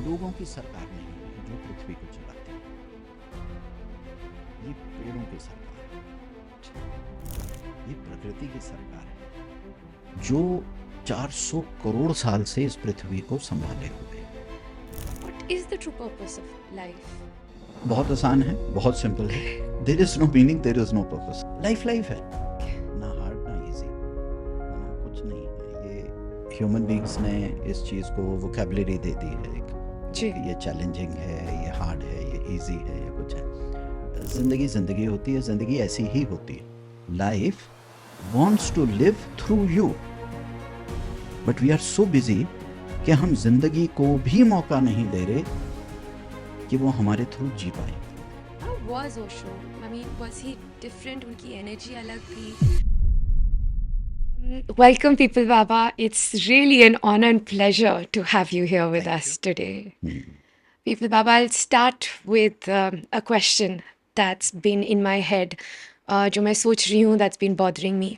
लोगों की सरकार नहीं है जो पृथ्वी को चलाती है, ये पेड़ों की सरकार है, ये प्रकृति की सरकार है जो 400 करोड़ साल से इस पृथ्वी को संभाले हुए है। What is the true purpose of life? बहुत आसान है, बहुत सिंपल है। There is no meaning, there is no purpose. Life life है, ना हार्ड ना इजी, ना कुछ नहीं है। ये ह्यूमन बींग्स ने इस चीज़ को वोकेबलरी दे दी है एक, जी कि ये चैलेंजिंग है, ये हार्ड है, ये इजी है, या कुछ है। ज़िंदगी ज़िंदगी होती है, ज़िंदगी ऐसी ही होती है। Life wants to live through you, but we are so busy कि हम जिंदगी को भी मौका नहीं दे रहे कि वो हमारे थ्रू जी पाए। How was Osho? I mean, was he different? उनकी energy अलग थी? Welcome, People Baba. It's really an honor and pleasure to have you here with Thank us you. today. People Baba, I'll start with a question that's been in my head, जो मैं सोच रही हूँ, that's been bothering me.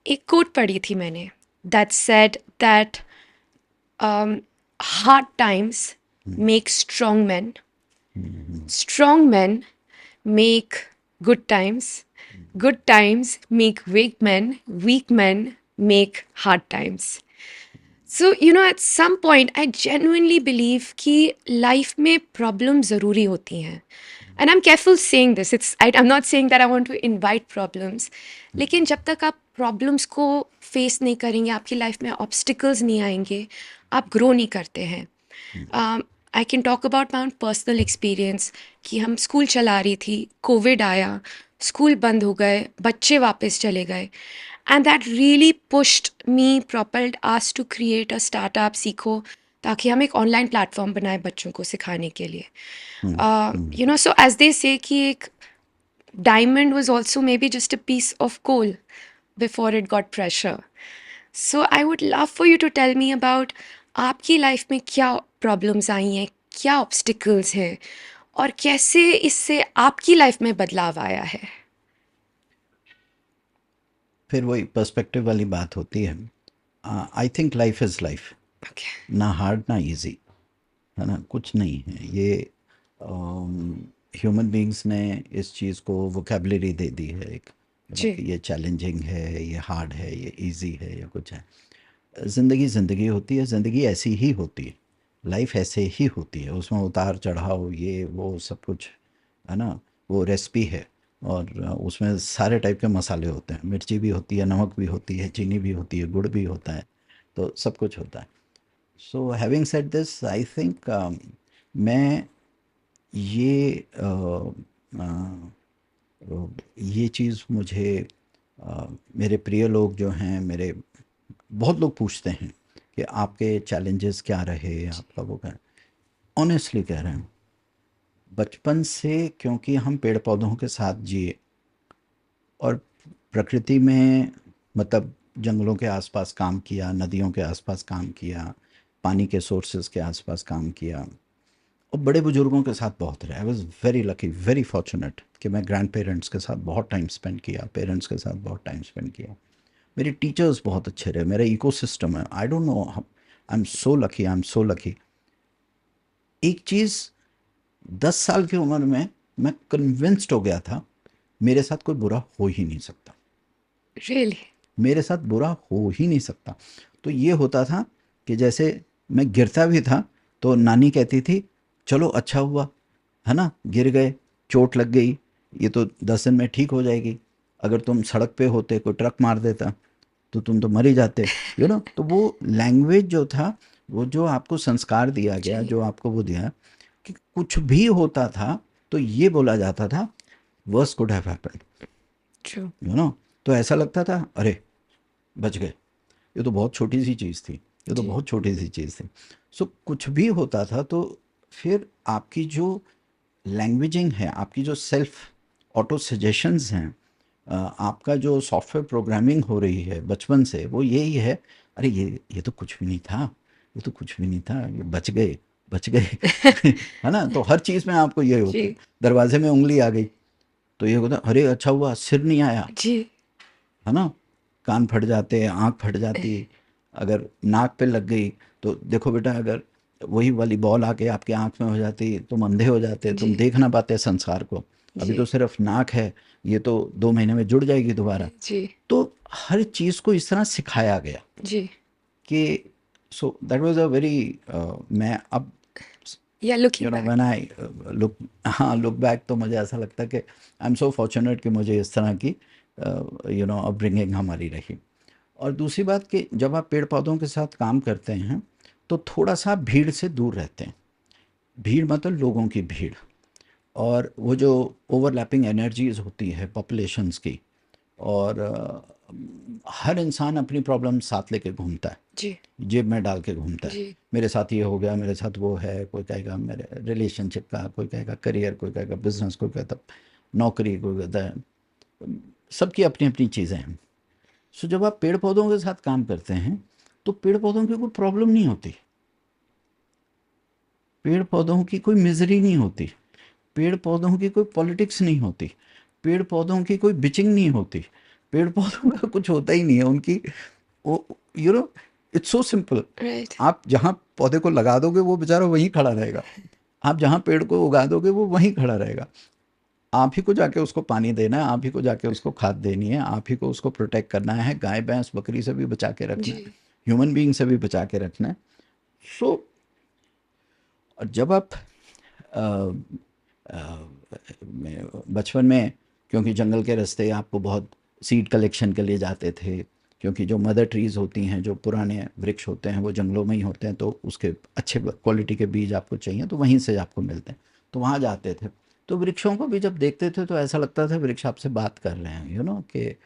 एक quote पढ़ी थी मैंने that said that hard times make strong men. Strong men make good times. Good times make weak men make hard times. So, at some point, I genuinely believe कि life में problem ज़रूरी होती हैं. And I'm careful saying this. I'm not saying that I want to invite problems. लेकिन जब तक आप problems को face नहीं करेंगे, आपकी life में obstacles नहीं आएंगे, आप grow नहीं करते हैं. I can talk about my own personal experience कि हम स्कूल चला रही थी, कोविड आया, स्कूल बंद हो गए, बच्चे वापस चले गए, and that really pushed me, propelled us to create a startup, सीखो, ताकि हम एक ऑनलाइन प्लेटफॉर्म बनाए बच्चों को सिखाने के लिए। सो एज दे से कि एक diamond was also may be just a piece of coal before it got pressure. So I would love for you to tell me about आपकी लाइफ में क्या प्रॉब्लम्स आई हैं, क्या ऑब्स्टिकल्स हैं, और कैसे इससे आपकी लाइफ में बदलाव आया है. फिर वही पर्सपेक्टिव वाली बात होती है। I think life is life, okay. ना हार्ड ना इजी, है ना, कुछ नहीं है। ये ह्यूमन बींग्स ने इस चीज़ को वोकेबलरी दे दी है एक, जी कि ये चैलेंजिंग है, ये हार्ड है, ये इजी है, या कुछ है। ज़िंदगी ज़िंदगी होती है, ज़िंदगी ऐसी ही होती है, लाइफ ऐसे ही होती है। उसमें उतार चढ़ाव, ये वो सब कुछ, है ना। वो रेसिपी है, और उसमें सारे टाइप के मसाले होते हैं। मिर्ची भी होती है, नमक भी होती है, चीनी भी होती है, गुड़ भी होता है, तो सब कुछ होता है। So having said this, I think मैं ये ये चीज़ मुझे मेरे प्रिय लोग जो हैं, मेरे बहुत लोग पूछते हैं कि आपके चैलेंजेस क्या रहे, आपका वो क्या। ऑनेस्टली कह रहे हैं, बचपन से, क्योंकि हम पेड़ पौधों के साथ जिए और प्रकृति में, मतलब जंगलों के आसपास काम किया, नदियों के आसपास काम किया, पानी के सोर्सेज के आसपास काम किया, और बड़े बुजुर्गों के साथ बहुत रहे। I was very lucky, very fortunate कि मैं ग्रैंड पेरेंट्स के साथ बहुत टाइम स्पेंड किया, पेरेंट्स के साथ बहुत टाइम स्पेंड किया। मेरे टीचर्स बहुत अच्छे रहे, मेरा इकोसिस्टम है। I don't know, I am so lucky, I am so lucky. एक चीज़, 10 साल की उम्र में मैं कन्विंस्ड हो गया था, मेरे साथ कोई बुरा हो ही नहीं सकता, रियली. मेरे साथ बुरा हो ही नहीं सकता। तो ये होता था कि जैसे मैं गिरता भी था तो नानी कहती थी, चलो अच्छा हुआ, है ना, गिर गए, चोट लग गई, ये तो 10 दिन में ठीक हो जाएगी। अगर तुम सड़क पे होते, कोई ट्रक मार देता, तो तुम तो मर ही जाते, तो वो लैंग्वेज जो था, वो जो आपको संस्कार दिया गया, जी जो आपको वो दिया, कि कुछ भी होता था तो ये बोला जाता था, worse could have happened, true. तो ऐसा लगता था, अरे बच गए, ये तो बहुत छोटी सी चीज़ थी, ये तो जी बहुत छोटी सी चीज़ थी। सो कुछ भी होता था तो फिर आपकी जो लैंग्वेजिंग है, आपकी जो सेल्फ ऑटो सजेशंस हैं, आपका जो सॉफ्टवेयर प्रोग्रामिंग हो रही है बचपन से, वो यही है, अरे ये तो कुछ भी नहीं था, ये तो कुछ भी नहीं था, ये बच गए, बच गए। है ना, तो हर चीज़ में आपको ये होता है। जी दरवाजे में उंगली आ गई तो ये होता, अरे अच्छा हुआ सिर नहीं आया, जी है ना। कान फट जाते, आँख फट जाती, अगर नाक पे लग गई तो देखो बेटा, अगर वही वाली बॉल आके आपके आँख में हो जाती, तुम अंधे हो जाते, तुम जी, देख ना पाते संसार को। अभी तो जी, सिर्फ नाक है, ये तो 2 महीने में जुड़ जाएगी दोबारा। जी, तो हर चीज़ को इस तरह सिखाया गया जी। कि so that was a very मैं अब या looking you know back. When I look हाँ, लुक बैक तो मुझे ऐसा लगता है कि आई एम सो फॉर्च्यूनेट कि मुझे इस तरह की अपब्रिंगिंग हमारी रही। और दूसरी बात कि जब आप पेड़-पौधों के साथ काम करते हैं, तो थोड़ा-सा भीड़ से दूर रहते हैं। भीड़ मतलब लोगों की भीड़, और वो जो ओवरलैपिंग एनर्जीज़ होती है पॉपुलेशंस की, और हर इंसान अपनी प्रॉब्लम साथ लेके घूमता है, जी, जेब में डाल के घूमता है। जी, मेरे साथ ये हो गया, मेरे साथ वो है, कोई कहेगा मेरे रिलेशनशिप का, कोई कहेगा करियर, कोई कहेगा बिजनेस, कोई कहता नौकरी, कोई कहता है, सबकी अपनी अपनी चीज़ें हैं। सो जब आप पेड़ पौधों के साथ काम करते हैं, तो पेड़ पौधों की कोई प्रॉब्लम नहीं होती, पेड़ पौधों की कोई मिजरी नहीं होती, पेड़ पौधों की कोई पॉलिटिक्स नहीं होती, पेड़ पौधों की कोई बिचिंग नहीं होती, पेड़ पौधों का कुछ होता ही नहीं है उनकी। वो you know it's so simple. Right. आप जहाँ पौधे को लगा दोगे वो बेचारा वहीं खड़ा रहेगा, आप जहाँ पेड़ को उगा दोगे वो वहीं खड़ा रहेगा। आप ही को जाके उसको पानी देना है, आप ही को जाके उसको खाद देनी है, आप ही को उसको प्रोटेक्ट करना है, गाय भैंस बकरी से भी बचा के रखना है, जी, ह्यूमन बीइंग से भी बचा के रखना है। सो और जब आप अ, बचपन में, क्योंकि जंगल के रास्ते आपको बहुत सीड कलेक्शन के लिए जाते थे, क्योंकि जो मदर ट्रीज़ होती हैं, जो पुराने वृक्ष होते हैं वो जंगलों में ही होते हैं, तो उसके अच्छे क्वालिटी के बीज आपको चाहिए तो वहीं से आपको मिलते हैं, तो वहाँ जाते थे। तो वृक्षों को भी जब देखते थे तो ऐसा लगता था वृक्ष आपसे बात कर रहे हैं, कि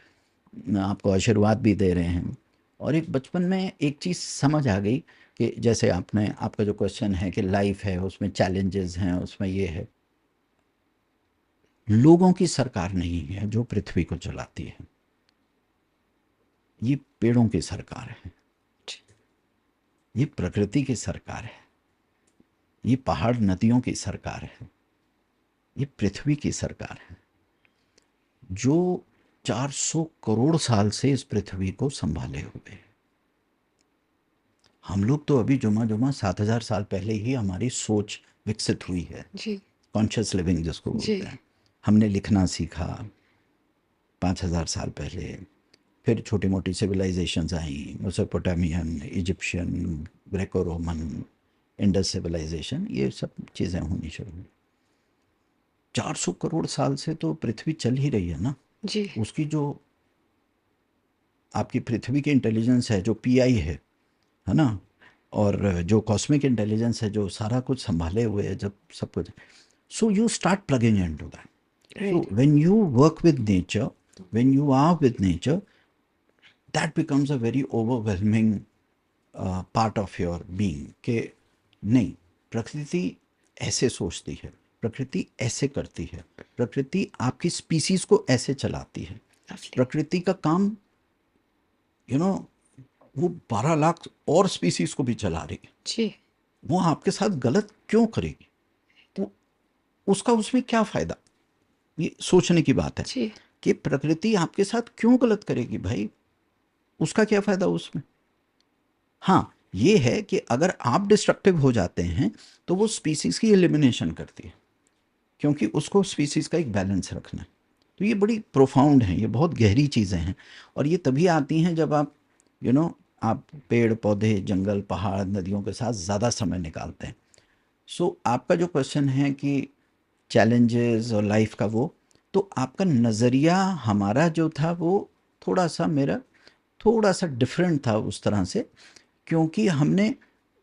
आपको आशीर्वाद भी दे रहे हैं। और एक बचपन में एक चीज़ समझ आ गई कि जैसे आपने, आपका जो क्वेश्चन है कि लाइफ है उसमें चैलेंजेस हैं, उसमें ये है, लोगों की सरकार नहीं है जो पृथ्वी को चलाती है, ये पेड़ों की सरकार है, जी, ये प्रकृति की सरकार है, ये पहाड़ नदियों की सरकार है, ये पृथ्वी की सरकार है, जो 400 करोड़ साल से इस पृथ्वी को संभाले हुए है। हम लोग तो अभी जुमा जुमा 7,000 साल पहले ही हमारी सोच विकसित हुई है, जी, कॉन्शियस लिविंग जिसको जी, बोलते हैं। हमने लिखना सीखा 5,000 साल पहले, फिर छोटी मोटी सिविलाइजेशंस आई, Mesopotamian, Egyptian, Greco Roman, Indus civilisation, ये सब चीज़ें होनी शुरू हुई। 400 करोड़ साल से तो पृथ्वी चल ही रही है ना। जी, उसकी जो आपकी पृथ्वी की इंटेलिजेंस है, जो पीआई है ना, और जो कॉस्मिक इंटेलिजेंस है जो सारा कुछ संभाले हुए है, जब सब कुछ, so you start plugging into that. So right, when you work with nature, when you are with nature, that becomes a very overwhelming part of your being कि नहीं, प्रकृति ऐसे सोचती है, प्रकृति ऐसे करती है, प्रकृति आपकी स्पीसीज को ऐसे चलाती है, लवली, प्रकृति का काम यू नो वो 12 लाख और स्पीसीज को भी चला रही है, जी, वो आपके साथ गलत क्यों करेगी, वो उसका उसमें क्या फ़ायदा। ये सोचने की बात है जी, कि प्रकृति आपके साथ क्यों गलत करेगी भाई, उसका क्या फ़ायदा उसमें। हाँ, ये है कि अगर आप डिस्ट्रक्टिव हो जाते हैं तो वो स्पीसीज़ की एलिमिनेशन करती है, क्योंकि उसको स्पीसीज़ का एक बैलेंस रखना है। तो ये बड़ी प्रोफाउंड हैं, ये बहुत गहरी चीज़ें हैं, और ये तभी आती हैं जब आप यू you नो know, आप पेड़ पौधे जंगल पहाड़ नदियों के साथ ज़्यादा समय निकालते हैं। सो आपका जो क्वेश्चन है कि चैलेंजेस और लाइफ का वो, तो आपका नज़रिया हमारा जो था वो थोड़ा सा, मेरा थोड़ा सा डिफरेंट था उस तरह से, क्योंकि हमने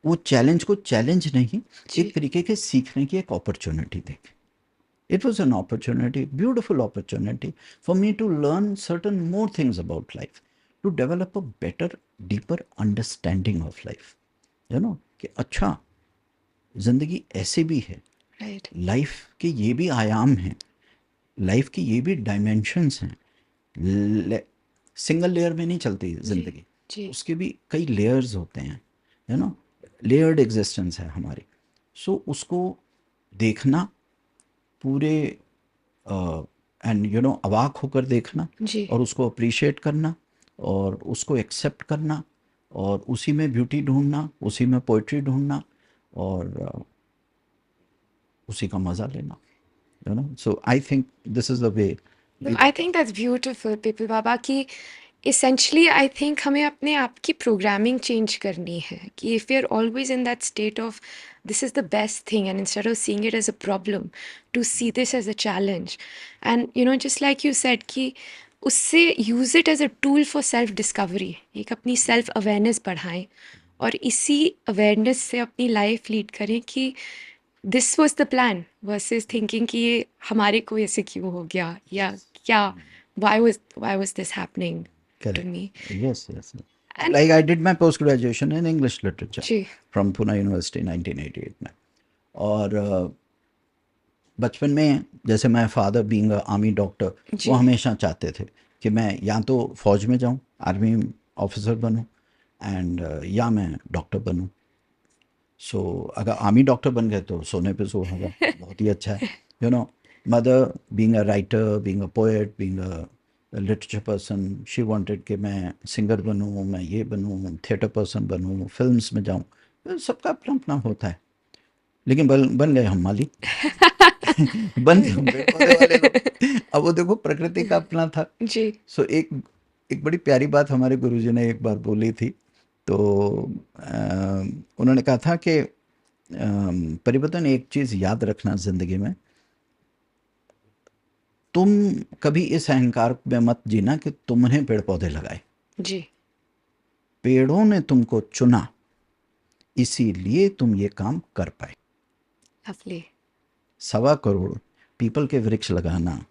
वो चैलेंज को चैलेंज नहीं, एक जी, तरीके के सीखने की एक अपॉर्चुनिटी देखी। It was an opportunity, beautiful opportunity for me to learn certain more things about life, to develop a better deeper understanding of life, कि अच्छा, ज़िंदगी ऐसे भी है, राइट, लाइफ के ये भी आयाम हैं, लाइफ की ये भी डायमेंशंस हैं, सिंगल लेयर में नहीं चलती जी, ज़िंदगी, जी, उसके भी कई लेयर्स होते हैं, लेयर्ड एग्जिस्टेंस है हमारी। सो उसको देखना, पूरे एंड अवाक होकर देखना, जी, और उसको अप्रिशिएट करना, और उसको एक्सेप्ट करना, और उसी में ब्यूटी ढूंढना, उसी में पोइट्री ढूंढना, और उसी का मज़ा लेना, you know. So I think this is the way. I think that's beautiful people बाबा कि essentially I think हमें अपने आप की प्रोग्रामिंग चेंज करनी है कि if you're always in that state of this is the best thing and instead of seeing it as a problem to see this as a challenge and you know just like you said कि उससे use it as a tool for self discovery, एक अपनी self awareness बढ़ाएं और इसी awareness से अपनी life lead करें कि this was the plan versus thinking कि ये हमारे को ऐसे क्यों हो गया या क्या why was this happening to correct, me. Yes yes. And like I did my post graduation in English literature जी फ्रॉम पुणे यूनिवर्सिटी 1988 में। और बचपन में जैसे my father being army doctor, वो जी हमेशा चाहते थे कि मैं या तो फौज में जाऊं, आर्मी ऑफिसर बनूं, एंड या मैं डॉक्टर बनूं। सो अगर आर्मी डॉक्टर बन गए तो सोने पे सुहागा, बहुत ही अच्छा है, you know. Mother being a writer, being a poet, being a literature person, she wanted कि मैं सिंगर बनूं, मैं ये बनूं, थिएटर पर्सन बनूं, फिल्म्स में जाऊं। तो सबका अपना अपना होता है। लेकिन बन गए हम माली। बन गए हम पेड़ पौधे वाले लोग। अब वो देखो, प्रकृति का अपना था। जी सो एक एक बड़ी प्यारी बात हमारे गुरुजी ने एक बार बोली थी। तो उन्होंने कहा था कि परिवर्तन, एक चीज़ याद रखना ज़िंदगी में, तुम कभी इस अहंकार में मत जीना कि तुमने पेड़ पौधे लगाए। जी पेड़ों ने तुमको चुना, इसीलिए तुम ये काम कर पाए। lovely 1.25 करोड़ पीपल के वृक्ष लगाना,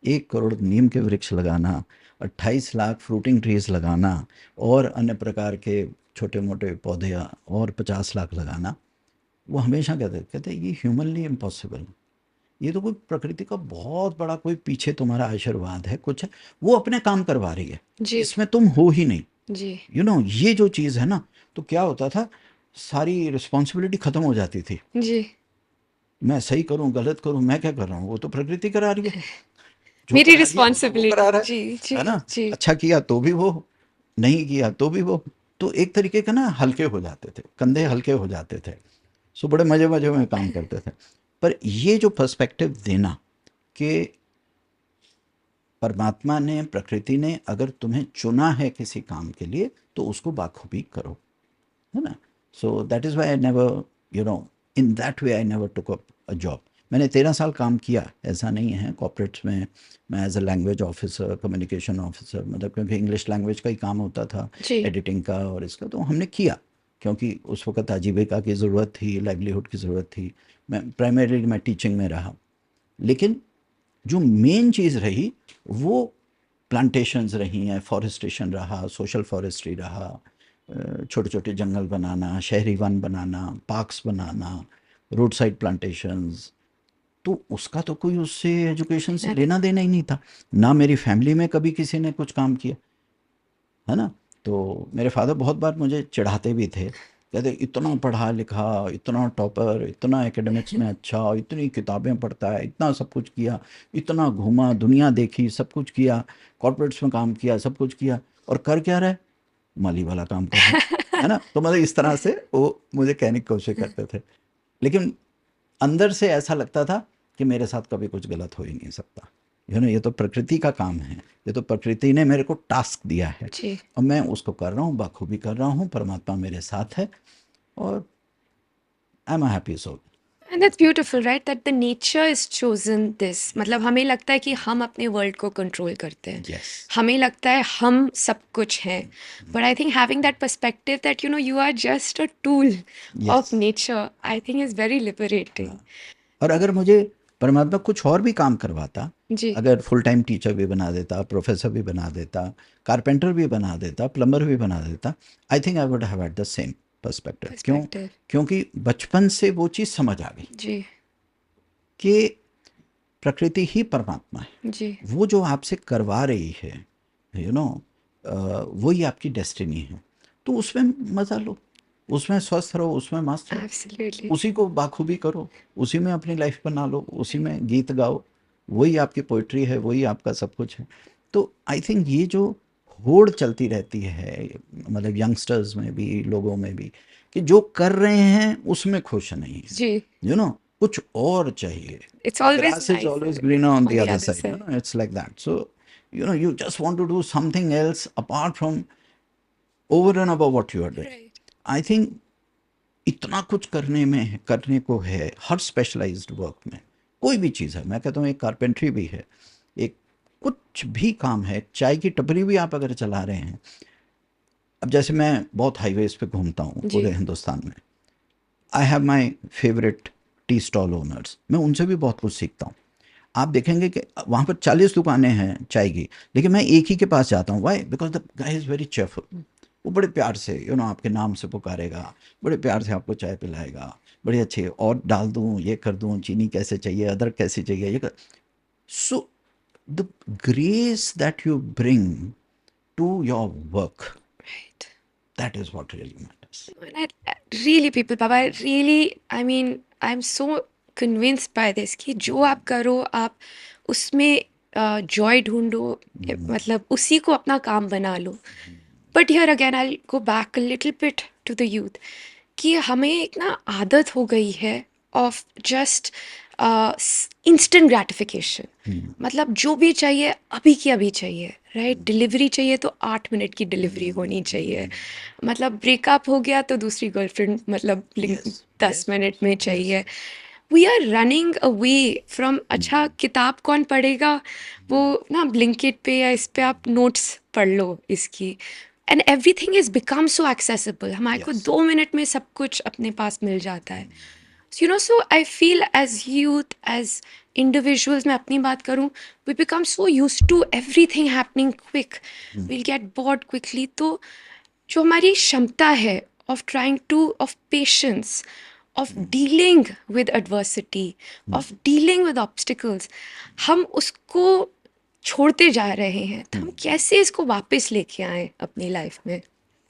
1 करोड़ नीम के वृक्ष लगाना, 28 लाख फ्रूटिंग ट्रीज लगाना, और अन्य प्रकार के छोटे मोटे पौधे और 50 लाख लगाना, वो हमेशा कहते ये ह्यूमनली इम्पॉसिबल। ये तो कोई प्रकृति का बहुत बड़ा कोई पीछे तुम्हारा आशीर्वाद है, कुछ है, वो अपने काम करवा रही है, जी इसमें तुम हो ही नहीं। जी यू नो, ये जो चीज़ है ना, तो क्या होता था, सारी रिस्पॉन्सिबिलिटी ख़त्म हो जाती थी। जी मैं सही करूं गलत करूं, मैं क्या कर रहा हूं, वो तो प्रकृति करा रही है, जो मेरी करा दिया वो तो वो करा रिस्पॉन्सिबिलिटी रहा जी जी है ना। जी अच्छा किया तो भी वो, नहीं किया तो भी वो। तो एक तरीके का ना हल्के हो जाते थे, कंधे जी हल्के हो जाते थे। सो बड़े मजे मजे में काम करते थे। पर ये जो पर्सपेक्टिव देना कि परमात्मा ने, प्रकृति ने अगर तुम्हें चुना है किसी काम के लिए, तो उसको बाखूबी करो, है ना। So that is why I never, you know, in that way I never took up a job. मैंने 13 साल काम किया, ऐसा नहीं है, कॉर्पोरेट्स में। मैं as a language officer, communication officer, मतलब क्योंकि इंग्लिश लैंग्वेज का ही काम होता था, जी एडिटिंग का और इसका, तो हमने किया, क्योंकि उस वक्त आजीविका की ज़रूरत थी, लाइवलीहुड की ज़रूरत थी। मैं प्राइमरीली मैं टीचिंग में रहा। लेकिन जो मेन चीज़ रही वो प्लांटेशंस रही हैं, फॉरेस्टेशन रहा, सोशल फॉरेस्ट्री रहा, छोटे छोटे जंगल बनाना, शहरी वन बनाना, पार्क्स बनाना, रोड साइड प्लांटेशंस। तो उसका तो कोई उससे एजुकेशन से नथिंग लेना देना ही नहीं था। ना मेरी फैमिली में कभी किसी ने कुछ काम किया, है ना। तो मेरे फादर बहुत बार मुझे चिढ़ाते भी थे, कहते इतना पढ़ा लिखा, इतना टॉपर, इतना एकेडमिक्स में अच्छा, इतनी किताबें पढ़ता है, इतना सब कुछ किया, इतना घूमा, दुनिया देखी, सब कुछ किया, कॉर्पोरेट्स में काम किया, सब कुछ किया, और कर क्या रहा है, माली वाला काम कर रहा है ना। तो मतलब इस तरह से वो मुझे कहने की कोशिश करते थे। लेकिन अंदर से ऐसा लगता था कि मेरे साथ कभी कुछ गलत हो ही नहीं सकता, यू नो, ये तो प्रकृति का काम है, ये तो प्रकृति ने मेरे को टास्क दिया है, जी और मैं उसको कर रहा हूँ, बखूबी कर रहा हूँ, परमात्मा मेरे साथ है, और I am happy soul. And that's beautiful right that the nature is chosen this मतलब हमें लगता है कि हम अपने वर्ल्ड को कंट्रोल करते हैं यस हमें लगता है हम सब कुछ हैं but I think having that perspective that you know you are just a tool yes. Of nature I think is very liberating हाँ, और अगर मुझे परमात्मा कुछ और भी काम करवाता, जी अगर फुल टाइम टीचर भी बना देता, प्रोफेसर भी बना देता, कारपेंटर भी बना देता, प्लम्बर भी बना देता, I think I would have had the same perspective. क्यों? पर्सपेक्टिव क्योंकि बचपन से वो चीज़ समझ आ गई जी कि प्रकृति ही परमात्मा है। जी वो जो आपसे करवा रही है, यू नो, वही आपकी डेस्टिनी है। तो उसमें मज़ा लो, उसमें स्वस्थ रहो, उसमें मस्त रहो, एब्सोल्युटली उसी को बाखूबी करो, उसी में अपनी लाइफ बना लो, उसी में गीत गाओ, वही आपकी पोइट्री है, वही आपका सब कुछ है। तो आई थिंक ये जो होड़ चलती रहती है, मतलब यंगस्टर्स में भी, लोगों में भी, कि जो कर रहे हैं उसमें खुश नहीं है, जी, कुछ और चाहिए. it's always Grass is nicer always greener on on the the other other side, side. it's like that. So, you just want to do something else apart from over and above what you are doing. Right. I think इतना कुछ करने को है हर specialised work में. कोई भी चीज़ है, मैं कहता हूँ एक कारपेंट्री भी है, एक कुछ भी काम है, चाय की टपरी भी आप अगर चला रहे हैं. अब जैसे मैं बहुत हाईवेज पे घूमता हूँ जी, पूरे हिंदुस्तान में. I have my favourite tea stall owners, मैं उनसे भी बहुत कुछ सीखता हूँ. आप देखेंगे कि वहाँ पर 40 दुकानें हैं चाय की, लेकिन मैं एक ही के पास जाता हूँ. Why? Because the guy is very cheerful. वो बड़े प्यार से आपके नाम से पुकारेगा, बड़े प्यार से आपको चाय पिलाएगा, बड़े अच्छे, और डाल दूँ, ये कर दूँ, चीनी कैसे चाहिए, अदरक कैसे चाहिए, ये कर. So the grace that you bring to your work, right. That is what really matters. And really, people, Baba, I mean, I'm so convinced by this कि जो आप करो, आप उसमें जॉय ढूंढो, मतलब उसी को अपना काम बना लो. But here again I go back a little bit to the youth कि हमें एक ना आदत हो गई है ऑफ जस्ट इंस्टेंट ग्रैटिफिकेशन. मतलब जो भी चाहिए अभी की अभी चाहिए, राइट? डिलीवरी चाहिए तो 8 मिनट की डिलीवरी होनी चाहिए. मतलब ब्रेकअप हो गया तो दूसरी गर्लफ्रेंड मतलब यस, 10 मिनट में यस. चाहिए. We are running away from. अच्छा, किताब कौन पढ़ेगा? वो ना ब्लिंकिट पे या इस पे आप नोट्स पढ़ लो इसकी. And every thing is become so accessible. हमारे को यस. 2 मिनट में सब कुछ अपने पास मिल जाता है. So I feel as youth, as individuals, मैं अपनी बात करूँ, we become so used to everything happening quick. We'll get bored quickly. तो जो हमारी क्षमता है of trying to, of patience, of dealing with adversity, of dealing with obstacles, हम उसको छोड़ते जा रहे हैं. तो हम कैसे इसको वापस लेके आए अपनी लाइफ में?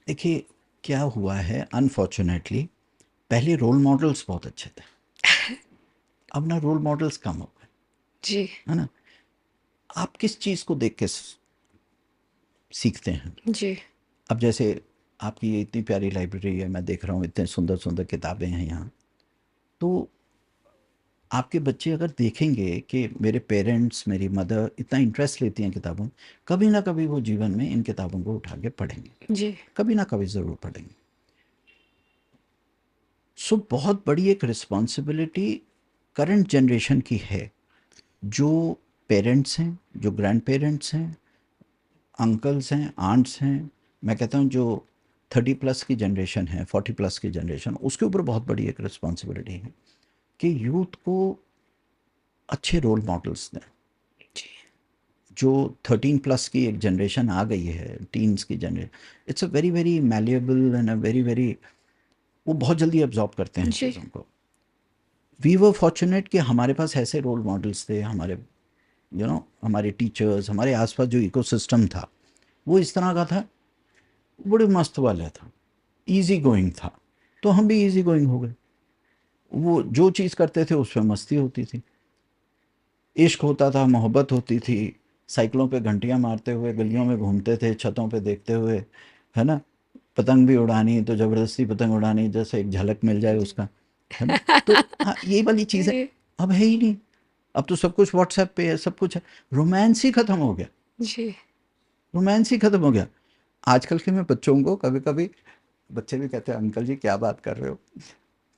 देखिए, क्या हुआ है, अनफॉर्चुनेटली पहले रोल मॉडल्स बहुत अच्छे थे, अब ना रोल मॉडल्स कम हो गए, जी, है ना. आप किस चीज़ को देख के सीखते हैं? जी, अब जैसे आपकी ये इतनी प्यारी लाइब्रेरी है, मैं देख रहा हूँ इतने सुंदर सुंदर किताबें हैं यहाँ. तो आपके बच्चे अगर देखेंगे कि मेरे पेरेंट्स, मेरी मदर इतना इंटरेस्ट लेती हैं किताबों में, कभी ना कभी वो जीवन में इन किताबों को उठा के पढ़ेंगे, जी, कभी ना कभी ज़रूर पढ़ेंगे. सो बहुत बड़ी एक रिस्पॉन्सिबिलिटी करंट जनरेशन की है, जो पेरेंट्स हैं, जो ग्रैंड पेरेंट्स हैं, अंकल्स हैं, आंट्स हैं. मैं कहता हूँ जो 30+ की जनरेशन है, 40+ की जनरेशन, उसके ऊपर बहुत बड़ी एक रिस्पॉन्सिबिलिटी है कि यूथ को अच्छे रोल मॉडल्स दें. जी, जो 13+ की एक जनरेशन आ गई है, टीन्स की generation, it's a very very malleable and a very very, वो बहुत जल्दी एब्जॉर्ब करते हैं जी, चीज़ों को. वी वर फॉर्चुनेट कि हमारे पास ऐसे रोल मॉडल्स थे, हमारे हमारे टीचर्स, हमारे आसपास जो इकोसिस्टम था वो इस तरह का था, बड़े मस्त वाला था, इजी गोइंग था. तो हम भी इजी गोइंग हो गए. वो जो चीज़ करते थे उस पर मस्ती होती थी, इश्क होता था, मोहब्बत होती थी. साइकिलों पे घंटियां मारते हुए गलियों में घूमते थे, छतों पे देखते हुए, है ना. पतंग भी उड़ानी तो ज़बरदस्ती पतंग उड़ानी, जैसे एक झलक मिल जाए जी. उसका, है ना. तो हाँ, ये वाली चीज़ें जी, अब है ही नहीं. अब तो सब कुछ व्हाट्सएप पे है, सब कुछ है. रोमांस ही ख़त्म हो गया, जी, रोमांस ही ख़त्म हो गया. आजकल के मैं बच्चों को कभी कभी, बच्चे भी कहते हैं अंकल जी क्या बात कर रहे हो.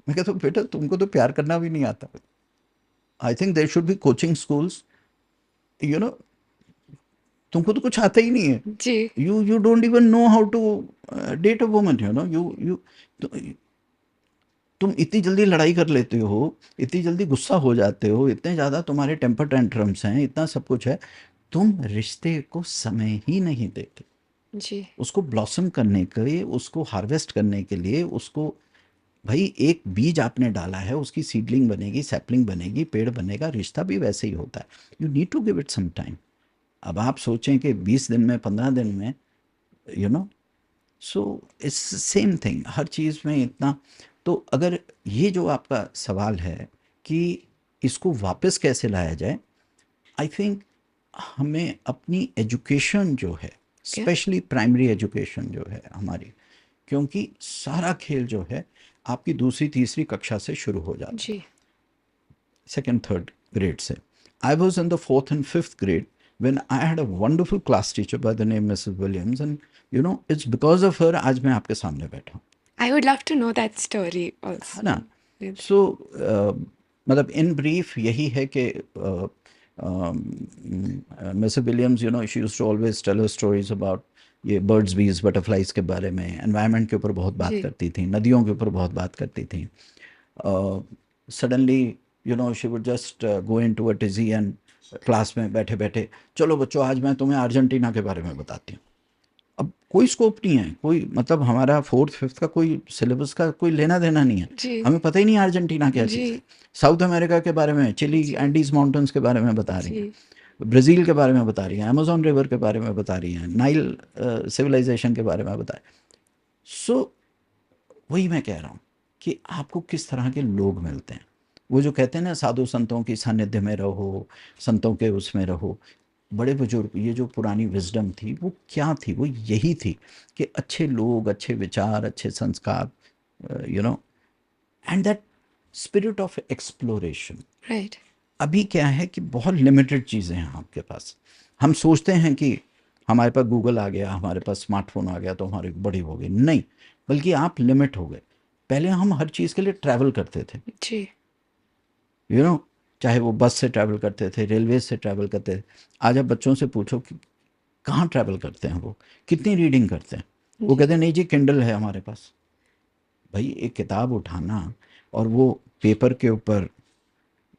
मैं कहता हूँ बेटा तुमको तो प्यार करना भी नहीं आता. I think there should be coaching schools. You know तुमको तो कुछ आता ही नहीं है. जी, you don't even know how to date a woman. You you तुम इतनी जल्दी लड़ाई कर लेते हो, इतनी जल्दी गुस्सा हो जाते हो, इतने ज़्यादा तुम्हारे टेम्पर टेंट्रम्स हैं, इतना सब कुछ है. तुम रिश्ते को समय ही नहीं देते जी, उसको ब्लॉसम करने के, उसको हार्वेस्ट करने के लिए. उसको, भाई एक बीज आपने डाला है, उसकी सीडलिंग बनेगी, सैपलिंग बनेगी, पेड़ बनेगा. रिश्ता भी वैसे ही होता है. You need to give it some time. अब आप सोचें कि 20 दिन में, 15 दिन में, you know so it's same thing हर चीज़ में इतना. तो अगर ये जो आपका सवाल है कि इसको वापस कैसे लाया जाए, आई थिंक हमें अपनी एजुकेशन जो है, क्या? स्पेशली प्राइमरी एजुकेशन जो है हमारी, क्योंकि सारा खेल जो है आपकी दूसरी तीसरी कक्षा से शुरू हो जाता है, जी सेकंड थर्ड ग्रेड से. I was in the fourth and fifth grade when I had a wonderful class teacher by the name Mrs. Williams, and it's because of her आज मैं आपके सामने बैठा हूँ, I would love to know that story है ना. Also. सो मतलब in brief यही है कि Mrs Williams she used to always tell us stories about ये बर्ड्स बीज बटरफ्लाइज के बारे में, एनवायरनमेंट के ऊपर बहुत बात जी करती थी, नदियों के ऊपर बहुत बात करती थी. Suddenly she would just go into a tizzy and class में बैठे बैठे, चलो बच्चों आज मैं तुम्हें अर्जेंटीना के बारे में बताती हूँ. अब कोई स्कोप नहीं है, कोई मतलब हमारा फोर्थ फिफ्थ का कोई सिलेबस का कोई लेना देना नहीं है, जी हमें पता ही नहीं अर्जेंटीना क्या जी चीज़ है. साउथ अमेरिका के बारे में, चिली जी एंडीज माउंटेन्स के बारे में बता रही हैं, जी ब्राज़ील के बारे में बता रही हैं, अमेज़न रिवर के बारे में बता रही हैं, नाइल सिविलाइजेशन के बारे में बता. सो वही मैं कह रहा हूँ कि आपको किस तरह के लोग मिलते हैं. वो जो कहते हैं ना साधु संतों की सानिध्य में रहो, संतों के उसमें रहो. बड़े बुजुर्ग, ये जो पुरानी विजडम थी वो क्या थी, वो यही थी कि अच्छे लोग, अच्छे विचार, अच्छे संस्कार, you know and that spirit of exploration. Right अभी क्या है कि बहुत लिमिटेड चीज़ें हैं आपके पास. हम सोचते हैं कि हमारे पास गूगल आ गया, हमारे पास स्मार्टफोन आ गया तो हमारी बड़ी हो गई. नहीं, बल्कि आप लिमिट हो गए. पहले हम हर चीज़ के लिए ट्रैवल करते थे, जी चाहे वो बस से ट्रैवल करते थे, रेलवे से ट्रैवल करते थे. आज आप बच्चों से पूछो कि कहाँ ट्रैवल करते हैं, वो कितनी रीडिंग करते हैं, वो जी कहते हैं नहीं जी किंडल है हमारे पास. भाई एक किताब उठाना और वो पेपर के ऊपर,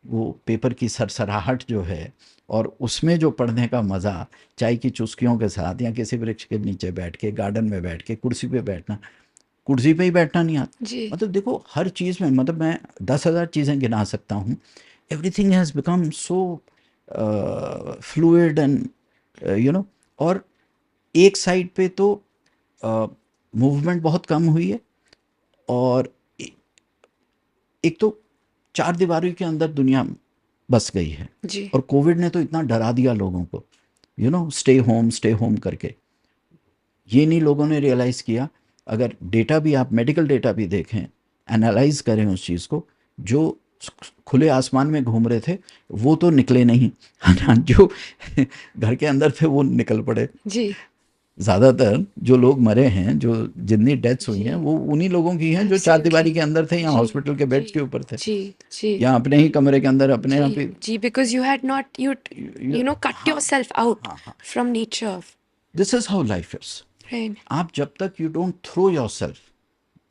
वो पेपर की सरसराहट जो है और उसमें जो पढ़ने का मज़ा, चाय की चुस्कियों के साथ या किसी वृक्ष के नीचे बैठ के, गार्डन में बैठ के, कुर्सी पे बैठना, कुर्सी पे ही बैठना नहीं आता. जी मतलब देखो हर चीज़ में, मतलब मैं 10,000 चीज़ें गिना सकता हूँ. Everything has become so fluid and और एक साइड पे तो मूवमेंट बहुत कम हुई है, और एक तो चार दीवारी के अंदर दुनिया बस गई है. जी और कोविड ने तो इतना डरा दिया लोगों को, स्टे होम करके. ये नहीं लोगों ने रियलाइज़ किया. अगर डेटा भी, आप मेडिकल डेटा भी देखें, एनालाइज करें उस चीज़ को, जो खुले आसमान में घूम रहे थे वो तो निकले नहीं, है ना, जो घर के अंदर थे वो निकल पड़े. जी ज़्यादातर जो लोग मरे हैं, जो जितनी डेथ्स हुई हैं, जी वो उन्हीं लोगों की हैं जो चार एब्सोल्युटली दीवारी के अंदर थे या जी हॉस्पिटल के जी बेड्स के ऊपर थे, जी जी या अपने ही कमरे के अंदर अपने जी आप ही. जी because you had not cut हाँ yourself out हाँ हाँ. from nature. This is how life is. Right. आप जब तक you don't throw yourself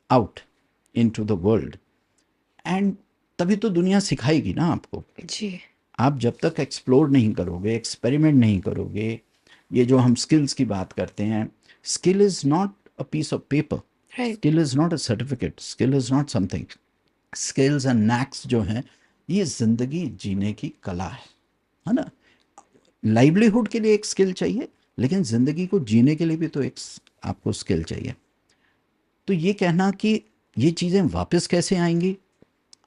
out into the world, and तभी तो दुनिया सिखाएगी ना आपको. जी आप जब तक एक्सप्लोर नहीं करोगे, एक्सपेरिमेंट नहीं करोगे, ये जो हम स्किल्स की बात करते हैं, skill is not a piece of paper, right skill is not a certificate, skill is not something. Skills and knacks जो हैं, ये ज़िंदगी जीने की कला है ना. लाइवलीहुड के लिए एक स्किल चाहिए, लेकिन ज़िंदगी को जीने के लिए भी तो एक आपको स्किल चाहिए. तो ये कहना कि ये चीज़ें वापस कैसे आएंगी,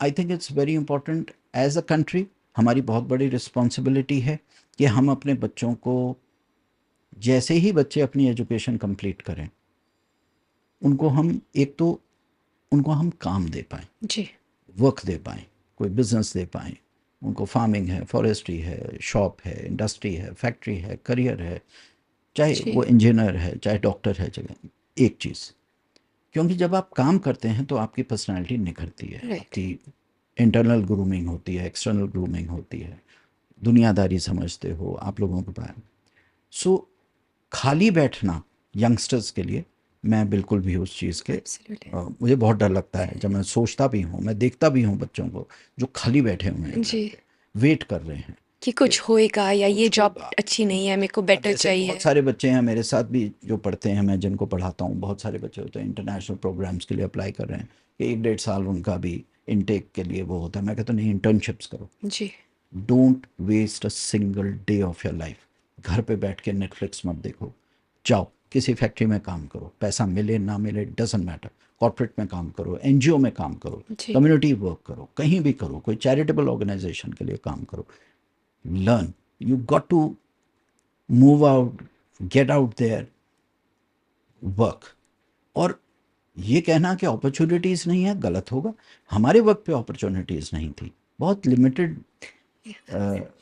I think it's very important. As a country हमारी बहुत बड़ी रिस्पॉन्सिबिलिटी है कि हम अपने बच्चों को, जैसे ही बच्चे अपनी एजुकेशन कंप्लीट करें, उनको हम एक तो उनको हम काम दे पाएँ, जी वर्क दे पाएँ, कोई बिजनेस दे पाएँ. उनको फार्मिंग है, फॉरेस्ट्री है, शॉप है, इंडस्ट्री है, फैक्ट्री है, करियर है, चाहे जी वो इंजीनियर है, चाहे डॉक्टर है, चाहे एक चीज़. क्योंकि जब आप काम करते हैं तो आपकी पर्सनालिटी निखरती है, right आपकी इंटरनल ग्रूमिंग होती है, एक्सटर्नल ग्रूमिंग होती है, दुनियादारी समझते हो आप लोगों के पास. सो खाली बैठना यंगस्टर्स के लिए, मैं बिल्कुल भी उस चीज़ के absolutely मुझे बहुत डर लगता है जब मैं सोचता भी हूँ, मैं देखता भी हूँ बच्चों को जो खाली बैठे हुए हैं घर जी पे, वेट कर रहे हैं कि कि कुछ होएगा या ये कुछ जॉब होगा. अच्छी नहीं है मेरे को अब बेटर जैसे बहुत चाहिए. सारे बच्चे हैं मेरे साथ भी जो पढ़ते हैं, मैं जिनको पढ़ाता हूँ, बहुत सारे बच्चे होते हैं इंटरनेशनल प्रोग्राम्स के लिए अप्लाई कर रहे हैं कि 1-1.5 साल उनका भी इनटेक के लिए वो होता है. मैं कहता हूँ नहीं, इंटर्नशिप्स करो. जी don't waste a single day of your life. घर पे बैठ के नेटफ्लिक्स मत देखो, जाओ किसी फैक्ट्री में काम करो, पैसा मिले ना मिले डजेंट मैटर. कॉर्पोरेट में काम करो, एनजीओ में काम करो, जी कम्युनिटी वर्क करो, कहीं भी करो, कोई चैरिटेबल ऑर्गेनाइजेशन के लिए काम करो. Learn, you got to move out, get out there, work. और ये कहना कि अपॉर्चुनिटीज़ नहीं है गलत होगा। हमारे वक्त पे अपॉर्चुनिटीज़ नहीं थी, बहुत लिमिटेड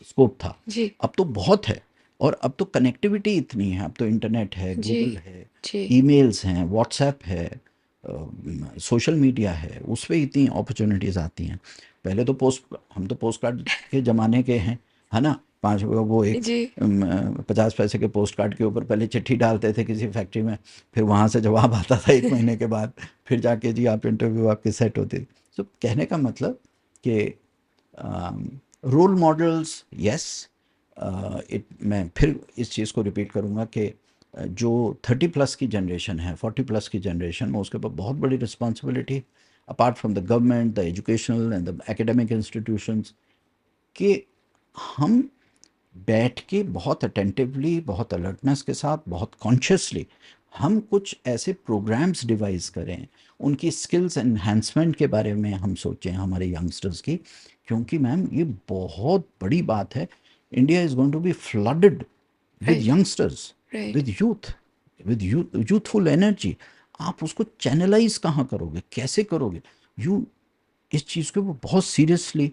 स्कोप था। जी, अब तो बहुत है, और अब तो कनेक्टिविटी इतनी है, अब तो इंटरनेट है, जी, गूगल है, जी, ईमेल्स हैं, व्हाट्सएप है, सोशल मीडिया है, उस पे इतनी अपॉर्चुनिटीज़ आती हैं। पहले तो हम तो पोस्ट कार्ड के ज़माने के हैं, है ना? 5 वो एक जी, 50 पैसे के पोस्ट कार्ड के ऊपर पहले चिट्ठी डालते थे किसी फैक्ट्री में, फिर वहाँ से जवाब आता था 1 महीने के बाद, फिर जाके जी आप इंटरव्यू आपकी सेट होती थी। तो कहने का मतलब कि रोल मॉडल्स यस, इट मैं फिर इस चीज़ को रिपीट करूँगा कि जो 30 प्लस की जनरेशन है, 40 प्लस की जनरेशन में, उसके ऊपर बहुत बड़ी responsibility, apart from the government, the educational and the academic institutions, कि हम बैठ के बहुत अटेंटिवली, बहुत अलर्टनेस के साथ, बहुत कॉन्शियसली हम कुछ ऐसे प्रोग्राम्स डिवाइस करें, उनकी स्किल्स एनहांसमेंट के बारे में हम सोचें हमारे यंगस्टर्स की। क्योंकि मैम ये बहुत बड़ी बात है, India is going to be flooded with right, youngsters, right, with youth, with youthful energy. आप उसको चैनलाइज कहाँ करोगे, कैसे करोगे? यू इस चीज़ को बहुत सीरियसली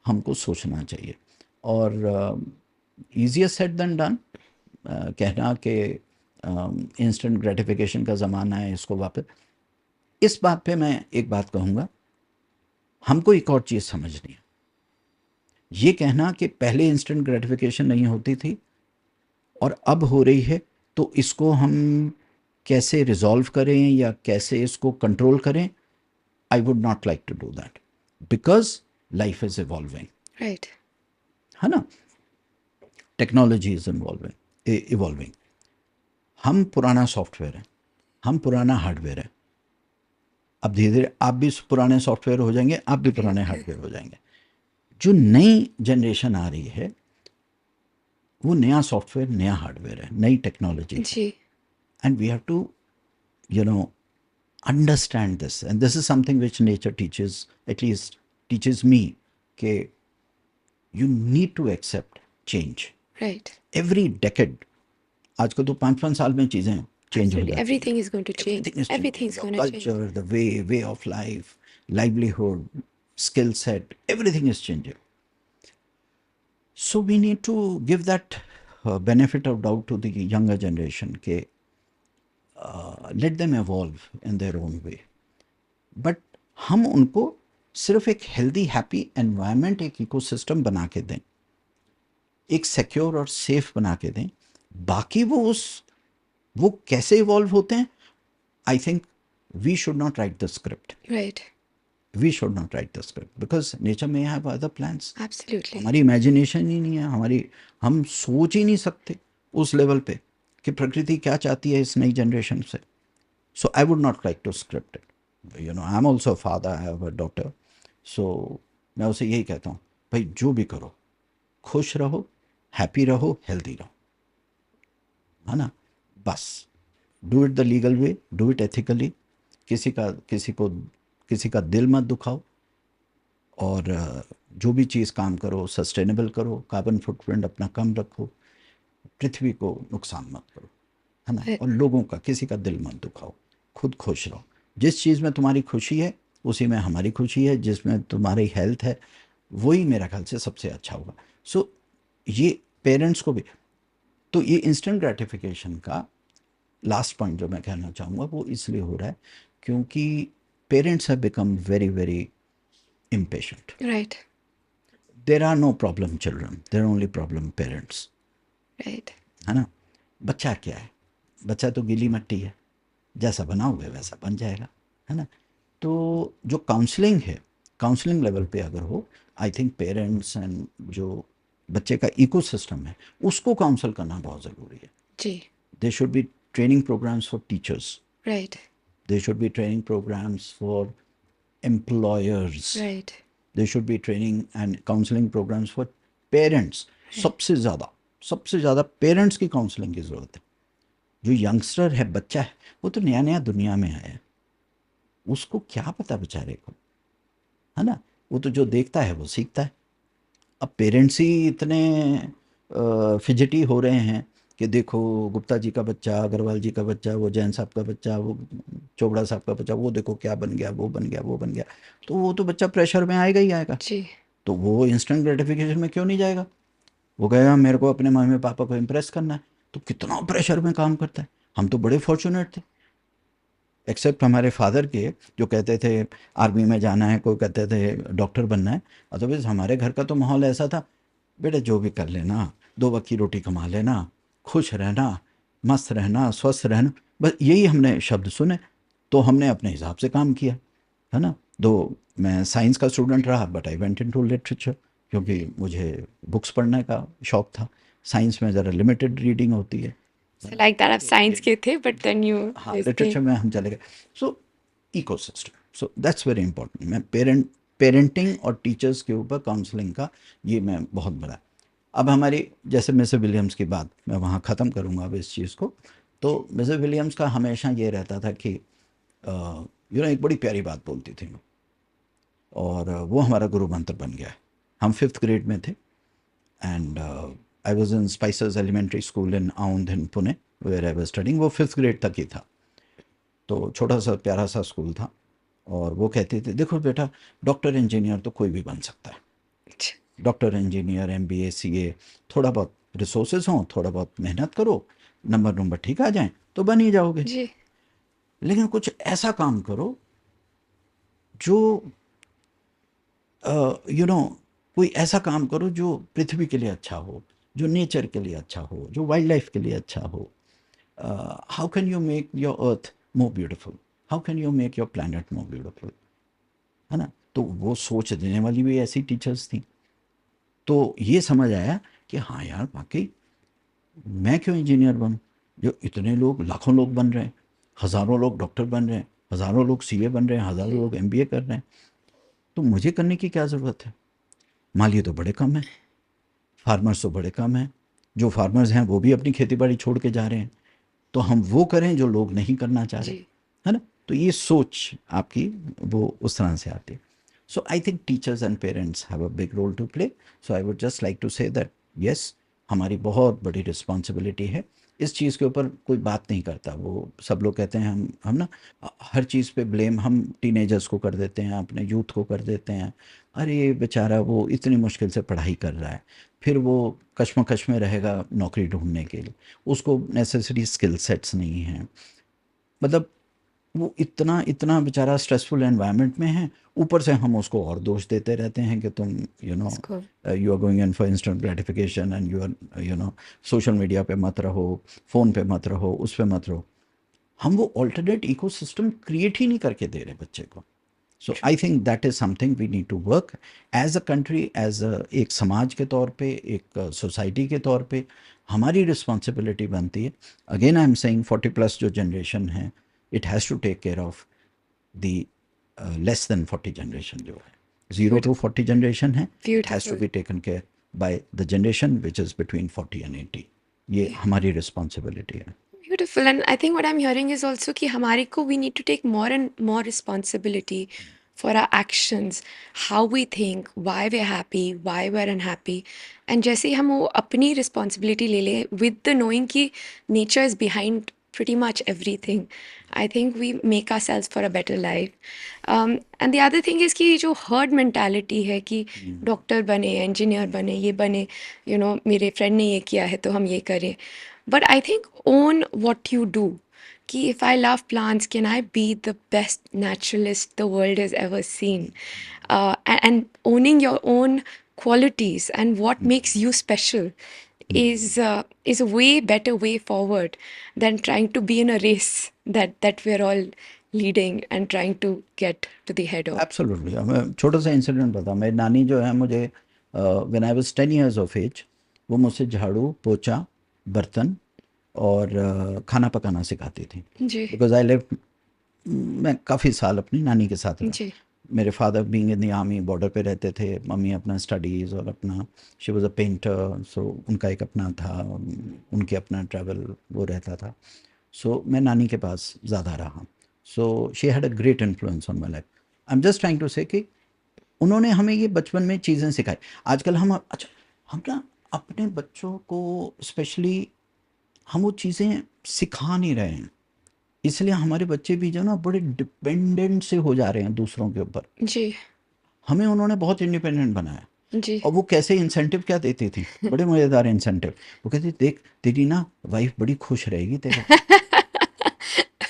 हमको सोचना चाहिए। और ईजियर सेड देन डन, कहना कि इंस्टेंट ग्रेटिफिकेशन का ज़माना है, इसको वापस, इस बात पे मैं एक बात कहूँगा, हमको एक और चीज़ समझनी है। ये कहना कि पहले इंस्टेंट ग्रेटिफिकेशन नहीं होती थी और अब हो रही है, तो इसको हम कैसे रिजॉल्व करें या कैसे इसको कंट्रोल करें, I would not like to do that, because life is evolving, right, है ना? Technology is evolving. हम पुराना सॉफ्टवेयर हैं, हम पुराना हार्डवेयर है। अब धीरे धीरे आप भी पुराने सॉफ्टवेयर हो जाएंगे, आप भी पुराने हार्डवेयर हो जाएंगे। जो नई जनरेशन आ रही है, वो नया सॉफ्टवेयर, नया हार्डवेयर है, नई टेक्नोलॉजी है। जी, and we have to, you know, understand this, and this is something which nature teaches, at least teaches me, कि you need to accept change right, every decade। आजकल तो 5-5 साल में चीज़ें चेंज हो एब्सोल्युटली जाती हैं। Everything is going to change, everything is everything changing, is the going to change, culture, the way of life, livelihood, skill set, everything is changing. So we need to give that benefit of doubt to the younger generation, कि let them evolve in their own way, but हम उनको सिर्फ एक healthy happy environment, एक ecosystem बना के दें, एक सिक्योर और सेफ बना के दें। बाकी वो कैसे इवॉल्व होते हैं, I think we should not write the script, right, we should not write the script, because nature में हैव अदर प्लान्स। एब्सोल्युटली, हमारी इमेजिनेशन ही नहीं है, हम सोच ही नहीं सकते उस लेवल पे कि प्रकृति क्या चाहती है इस नई जनरेशन से। So I would not like to script it. I'm also a father, I have a daughter. So मैं उसे यही कहता हूँ, भाई जो भी करो, खुश रहो, हैप्पी रहो, हेल्दी रहो, है ना? बस do it the legal way, do it ethically, किसी का दिल मत दुखाओ, और जो भी चीज़ काम करो सस्टेनेबल करो, कार्बन फुटप्रिंट अपना कम रखो, पृथ्वी को नुकसान मत करो, है ना? और लोगों का, किसी का दिल मत दुखाओ, खुद खुश रहो। जिस चीज़ में तुम्हारी खुशी है उसी में हमारी खुशी है, जिसमें तुम्हारी हेल्थ है वही मेरा ख्याल से सबसे अच्छा होगा। सो ये पेरेंट्स को भी, तो ये इंस्टेंट ग्रेटिफिकेशन का लास्ट पॉइंट जो मैं कहना चाहूँगा वो इसलिए हो रहा है क्योंकि parents have become very very impatient. Right, there are no problem children, there are only problem parents, right, है ना? बच्चा क्या है, बच्चा तो गीली मिट्टी है, जैसा बनाओगे वैसा बन जाएगा, है ना? तो जो काउंसलिंग है, काउंसलिंग लेवल पे अगर हो, आई थिंक पेरेंट्स एंड जो बच्चे का इकोसिस्टम है उसको काउंसल करना बहुत ज़रूरी है। जी, they should be training programmes for teachers, right, they should be training programmes for employers, right, they should be training and counselling programmes for parents. सबसे ज़्यादा पेरेंट्स की काउंसलिंग की ज़रूरत है। जो यंगस्टर है, बच्चा है, वो तो नया नया दुनिया में आया है, उसको क्या पता बेचारे को, है ना? वो तो जो देखता है वो सीखता है। अब पेरेंट्स ही इतने फिजिटी हो रहे हैं कि देखो गुप्ता जी का बच्चा, अग्रवाल जी का बच्चा, वो जैन साहब का बच्चा, वो चोपड़ा साहब का बच्चा, वो देखो क्या बन गया, वो बन गया, वो बन गया। तो वो तो बच्चा प्रेशर में आएगा ही आएगा। जी, तो वो इंस्टेंट ग्रेटिफिकेशन में क्यों नहीं जाएगा? वो कहेगा मेरे को अपने मम्मी पापा को इम्प्रेस करना है। तो कितना प्रेशर में काम करता है। हम तो बड़े फॉर्चुनेट थे, एक्सेप्ट हमारे फादर के, जो कहते थे आर्मी में जाना है, कोई कहते थे डॉक्टर बनना है। अदरवाइज हमारे घर का तो माहौल ऐसा था, बेटा जो भी कर लेना, दो वक्त की रोटी कमा लेना, खुश रहना, मस्त रहना, स्वस्थ रहना, बस यही हमने शब्द सुने। तो हमने अपने हिसाब से काम किया, है ना। दो मैं साइंस का स्टूडेंट रहा, but I went into literature, क्योंकि मुझे बुक्स पढ़ने का शौक था। साइंस में ज़रा लिमिटेड रीडिंग होती है सो ना। लाइक दैट आप तो साइंस के थे बट देन यू हाँ, दिस लिटरेचर थिंग। में हम चले गए। सो ecosystem, so that's very important. मैं पेरेंटिंग और टीचर्स के ऊपर काउंसलिंग का ये मैं बहुत बड़ा। अब हमारी जैसे मिसेस विलियम्स की बात मैं वहाँ ख़त्म करूँगा अब इस चीज़ को। तो मिसेस विलियम्स का हमेशा ये रहता था कि एक बड़ी प्यारी बात बोलती थी, और वो हमारा गुरु मंत्र बन गया है। हम 5th ग्रेड में थे, and I was in Spicer's elementary school in Aundh in Pune, where I was studying. वो 5th ग्रेड तक ही था, तो छोटा सा प्यारा सा स्कूल था। और वो कहते थे देखो बेटा, डॉक्टर इंजीनियर तो कोई भी बन सकता है। अच्छा, डॉक्टर इंजीनियर, एमबीए, सीए, थोड़ा बहुत रिसोर्सेज हों, थोड़ा बहुत मेहनत करो, नंबर नंबर ठीक आ जाएं तो बन ही जाओगे। जी, लेकिन कुछ ऐसा काम करो जो यू नो कोई ऐसा काम करो जो पृथ्वी के लिए अच्छा हो, जो नेचर के लिए अच्छा हो, जो वाइल्ड लाइफ के लिए अच्छा हो। How can you make your earth more beautiful, how can you make your planet more beautiful, है ना। तो वो सोच देने वाली भी ऐसी टीचर्स थी। तो ये समझ आया कि हाँ यार, वाकई मैं क्यों इंजीनियर बनूं, जो इतने लोग, लाखों लोग बन रहे हैं, हज़ारों लोग डॉक्टर बन रहे हैं, हज़ारों लोग सीए बन रहे हैं, हज़ारों जी, लोग एमबीए कर रहे हैं। तो मुझे करने की क्या ज़रूरत है? माली तो बड़े कम हैं, फार्मर्स तो बड़े कम हैं, जो फार्मर्स हैं वो भी अपनी खेती बाड़ी छोड़ के जा रहे हैं। तो हम वो करें जो लोग नहीं करना चाह रहे, जी। है ना। तो ये सोच आपकी वो उस तरह से आती है। So I think teachers and parents have a big role to play. So I would just like to say that yes, हमारी बहुत बड़ी रिस्पॉन्सिबिलिटी है। इस चीज़ के ऊपर कोई बात नहीं करता, वो सब लोग कहते हैं हम ना हर चीज़ पे ब्लेम हम टीनेजर्स को कर देते हैं, अपने यूथ को कर देते हैं। अरे बेचारा वो इतनी मुश्किल से पढ़ाई कर रहा है, फिर वो कश्मकश में रहेगा नौकरी ढूंढने के लिए, उसको नेसेसरी स्किल सेट्स नहीं हैं। मतलब वो इतना इतना बेचारा स्ट्रेसफुल एनवायरनमेंट में है, ऊपर से हम उसको और दोष देते रहते हैं कि तुम इसको you are going in for instant gratification, and you are social media पे मत रहो, फ़ोन पे मत रहो, उस पे मत रहो। हम वो ऑल्टरनेट इकोसिस्टम क्रिएट ही नहीं करके दे रहे बच्चे को। So I think that is something we need to work as a country, as एक समाज के तौर पे, एक सोसाइटी के तौर पे हमारी रिस्पॉन्सिबिलिटी बनती है। अगेन आई एम सेइंग 40+ जो जनरेशन है, it has to take care of the less than 40 generation जो है, 0 to 40 ब्यूटीफुल, जनरेशन है। It has to beautiful, be taken care by the generation which is between 40 and 80। ये हमारी responsibility है। beautiful. And I think what I'm hearing is also कि हमारे को we need to take more and more responsibility for our actions, how we think, why we're happy, why we're unhappy. And जैसे ही हम वो अपनी responsibility ले लें with the knowing कि nature is behind pretty much everything, I think we make ourselves for a better life. And the other thing is कि जो herd mentality है कि डॉक्टर बने, engineer बने, ये बने, मेरे friend ने ये किया है तो हम ये करें. But I think own what you do. Ki if I love plants, can I be the best naturalist the world has ever seen? And owning your own qualities and what makes you special is a way better way forward than trying to be in a race that we're all leading and trying to get to the head of. Absolutely. हमें छोटा सा incident बता, मेरी नानी जो है मुझे when I was 10 years of age, वो मुझसे झाड़ू पोछा, बर्तन और खाना पकाना सिखाती थी। जी, बिकॉज आई लिव, मैं काफ़ी साल अपनी नानी के साथ रहा। जी, मेरे father being in the army border पे रहते थे, मम्मी अपना स्टडीज़ और अपना, शी वाज अ पेंटर, सो उनका एक अपना था, उनके अपना ट्रैवल वो रहता था। सो मैं नानी के पास ज़्यादा रहा। So she had a great influence on my life. I am just trying to say कि उन्होंने हमें ये बचपन में चीज़ें सिखाई। आजकल हम, अच्छा, हम ना अपने बच्चों को स्पेशली हम वो चीज़ें सिखा नहीं रहे हैं, इसलिए हमारे बच्चे भी जो ना बड़े डिपेंडेंट से हो जा रहे हैं दूसरों के ऊपर। जी, हमें उन्होंने बहुत इंडिपेंडेंट बनाया। जी। और वो कैसे इंसेंटिव क्या देती थी, बड़े मज़ेदार इंसेंटिव। वो कहती देख तेरी ना वाइफ बड़ी खुश रहेगी तेरे से।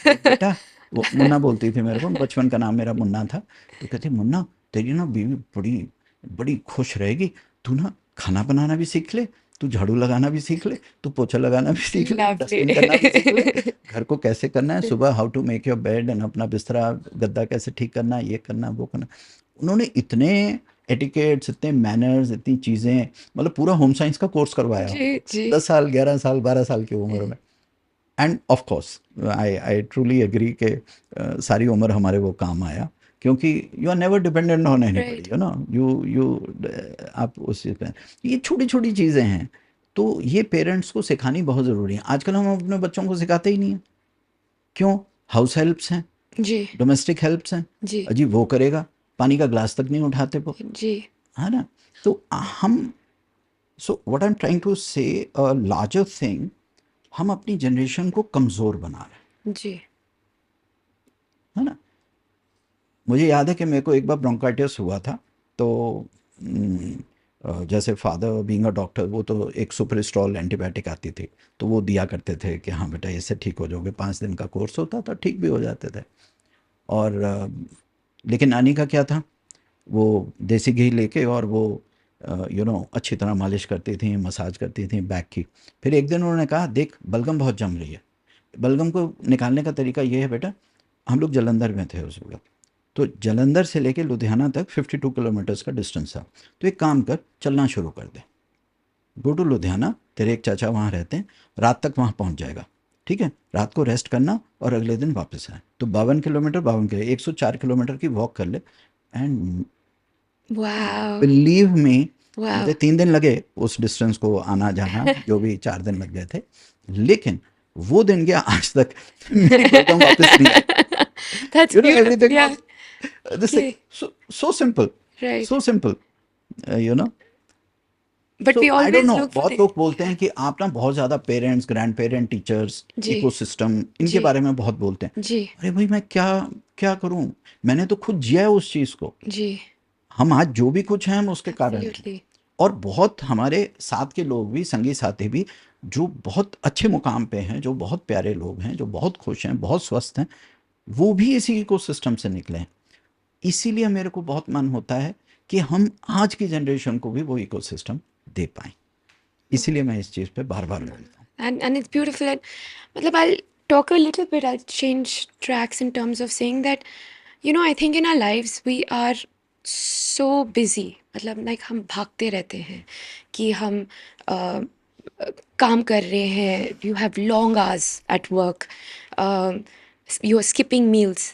देख बेटा, वो मुन्ना बोलती थी मेरे को, बचपन का नाम मेरा मुन्ना था। तो कहती मुन्ना तेरी ना बीवी बड़ी बड़ी खुश रहेगी, तू ना खाना बनाना भी सीख ले, तू झाड़ू लगाना भी सीख ले, तू पोछा लगाना भी सीख ले, लवली। डस्टिंग करना भी सीख ले, घर को कैसे करना है, सुबह how to make your bed and अपना बिस्तरा गद्दा कैसे ठीक करना, ये करना वो करना। उन्होंने इतने एटिकेट्स, इतने मैनर्स, इतनी चीज़ें, मतलब पूरा होम साइंस का कोर्स करवाया जी, हमको, जी। 10 साल 11 साल 12 साल की उम्र में। And of course I truly agree के सारी उम्र हमारे वो काम आया, क्योंकि you are never dependent on anybody, right. You know, you आप उस चीज़ पे, ये छोटी छोटी चीज़ें हैं। तो ये पेरेंट्स को सिखानी बहुत ज़रूरी है। आजकल हम अपने बच्चों को सिखाते ही नहीं हैं। क्यों? हाउस हेल्प्स हैं, जी, डोमेस्टिक हेल्प्स हैं, जी, अजी वो करेगा, पानी का ग्लास तक नहीं उठाते वो, जी, है ना? तो हम, so what I am trying to say a larger thing, हम अपनी जनरेशन को कमज़ोर बना रहे जी। हैं, है ना? मुझे याद है कि मेरे को एक बार ब्रोंकाइटिस हुआ था। तो जैसे फादर बीइंग अ डॉक्टर, वो तो एक सुपरिस्टॉल एंटीबायोटिक आती थी, तो वो दिया करते थे कि हाँ बेटा इससे ठीक हो जाओगे, 5 दिन का कोर्स होता था, ठीक भी हो जाते थे। और लेकिन नानी का क्या था, वो देसी घी लेके और वो अच्छी तरह मालिश करती थी, मसाज करती थी बैक की। फिर एक दिन उन्होंने कहा देख बलगम बहुत जम रही है, बलगम को निकालने का तरीका ये है बेटा, हम लोग जालंधर में थे उस वक्त, तो जालंधर से लेके लुधियाना तक 52 किलोमीटर्स का डिस्टेंस था। तो एक काम कर, चलना शुरू कर दे, गो टू लुधियाना, तेरे एक चाचा वहाँ रहते हैं, रात तक वहाँ पहुँच जाएगा, ठीक है? रात को रेस्ट करना और अगले दिन वापस आए, तो 52 किलोमीटर, 104 किलोमीटर की वॉक कर ले। And wow! Believe me, wow! मुझे 3 दिन लगे उस डिस्टेंस को आना जाना, जो भी 4 दिन लग गए थे, लेकिन वो दिन गया आज तक मेरी बलगम वापस नहीं आई। That's beautiful. Everything Yeah. was this thing, Okay. so simple, Right. so simple, you know. But so we I don't always know, look for बहुत the लोग बोलते हैं कि आप ना बहुत ज़्यादा पेरेंट्स, ग्रैंड पेरेंट, टीचर्स, जी, इकोसिस्टम, इनके जी, बारे में बहुत बोलते हैं। जी, अरे भाई मैं क्या क्या करूं, मैंने तो खुद जिया है उस चीज़ को। जी। हम आज जो भी कुछ हैं हम उसके कारण हैं। Absolutely. और बहुत हमारे साथ के लोग भी, संगी साथी भी, जो बहुत अच्छे मुकाम पे हैं, जो बहुत प्यारे लोग हैं, जो बहुत खुश हैं, बहुत स्वस्थ हैं, वो भी इसी इकोसिस्टम से निकले हैं। इसीलिए मेरे को बहुत मन होता है कि हम आज की जनरेशन को भी वो इकोसिस्टम दे पाएँ। इसीलिए मैं इस चीज़ पे बार-बार बोलता हूँ। And it's beautiful. And matlab, I'll talk a little bit. I'll change tracks in terms of saying that, I think in our lives we are so busy. मतलब like हम भागते रहते हैं कि हम काम कर रहे हैं. You have long hours at work. You are skipping meals.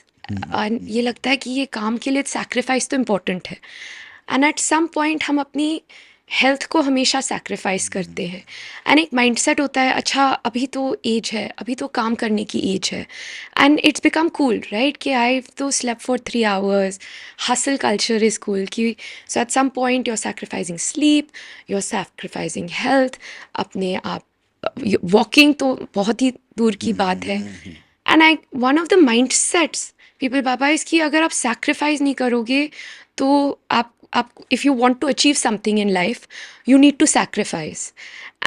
और ये लगता है कि ये काम के लिए सैक्रिफाइस तो इम्पोर्टेंट है. एंड एट सम पॉइंट हम अपनी हेल्थ को हमेशा सैक्रिफाइस करते हैं. एंड एक माइंडसेट होता है, अच्छा अभी तो एज है, अभी तो काम करने की एज है. And it's become cool, right, कि आई तो slept for 3 hours. Hustle culture is cool कि so at some point you are sacrificing sleep, you are sacrificing health, अपने आप. वॉकिंग तो बहुत ही दूर की बात है. And I one of the mind sets people Baba is कि अगर आप सैक्रिफाइस नहीं करोगे तो आप if you want to achieve something in life, you need to sacrifice.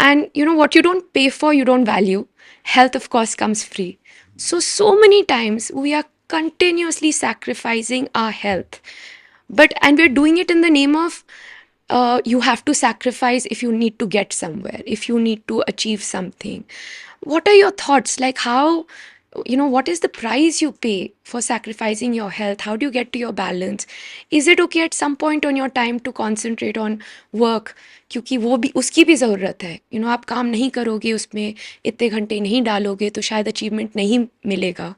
And what you don't pay for, you don't value. Health, of course, comes free. So many times we are continuously sacrificing our health, and we're doing it in the name of you have to sacrifice if you need to get somewhere, if you need to achieve something. What are your thoughts? Like, how, what is the price you pay for sacrificing your health? How do you get to your balance? Is it okay at some point on your time to concentrate on work? क्योंकि वो भी, उसकी भी ज़रूरत है. आप काम नहीं करोगे, उसमें इतने घंटे नहीं डालोगे तो शायद अचीवमेंट नहीं मिलेगा.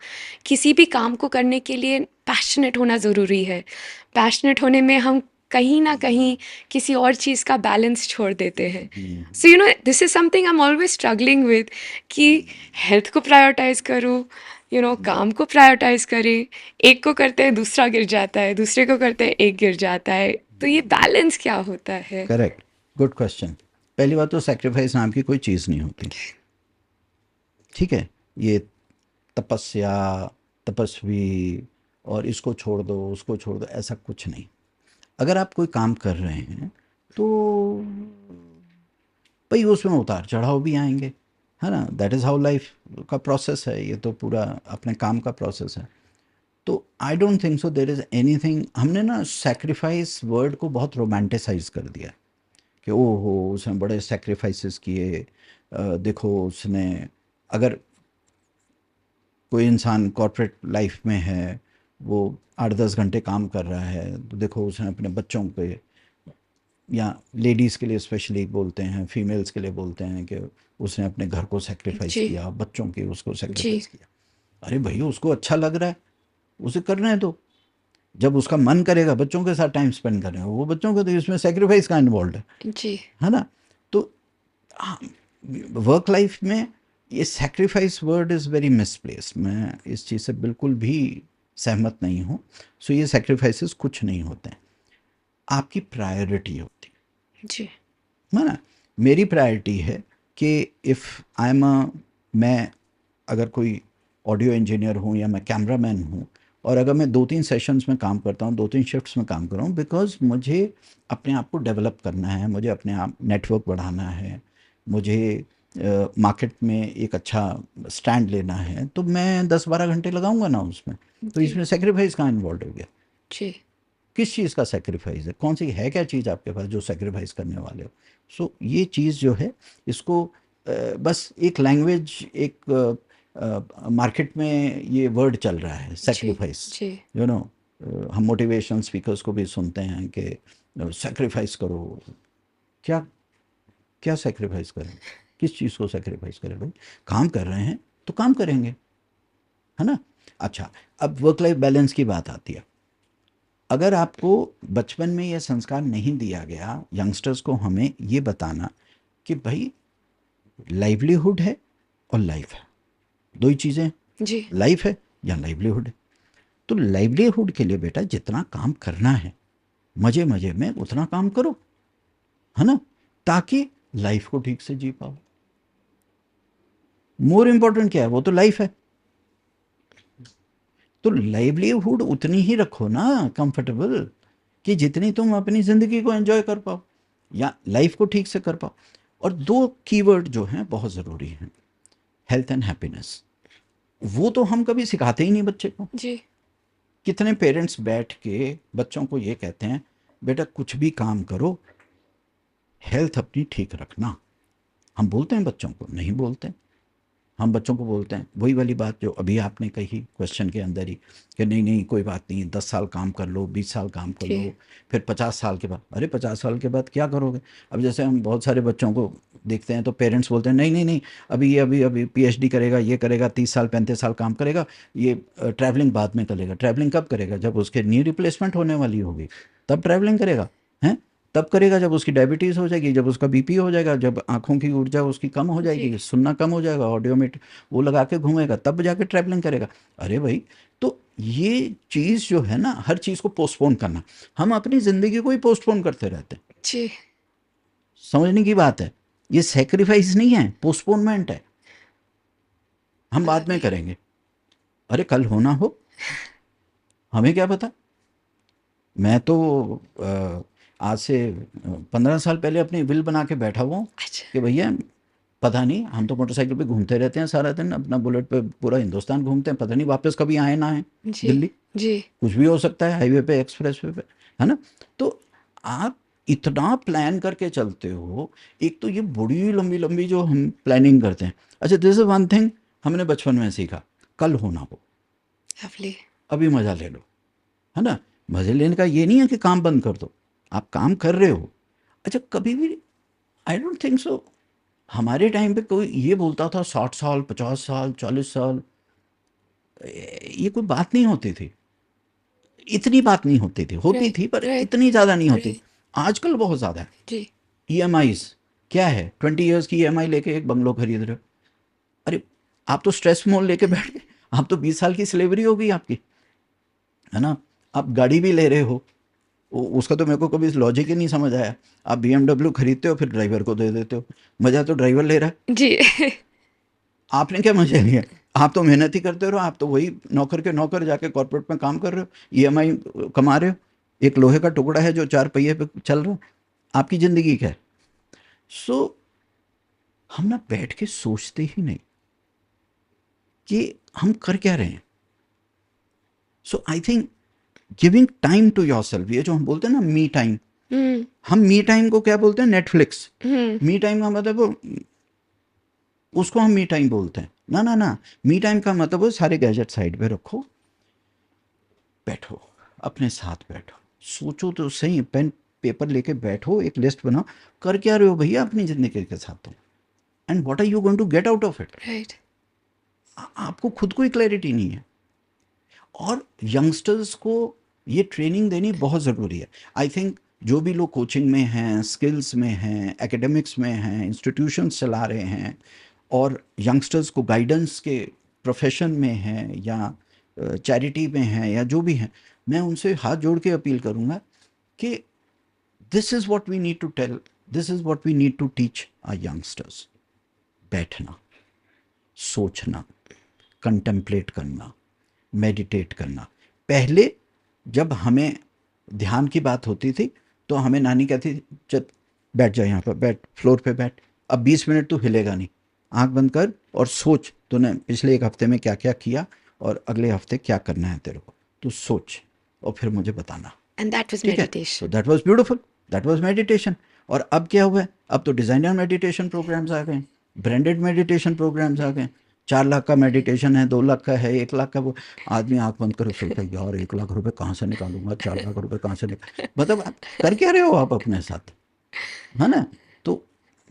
किसी भी काम को करने के लिए पैशनेट होना ज़रूरी है. पैशनेट होने में हम कहीं ना कहीं किसी और चीज़ का बैलेंस छोड़ देते हैं. So this is something I am always struggling with कि हेल्थ को प्रायोरिटाइज करूँ, काम को प्रायोरिटाइज करें. एक को करते हैं दूसरा गिर जाता है, दूसरे को करते हैं एक गिर जाता है. तो ये बैलेंस क्या होता है? Correct, good question. पहली बात तो सैक्रिफाइस नाम की कोई चीज़ नहीं होती। ठीक है, ये तपस्या, तपस्वी, और इसको छोड़ दो उसको छोड़ दो, ऐसा कुछ नहीं। अगर आप कोई काम कर रहे हैं तो भाई उसमें उतार चढ़ाव भी आएंगे, है ना, दैट इज़ हाउ लाइफ का प्रोसेस है, ये तो पूरा अपने काम का प्रोसेस है। तो I don't think so there is anything, हमने ना सेक्रीफाइस वर्ड को बहुत रोमांटिसाइज कर दिया कि ओहो उसने बड़े सेक्रीफाइसेस किए। देखो उसने, अगर कोई इंसान कॉर्पोरेट लाइफ में है, वो 8-10 घंटे काम कर रहा है, तो देखो उसने अपने बच्चों पे, या लेडीज़ के लिए स्पेशली बोलते हैं, फीमेल्स के लिए बोलते हैं कि उसने अपने घर को सेक्रीफाइस जी, किया, बच्चों के उसको जी, सेक्रीफाइस किया। अरे भई उसको अच्छा लग रहा है, उसे करने दो। जब उसका मन करेगा बच्चों के साथ टाइम स्पेंड करें, वो बच्चों को, तो इसमें सेक्रीफाइस का इन्वॉल्व जी, है ना? तो वर्क लाइफ में ये sacrifice word is very misplaced, मैं इस चीज़ से बिल्कुल भी सहमत नहीं हूँ। सो ये सेक्रीफाइसेस कुछ नहीं होते हैं, आपकी प्रायोरिटी होती जी, है ना? मेरी प्रायोरिटी है कि इफ़ आई एम अ, मैं अगर कोई ऑडियो इंजीनियर हूँ या मैं कैमरामैन हूँ, और अगर मैं 2-3 सेशंस में काम करता हूँ, 2-3 शिफ्ट्स में काम कर रहा हूँ, बिकॉज़ मुझे अपने आप को डेवलप करना है, मुझे अपने आप नेटवर्क बढ़ाना है, मुझे मार्केट में एक अच्छा स्टैंड लेना है, तो मैं 10-12 घंटे लगाऊँगा ना उसमें। तो जी, इसमें सैक्रिफ़ाइस कहाँ इन्वॉल्व हो गया? जी, किस चीज़ का सैक्रिफ़ाइस है? कौन-सी है क्या चीज़ आपके पास जो सैक्रिफ़ाइस करने वाले हो? सो ये चीज़ जो है, इसको बस एक लैंग्वेज, एक मार्केट में ये वर्ड चल रहा है जी, सैक्रिफ़ाइस, जी, यू नो। हम मोटिवेशनल स्पीकर्स को भी सुनते हैं कि सैक्रिफ़ाइस करो। क्या क्या सैक्रिफ़ाइस करें? किस चीज़ को सैक्रिफ़ाइस करें भाई? काम कर रहे हैं, तो काम करेंगे, है ना? अच्छा, अब वर्क लाइफ़ बैलेंस की बात आती है। अगर आपको बचपन में ये संस्कार नहीं दिया गया यंगस्टर्स को, हमें ये बताना कि भाई लाइवलीहुड है और लाइफ है, दो ही चीज़ें, जी, लाइफ है या लाइवलीहुड है। तो लाइवलीहुड के लिए बेटा जितना काम करना है, मज़े मज़े में उतना काम करो, है ना, ताकि लाइफ को ठीक से जी पाओ। मोर इम्पोर्टेंट क्या है, वो तो लाइफ है। तो लाइवलीहुड उतनी ही रखो ना कंफर्टेबल, कि जितनी तुम अपनी ज़िंदगी को एंजॉय कर पाओ या लाइफ को ठीक से कर पाओ। और दो कीवर्ड जो हैं बहुत ज़रूरी हैं, हेल्थ एंड हैप्पीनेस। वो तो हम कभी सिखाते ही नहीं बच्चे को। जी, कितने पेरेंट्स बैठ के बच्चों को ये कहते हैं, बेटा कुछ भी काम करो, हेल्थ अपनी ठीक रखना। हम बोलते हैं बच्चों को? नहीं बोलते। हम बच्चों को बोलते हैं वही वाली बात जो अभी आपने कही क्वेश्चन के अंदर ही, कि नहीं नहीं कोई बात नहीं, 10 साल काम कर लो, 20 साल काम कर जी, लो, फिर 50 साल के बाद। अरे 50 साल के बाद क्या करोगे? अब जैसे हम बहुत सारे बच्चों को देखते हैं तो पेरेंट्स बोलते हैं नहीं नहीं नहीं, अभी ये अभी अभी पीएचडी करेगा, ये करेगा, 30 साल 35 साल काम करेगा, ये ट्रैवलिंग बाद में करेगा। ट्रैवलिंग कब करेगा? जब उसके नी रिप्लेसमेंट होने वाली होगी, तब ट्रैवलिंग करेगा, हैं? तब करेगा जब उसकी डायबिटीज़ हो जाएगी, जब उसका बीपी हो जाएगा, जब आँखों की ऊर्जा उसकी कम हो जी, जाएगी, सुनना कम हो जाएगा, ऑडियोमेट वो लगा के घूमेगा, तब जाके ट्रैवलिंग करेगा। अरे भाई, तो ये चीज़ जो है ना, हर चीज़ को पोस्टपोन करना, हम अपनी ज़िंदगी को ही पोस्टपोन करते रहते हैं। जी, समझने की बात है, ये सेक्रीफाइस नहीं है, पोस्टपोनमेंट है। हम पता बाद में नहीं। करेंगे। अरे कल होना हो, हमें क्या पता। मैं तो आज से 15 साल पहले अपनी विल बना के बैठा हुआ हूँ अच्छा, कि भैया पता नहीं, हम तो मोटरसाइकिल पे घूमते रहते हैं सारा दिन, अपना बुलेट पे पूरा हिंदुस्तान घूमते हैं, पता नहीं वापस कभी आए ना आए जी, दिल्ली। जी, कुछ भी हो सकता है हाईवे पे, एक्सप्रेस वे पे, है ना? तो आप इतना प्लान करके चलते हो। एक तो ये बड़ी लंबी लंबी जो हम प्लानिंग करते हैं। अच्छा, दिस इज वन थिंग हमने बचपन में सीखा, कल होना हो, लवली, अभी मज़ा ले लो, है ना? मज़े लेने का ये नहीं है कि काम बंद कर दो, आप काम कर रहे हो। अच्छा, कभी भी आई डोंट थिंक सो हमारे टाइम पे कोई ये बोलता था 60 साल, 50 साल, 40 साल, ये कोई बात नहीं होती थी। इतनी बात नहीं होती थी, होती राइट, थी पर राइट, इतनी ज़्यादा नहीं होती। राइट, आजकल बहुत ज़्यादा है। जी, ईएमआईज़ क्या है, 20 ईयर्स की ईएमआई लेके एक बंगलो खरीद रहे हो। अरे आप तो स्ट्रेस मोल लेके बैठ गए, आप तो 20 साल की स्लेवरी हो गई आपकी, है ना? आप गाड़ी भी ले रहे हो, उसका तो मेरे को कभी लॉजिक ही नहीं समझ आया। आप बीएमडब्ल्यू खरीदते हो फिर ड्राइवर को दे देते हो, मज़ा तो ड्राइवर ले रहा है। जी, आपने क्या मजे लिए? आप तो मेहनत ही करते रहो, आप तो वही नौकर के नौकर जाके कॉर्पोरेट में काम कर रहे हो, ईएमआई कमा रहे हो, एक लोहे का टुकड़ा है जो 4 पहिए पे चल रहा है। आपकी ज़िंदगी क्या है? सो हम ना बैठ के सोचते ही नहीं कि हम कर क्या रहे हैं। So I think giving time to yourself, ये जो हम बोलते हैं ना मी टाइम, हम मी टाइम को क्या बोलते हैं? नेटफ्लिक्स। मी टाइम का मतलब उसको हम मी टाइम बोलते हैं। ना ना ना, मी टाइम का मतलब वो सारे गैजेट साइड पे रखो, बैठो, अपने साथ बैठो, सोचो तो सही, पेन पेपर लेके बैठो, एक लिस्ट बनाओ, कर क्या रहे हो भैया अपनी ज़िंदगी के साथ तुम, and what are you going to get out of it. Right. आपको खुद को ही क्लैरिटी नहीं है। और यंगस्टर्स को ये ट्रेनिंग देनी बहुत ज़रूरी है। आई थिंक जो भी लोग कोचिंग में हैं, स्किल्स में हैं, एकेडमिक्स में हैं, इंस्टीट्यूशंस चला रहे हैं और यंगस्टर्स को गाइडेंस के प्रोफेशन में हैं या चैरिटी में हैं या जो भी हैं, मैं उनसे हाथ जोड़ के अपील करूँगा कि this is what we need to tell, this is what we need to teach our youngsters. बैठना, सोचना, कंटेम्पलेट करना, मेडिटेट करना। पहले जब हमें ध्यान की बात होती थी तो हमें नानी कहती थी, चल बैठ जा यहाँ पर, बैठ फ्लोर पे बैठ, अब 20 मिनट तू हिलेगा नहीं, आंख बंद कर और सोच तूने पिछले एक हफ्ते में क्या क्या किया और अगले हफ्ते क्या करना है तेरे को, तू सोच और फिर मुझे बताना। And that was ठीक है, तो meditation. That was beautiful, that was meditation. और अब क्या हुआ है? अब तो डिज़ाइनर मेडिटेशन प्रोग्राम्स आ गए, ब्रांडेड मेडिटेशन प्रोग्राम्स आ गए। 4 लाख का मेडिटेशन है, 2 लाख का है, 1 लाख का। वो आदमी आंख बंद कर सोचता है, यार 1 लाख रुपए कहाँ से निकालूंगा, 4 लाख रुपए कहाँ से निकाल, मतलब आप कर क्या रहे हो आप अपने साथ, है ना? तो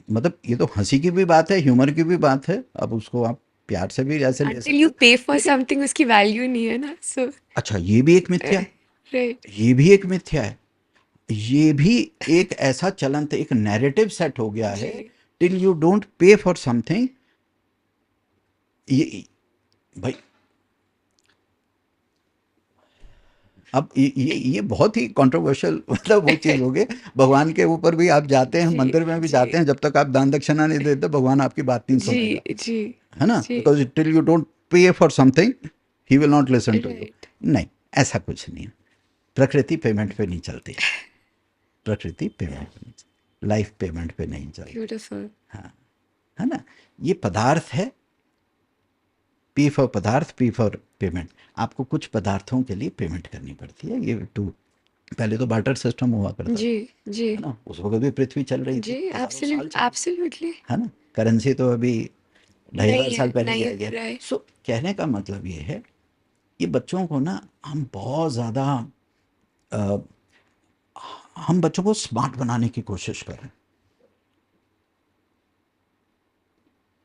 मतलब ये तो हंसी की भी बात है, ह्यूमर की भी बात है, अब उसको आप प्यार से भी ऐसे ले Until सकते you हो, pay for लेकिन something, उसकी वैल्यू नहीं है ना, so अच्छा ये भी एक मिथ्या है, right. ये भी एक मिथ्या है, ये भी एक ऐसा चलन, एक नैरेटिव सेट हो गया है। जी। Till you don't pay for something, ये भाई, अब ये बहुत ही कंट्रोवर्शियल मतलब वो चीज़ हो गई। भगवान के ऊपर भी आप जाते हैं, जी, मंदिर में भी जी, जाते हैं, जब तक आप दान दक्षिणा नहीं देते भगवान आपकी बात नहीं जी, सुनेगा, जी, है ना? जी, because till you don't pay for something he will not listen to you. Right. नहीं, ऐसा कुछ नहीं है। प्रकृति पेमेंट पे नहीं चलती है, प्रकृति पेमेंट पे नहीं चलती, लाइफ पेमेंट पे नहीं चलती। ब्यूटीफुल। हाँ, है ना? ये पदार्थ है, पी फॉर पदार्थ, पी फॉर पेमेंट। आपको कुछ पदार्थों के लिए पेमेंट करनी पड़ती है, ये टू। पहले तो बार्टर सिस्टम हुआ करता जी, था, जी, है ना? उस वक्त भी पृथ्वी चल रही जी, थी, हज़ारों साल चली, एब्सोल्युटली। है ना? करेंसी तो अभी 2,500 नहीं है, साल पहले ही नहीं आई है। है, राइट। सो कहने का मतलब ये है, ये बच्चों को ना हम बहुत ज़्यादा अ, हम बच्चों को स्मार्ट बनाने की कोशिश कर रहे हैं।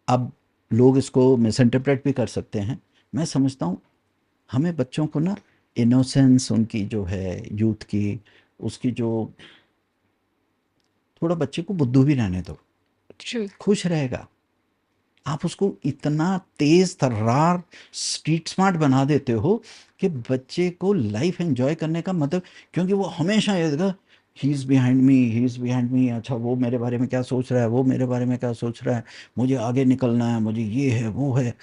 अब लोग इसको मिसइंटरप्रेट भी कर सकते हैं। मैं समझता हूँ हमें बच्चों को ना इनोसेंस उनकी जो है यूथ की, उसकी जो, थोड़ा बच्चे को बुद्धू भी रहने दो, ट्रू। खुश रहेगा। आप उसको इतना तेज़ तर्रार स्ट्रीट स्मार्ट बना देते हो कि बच्चे को लाइफ एंजॉय करने का मतलब, क्योंकि वो हमेशा ये देगा, he is behind me, he is behind me, अच्छा वो मेरे बारे में क्या सोच रहा है, वो मेरे बारे में क्या सोच रहा है, मुझे आगे निकलना है, मुझे ये है वो है।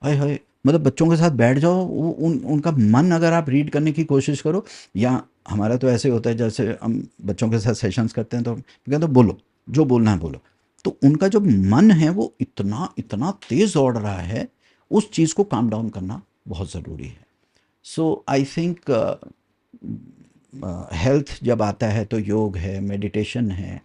हाय हाय, मतलब बच्चों के साथ बैठ जाओ, वो उनका मन अगर आप रीड करने की कोशिश करो, या हमारा तो ऐसे होता है जैसे हम बच्चों के साथ सेशंस करते हैं तो कहते हैं बोलो, जो बोलना है बोलो। तो उनका जो मन है वो इतना इतना तेज़ दौड़ रहा है, उस चीज़ को काम डाउन करना बहुत ज़रूरी है। सो आई थिंक हेल्थ जब आता है तो योग है, मेडिटेशन है,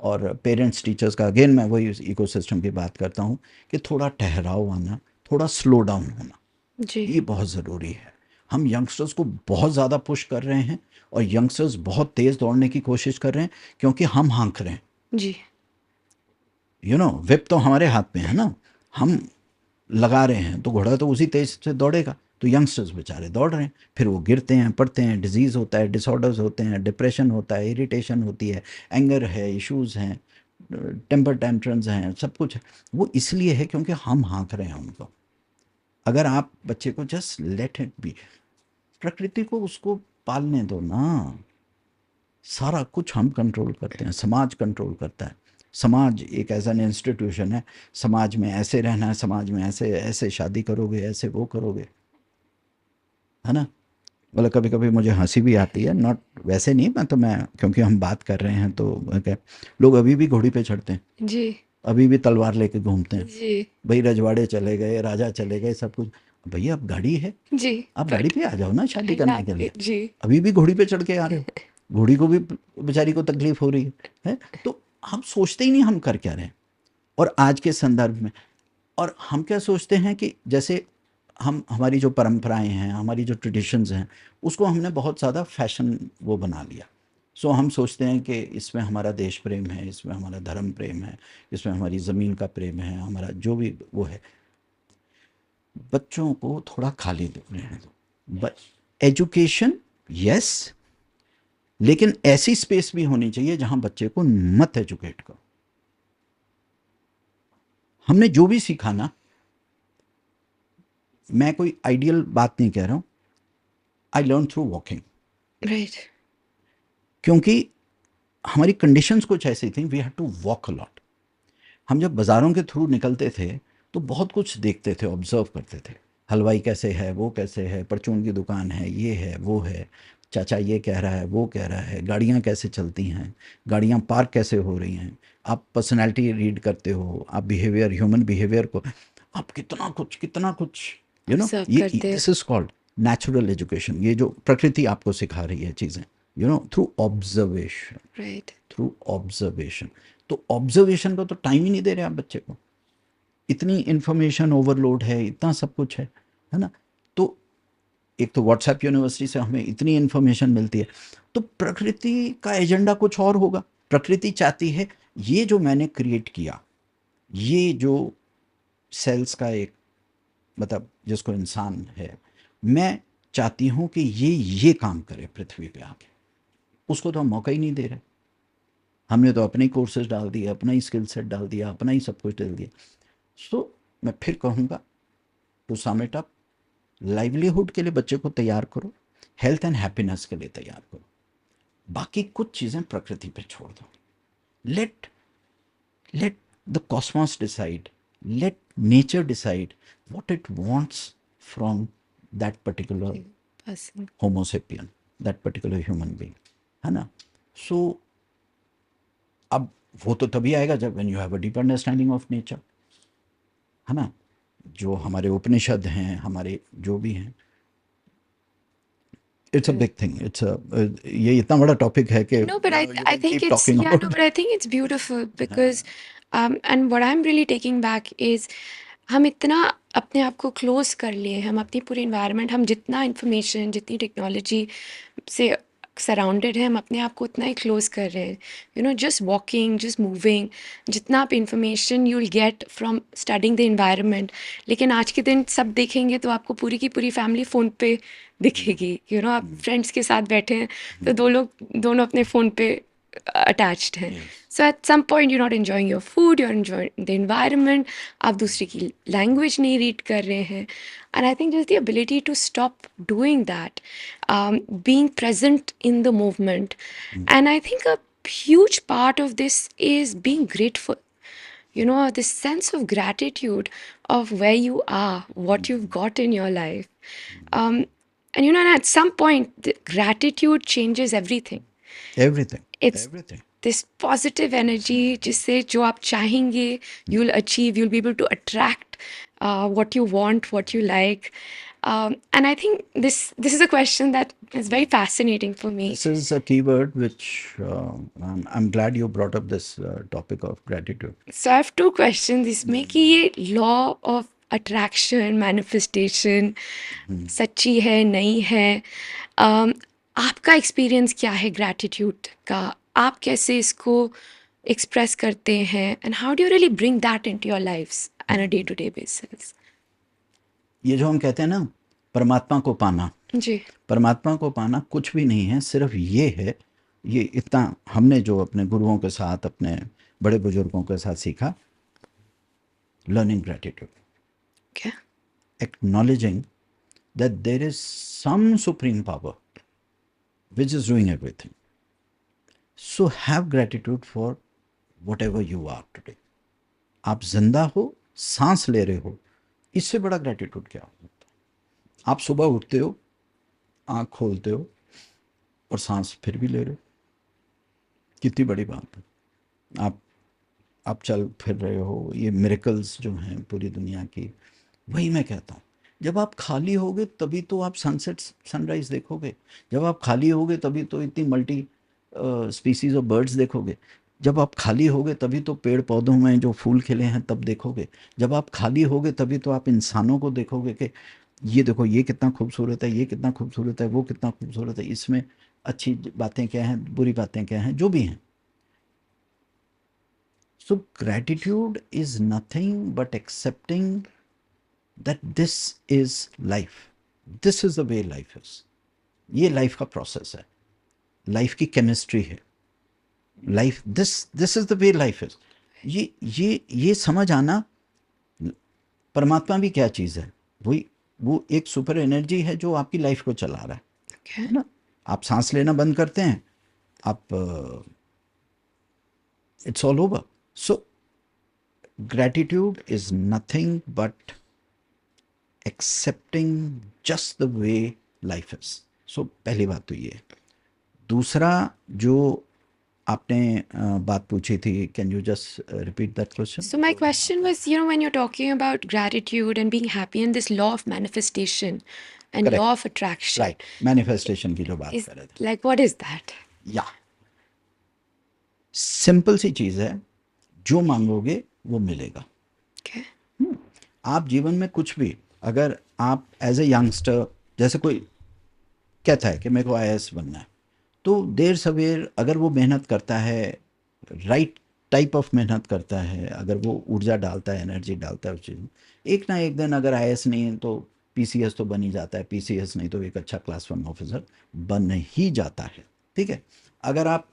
और पेरेंट्स टीचर्स का, अगेन मैं वही इकोसिस्टम की बात करता हूँ कि थोड़ा ठहराव आना, थोड़ा स्लो डाउन होना, जी, ये बहुत ज़रूरी है। हम यंगस्टर्स को बहुत ज़्यादा पुश कर रहे हैं और यंगस्टर्स बहुत तेज़ दौड़ने की कोशिश कर रहे हैं क्योंकि हम हाँक रहे हैं। जी, विप तो हमारे हाथ में है ना, हम लगा रहे हैं तो घोड़ा तो उसी तेज से दौड़ेगा। तो यंगस्टर्स बेचारे दौड़ रहे हैं, फिर वो गिरते हैं, पड़ते हैं, डिजीज़ होता है, डिसऑर्डर्स होते हैं, डिप्रेशन होता है, इरिटेशन होती है, एंगर है, इश्यूज़ हैं, टेम्पर टेंट्रम्स हैं, सब कुछ है। वो इसलिए है क्योंकि हम हाँक रहे हैं उनको। अगर आप बच्चे को जस्ट लेट इट बी, प्रकृति को उसको पालने दो ना। सारा कुछ हम कंट्रोल करते हैं, समाज कंट्रोल करता है। समाज एक ऐसा इंस्टीट्यूशन है, समाज में ऐसे रहना है, समाज में ऐसे ऐसे शादी करोगे, ऐसे वो करोगे, है ना? मतलब कभी कभी मुझे हंसी भी आती है, नॉट वैसे नहीं, मैं क्योंकि हम बात कर रहे हैं तो लोग अभी भी घोड़ी पे चढ़ते हैं, जी, अभी भी तलवार लेके घूमते हैं। जी, भाई रजवाड़े चले गए, राजा चले गए, सब कुछ। भैया अब गाड़ी है, जी, आप गाड़ी बट पे आ जाओ ना शादी आई करने के लव लिए। इट। जी, अभी भी घोड़ी पे चढ़ के आ रहे हो, घोड़ी को भी बेचारी को तकलीफ हो रही है? तो हम सोचते ही नहीं हम कर क्या रहे हैं। और आज के संदर्भ में, और हम क्या सोचते हैं कि जैसे हम हमारी जो परंपराएं हैं, हमारी जो ट्रेडिशंस हैं, उसको हमने बहुत ज़्यादा फैशन वो बना लिया। सो हम सोचते हैं कि इसमें हमारा देश प्रेम है, इसमें हमारा धर्म प्रेम है, इसमें हमारी ज़मीन का प्रेम है, हमारा जो भी वो है। बच्चों को थोड़ा खाली रहने दो। एजुकेशन, यस, लेकिन ऐसी स्पेस भी होनी चाहिए जहां बच्चे को मत एजुकेट करो। हमने जो भी सीखा ना, मैं कोई आइडियल बात नहीं कह रहा हूं, I learn through walking. Right, क्योंकि हमारी कंडीशंस कुछ ऐसी थी, we had to walk a lot. हम जब बाज़ारों के थ्रू निकलते थे तो बहुत कुछ देखते थे, ऑब्ज़र्व करते थे। हलवाई कैसे है, वो कैसे है, परचून की दुकान है, ये है, वो है, चाचा ये कह रहा है, वो कह रहा है, गाड़ियाँ कैसे चलती हैं, गाड़ियाँ पार्क कैसे हो रही हैं। आप पर्सनैलिटी रीड करते हो, आप बिहेवियर, ह्यूमन बिहेवियर को, आप कितना कुछ ऑब्जर्व ये करते हैं। This is called natural education. ये जो प्रकृति आपको सिखा रही है चीज़ें, through observation, right, through observation. तो ऑब्जर्वेशन का तो टाइम ही नहीं दे रहे आप बच्चे को। इतनी इन्फॉर्मेशन ओवरलोड है, इतना सब कुछ है ना? तो एक तो व्हाट्सएप यूनिवर्सिटी से हमें इतनी इन्फॉर्मेशन मिलती है, तो प्रकृति का एजेंडा कुछ और होगा। प्रकृति चाहती है ये जो मैंने क्रिएट किया, ये जो सेल्स का एक, मतलब जिसको इंसान है, मैं चाहती हूँ कि ये काम करे पृथ्वी पे आके। उसको तो हम मौका ही नहीं दे रहे। हमने तो अपने ही कोर्सेज डाल दिए, अपना ही स्किल सेट डाल दिया, अपना ही सब कुछ डाल दिया। सो मैं फिर कहूँगा, to sum it up, livelihood के लिए बच्चे को तैयार करो, हेल्थ एंड हैप्पीनेस के लिए तैयार करो। बाकी कुछ चीज़ें प्रकृति पे छोड़ दो। Let let the cosmos decide, let nature decide what it wants from that particular person. Homo sapien, that particular human being, है ना? सो अब वो तो तभी आएगा जब when you have a deep understanding of nature, है ना? जो हमारे उपनिषद हैं, हमारे जो भी हैं, it's a big thing, it's a, ये इतना बड़ा टॉपिक है कि No, but you I can think keep it's, talking yeah, no, about. but I think it's beautiful because and what I'm really taking back is हम इतना अपने आप को क्लोज कर लिए, हम अपनी पूरी इन्वायरमेंट, हम जितना इंफॉर्मेशन, जितनी टेक्नोलॉजी से सराउंडेड है, हम अपने आप को उतना ही क्लोज कर रहे हैं। जस्ट वॉकिंग, जस्ट मूविंग, जितना आप information you will get from studying the environment. लेकिन आज के दिन सब देखेंगे तो आपको पूरी की पूरी फैमिली फ़ोन पे दिखेगी। आप फ्रेंड्स के साथ बैठे हैं तो दो लोग, दोनों अपने फ़ोन पे अटैच्ड हैं। Yes, so at some point you not enjoying your food, you are enjoying the environment. आप दूसरे की लैंग्वेज नहीं रीड कर रहे हैं। And I think just the ability to stop doing that, being present in the movement. And I think a huge part of this is being grateful. This sense of gratitude of where you are, what you've got in your life. Um, and at some point, the gratitude changes everything. Everything, It's everything. this positive energy जिससे जो आप चाहेंगे, you'll achieve, you'll be able to attract what you want, what you like. And I think this is a question that is very fascinating for me. This is a keyword which I'm glad you brought up this topic of gratitude. So I have two questions इसमें कि ये law of attraction, manifestation सच्ची है, नहीं है? आपका experience क्या है ग्रैटिट्यूड का? आप कैसे इसको एक्सप्रेस करते हैं? And how do you really bring that into your lives on a day to day basis? ये जो हम कहते हैं ना, परमात्मा को पाना, जी, परमात्मा को पाना कुछ भी नहीं है, सिर्फ ये है, ये इतना हमने जो अपने गुरुओं के साथ, अपने बड़े बुजुर्गों के साथ सीखा, लर्निंग ग्रेटिट्यूड, क्या? acknowledging that there is some supreme power which is doing everything. So have gratitude for whatever you are today. आप जिंदा हो, सांस ले रहे हो, इससे बड़ा ग्रेटिट्यूड क्या हो सकता है? आप सुबह उठते हो, आंख खोलते हो और सांस फिर भी ले रहे हो, कितनी बड़ी बात है। आप चल फिर रहे हो, ये मिरेकल्स जो हैं पूरी दुनिया की। वही मैं कहता हूँ, जब आप खाली होगे तभी तो आप सनसेट सनराइज देखोगे, जब आप खाली होगे तभी तो इतनी मल्टी स्पीसीज ऑफ बर्ड्स देखोगे, जब आप खाली होगे तभी तो पेड़ पौधों में जो फूल खिले हैं तब देखोगे, जब आप खाली होगे तभी तो आप इंसानों को देखोगे कि ये देखो ये कितना खूबसूरत है, ये कितना खूबसूरत है, वो कितना खूबसूरत है, इसमें अच्छी बातें क्या हैं, बुरी बातें क्या हैं, जो भी हैं। सो gratitude is nothing but accepting that this is life, this is the way life is। ये लाइफ का प्रोसेस है, लाइफ की केमिस्ट्री है, life this is the way life is. ये समझ आना, परमात्मा भी क्या चीज़ है, वही वो एक सुपर एनर्जी है जो आपकी लाइफ को चला रहा Okay. है ना। आप सांस लेना बंद करते हैं, आप it's all over. So gratitude is nothing but accepting just the way life is. So पहली बात तो ये है। दूसरा जो आपने बात पूछी थी, can you just repeat that question? So my question was, you know, when you're talking about gratitude and being happy and this law of manifestation and law correct, of attraction, right, manifestation की जो बात is कर रहे थे। like, what is that? या simple सी चीज़ है, जो मांगोगे वो मिलेगा। Okay. आप जीवन में कुछ भी, अगर आप एज ए यंगस्टर, जैसे कोई कहता है कि मेरे को आईएएस बनना है, तो देर सवेर अगर वो मेहनत करता है, राइट टाइप ऑफ मेहनत करता है, अगर वो ऊर्जा डालता है, एनर्जी डालता है उस चीज़ में, एक ना एक दिन अगर आईएएस नहीं है तो पीसीएस तो बन ही जाता है, पीसीएस नहीं तो एक अच्छा क्लास 1 ऑफिसर बन ही जाता है। ठीक है, अगर आप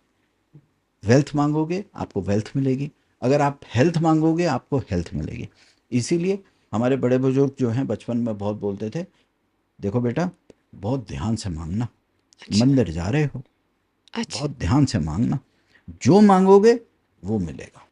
वेल्थ मांगोगे आपको वेल्थ मिलेगी, अगर आप हेल्थ मांगोगे आपको हेल्थ मिलेगी। इसीलिए हमारे बड़े बुजुर्ग जो हैं बचपन में बहुत बोलते थे, देखो बेटा बहुत ध्यान से मांगना, मंदिर जा रहे हो अच्छा। बहुत ध्यान से मांगना, जो मांगोगे वो मिलेगा।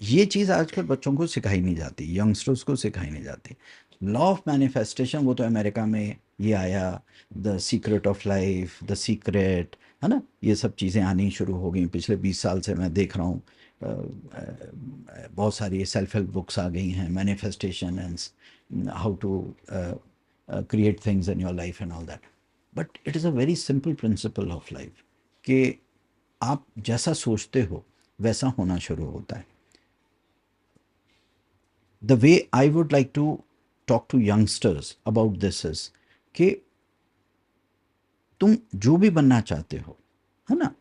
ये चीज़ आजकल बच्चों को सिखाई नहीं जाती, यंगस्टर्स को सिखाई नहीं जाती। लॉ ऑफ मैनिफेस्टेशन वो तो अमेरिका में ये आया, the secret of life, the secret, है ना, ये सब चीज़ें आनी शुरू हो गई पिछले 20 साल से। मैं देख रहा हूँ बहुत सारी सेल्फ हेल्प बुक्स आ गई हैं, manifestation and how to create things in your life and all that. But it is a very simple principle of life कि आप जैसा सोचते हो वैसा होना शुरू होता है। The way I would like to talk to youngsters about this is कि तुम जो भी बनना चाहते हो, है ना,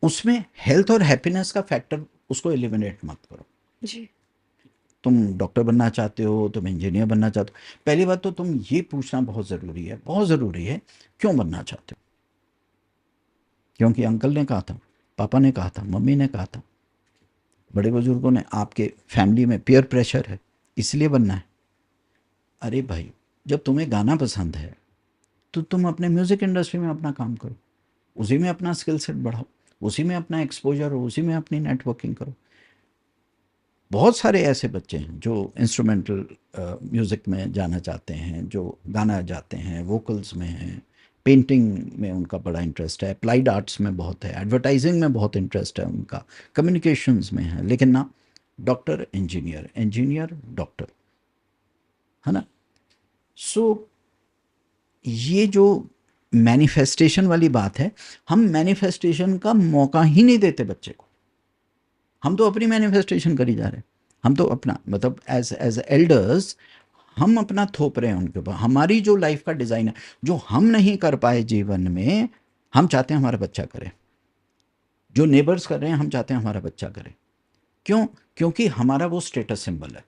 उसमें हेल्थ और हैप्पीनेस का फैक्टर उसको एलिमिनेट मत करो। जी। तुम डॉक्टर बनना चाहते हो, तुम इंजीनियर बनना चाहते हो, पहली बात तो तुम ये पूछना बहुत ज़रूरी है, बहुत ज़रूरी है, क्यों बनना चाहते हो? क्योंकि अंकल ने कहा था, पापा ने कहा था, मम्मी ने कहा था, बड़े बुजुर्गों ने, आपके फैमिली में पीयर प्रेशर है इसलिए बनना है। अरे भाई, जब तुम्हें गाना पसंद है तो तुम अपने म्यूज़िक इंडस्ट्री में अपना काम करो, उसी में अपना स्किल सेट बढ़ाओ, उसी में अपना एक्सपोजर हो, उसी में अपनी नेटवर्किंग करो। बहुत सारे ऐसे बच्चे हैं जो इंस्ट्रूमेंटल म्यूज़िक में जाना चाहते हैं, जो गाना जाते हैं, वोकल्स में हैं, पेंटिंग में उनका बड़ा इंटरेस्ट है, अप्लाइड आर्ट्स में बहुत है, एडवर्टाइजिंग में बहुत इंटरेस्ट है उनका, कम्युनिकेशंस में है, लेकिन ना डॉक्टर इंजीनियर, इंजीनियर डॉक्टर, है ना। सो ये जो मैनिफेस्टेशन वाली बात है, हम मैनिफेस्टेशन का मौका ही नहीं देते बच्चे को। हम तो अपनी मैनिफेस्टेशन करी जा रहे हैं, हम तो अपना मतलब एज एल्डर्स हम अपना थोप रहे हैं उनके ऊपर। हमारी जो लाइफ का डिज़ाइन है, जो हम नहीं कर पाए जीवन में, हम चाहते हैं हमारा बच्चा करे। जो नेबर्स कर रहे हैं हम चाहते हैं हमारा बच्चा करे। क्यों? क्योंकि हमारा वो स्टेटस सिंबल है,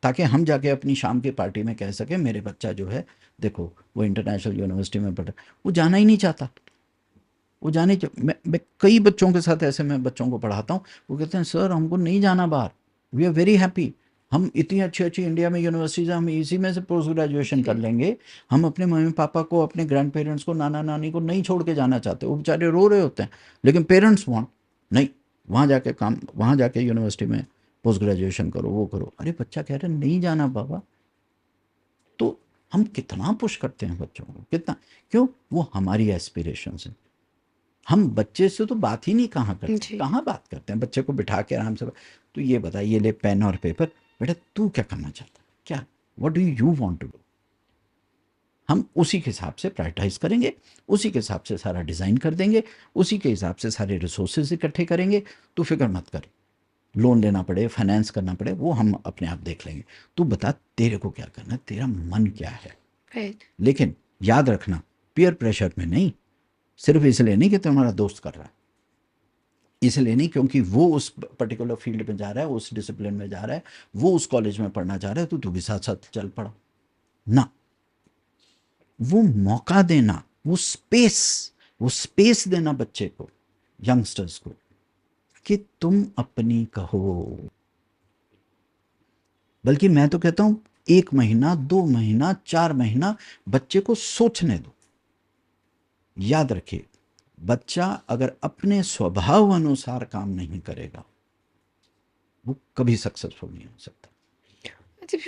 ताकि हम जाके अपनी शाम की पार्टी में कह सकें मेरे बच्चा जो है देखो वो इंटरनेशनल यूनिवर्सिटी में पढ़ा, वो जाना ही नहीं चाहता। वो जाने मैं कई बच्चों के साथ ऐसे मैं बच्चों को पढ़ाता हूँ, वो कहते हैं सर हमको नहीं जाना बाहर, वी आर वेरी हैप्पी, हम इतनी अच्छी अच्छी इंडिया में यूनिवर्सिटीज़ हम इसी में से पोस्ट ग्रेजुएशन कर लेंगे, हम अपने मम्मी पापा को, अपने ग्रैंड पेरेंट्स को, नाना नानी को नहीं छोड़ के जाना चाहते। वो बेचारे रो रहे होते हैं लेकिन पेरेंट्स वांट, नहीं, वहाँ जाके यूनिवर्सिटी में पोस्ट ग्रेजुएशन करो, वो करो। अरे बच्चा कह रहा है नहीं जाना बाबा, तो हम कितना पुश करते हैं बच्चों को, कितना, क्यों? वो हमारी एस्पिरेशंस है। हम बच्चे से तो बात ही नहीं कहाँ करते, जी कहाँ बात करते हैं बच्चे को बिठा के आराम से। तो ये बता, ये ले पेन और पेपर, बेटा तू क्या करना चाहता है, क्या, what do you want to do. हम उसी के हिसाब से प्रायोरिटाइज करेंगे, उसी के हिसाब से सारा डिज़ाइन कर देंगे, उसी के हिसाब से सारे रिसोर्सेज इकट्ठे करेंगे। तो फिक्र मत कर, लोन लेना पड़े, फाइनेंस करना पड़े, वो हम अपने आप देख लेंगे। तू बता तेरे को क्या करना है, तेरा मन क्या है। राइट लेकिन याद रखना, पीयर प्रेशर में नहीं, सिर्फ इसलिए नहीं कि तुम्हारा दोस्त कर रहा है, इसलिए नहीं क्योंकि वो उस पर्टिकुलर फील्ड में जा रहा है, उस डिसिप्लिन में जा रहा है, वो उस कॉलेज में पढ़ना चाह रहा है, तो तू भी साथ साथ चल पड़ा ना। वो मौका देना, वो स्पेस देना बच्चे को, यंगस्टर्स को, कि तुम अपनी कहो। बल्कि मैं तो कहता हूं 1 महीना, 2 महीना, 4 महीना बच्चे को सोचने दो। याद रखिए, बच्चा अगर अपने स्वभाव अनुसार काम नहीं करेगा, वो कभी सक्सेसफुल नहीं हो सकता।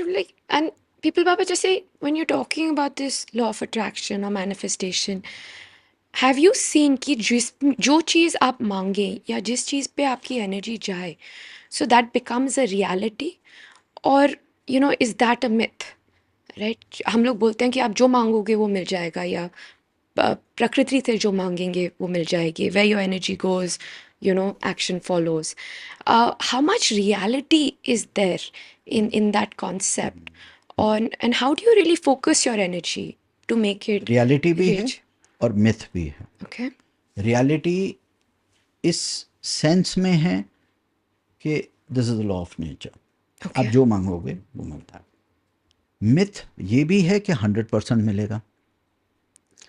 like and people Baba just say when you're talking about this law of attraction or manifestation, have you seen कि जिस जो चीज़ आप मांगे या जिस चीज़ पे आपकी एनर्जी जाए, so that becomes a reality, or is that a myth, right? हम लोग बोलते हैं कि आप जो मांगोगे वो मिल जाएगा, या प्रकृति से जो मांगेंगे वो मिल जाएगी, where your energy goes, action follows. How much reality is there in that concept, and how do you really focus your energy to make it reality भी है reach? और मिथ भी है। Okay. रियलिटी इस सेंस में है कि this is the law of nature, आप Okay. जो मांगोगे वो मिलता है। मिथ ये भी है कि 100% मिलेगा।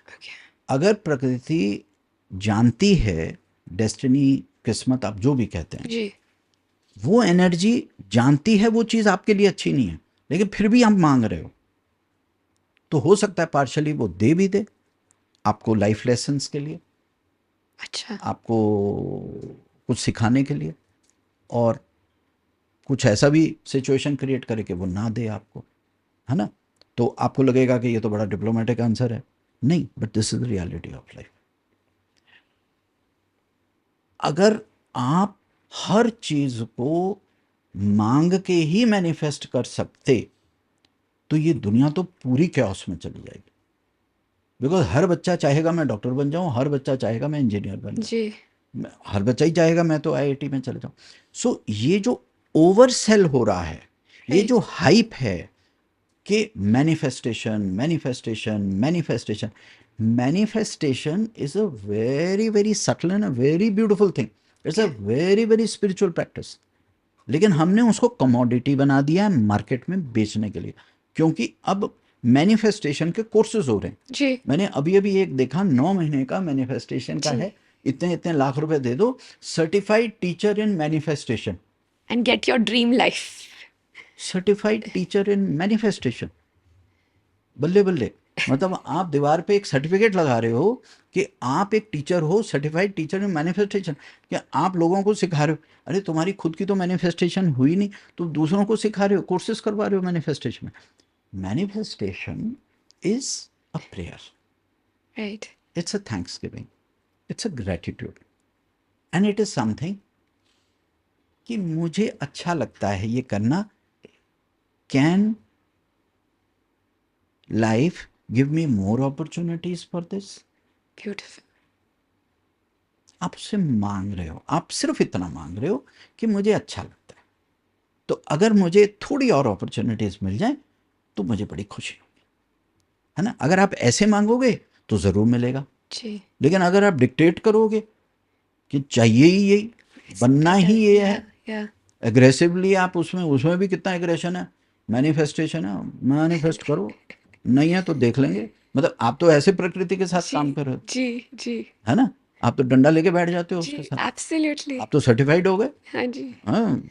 Okay. अगर प्रकृति जानती है, डेस्टिनी, किस्मत, आप जो भी कहते हैं, जी वो एनर्जी जानती है वो चीज़ आपके लिए अच्छी नहीं है, लेकिन फिर भी आप मांग रहे हो, तो हो सकता है पार्शली वो दे भी दे आपको, लाइफ लेसन्स के लिए, अच्छा आपको कुछ सिखाने के लिए, और कुछ ऐसा भी सिचुएशन क्रिएट करे कि वो ना दे आपको, है ना। तो आपको लगेगा कि ये तो बड़ा डिप्लोमेटिक आंसर है, नहीं, but this is the reality of life. अगर आप हर चीज को मांग के ही मैनिफेस्ट कर सकते, तो ये दुनिया तो पूरी कैओस में चली जाएगी। बिकॉज हर बच्चा चाहेगा मैं डॉक्टर बन जाऊं, हर बच्चा चाहेगा मैं इंजीनियर बन जाऊं, जी हर बच्चा ही चाहेगा मैं तो आईआईटी में चले जाऊं। सो ये जो ओवर सेल हो रहा है, ये राइट जो हाइप है कि manifestation manifestation manifestation, manifestation is a very very subtle and a very beautiful thing, it's a very very spiritual practice. लेकिन हमने उसको कमोडिटी बना दिया है मार्केट में बेचने के लिए, क्योंकि अब मैनिफेस्टेशन के कोर्सेज हो रहे हैं। जी मैंने अभी अभी एक देखा, 9 महीने का मैनिफेस्टेशन का जी है, इतने इतने लाख रुपए दे दो, certified teacher in manifestation, and get your dream life. Certified teacher in manifestation. बल्ले बल्ले, मतलब आप दीवार पे एक सर्टिफिकेट लगा रहे हो कि आप एक टीचर हो, सर्टिफाइड टीचर इन मैनिफेस्टेशन। क्या आप लोगों को सिखा रहे हो? अरे तुम्हारी खुद की तो मैनिफेस्टेशन हुई नहीं, तुम दूसरों को सिखा रहे हो, कोर्सेज करवा रहे हो मैनिफेस्टेशन में। Manifestation is a prayer, Right. It's a Thanksgiving, it's a gratitude, and it is something कि मुझे अच्छा लगता है ये करना। Can life give me more opportunities for this? Beautiful. आप उससे मांग रहे हो, आप सिर्फ इतना मांग रहे हो कि मुझे अच्छा लगता है, तो अगर मुझे थोड़ी और अपॉर्चुनिटीज मिल जाए तो मुझे बड़ी खुशी होगी, है ना। अगर आप ऐसे मांगोगे तो ज़रूर मिलेगा, जी लेकिन अगर आप डिक्टेट करोगे कि चाहिए ही यही, It's बनना better. ही ये है, Yeah, yeah. एग्रेसिवली आप उसमें उसमें भी कितना एग्रेशन है, मैनिफेस्टेशन है, मैनिफेस्ट करो, नहीं है तो देख लेंगे। मतलब आप तो ऐसे प्रकृति के साथ काम जी कर रहे हो, जी जी है ना। आप तो डंडा लेके बैठ जाते हो उसके जी साथ, absolutely. आप तो सर्टिफाइड हो गए। हाँ जी। हाँ,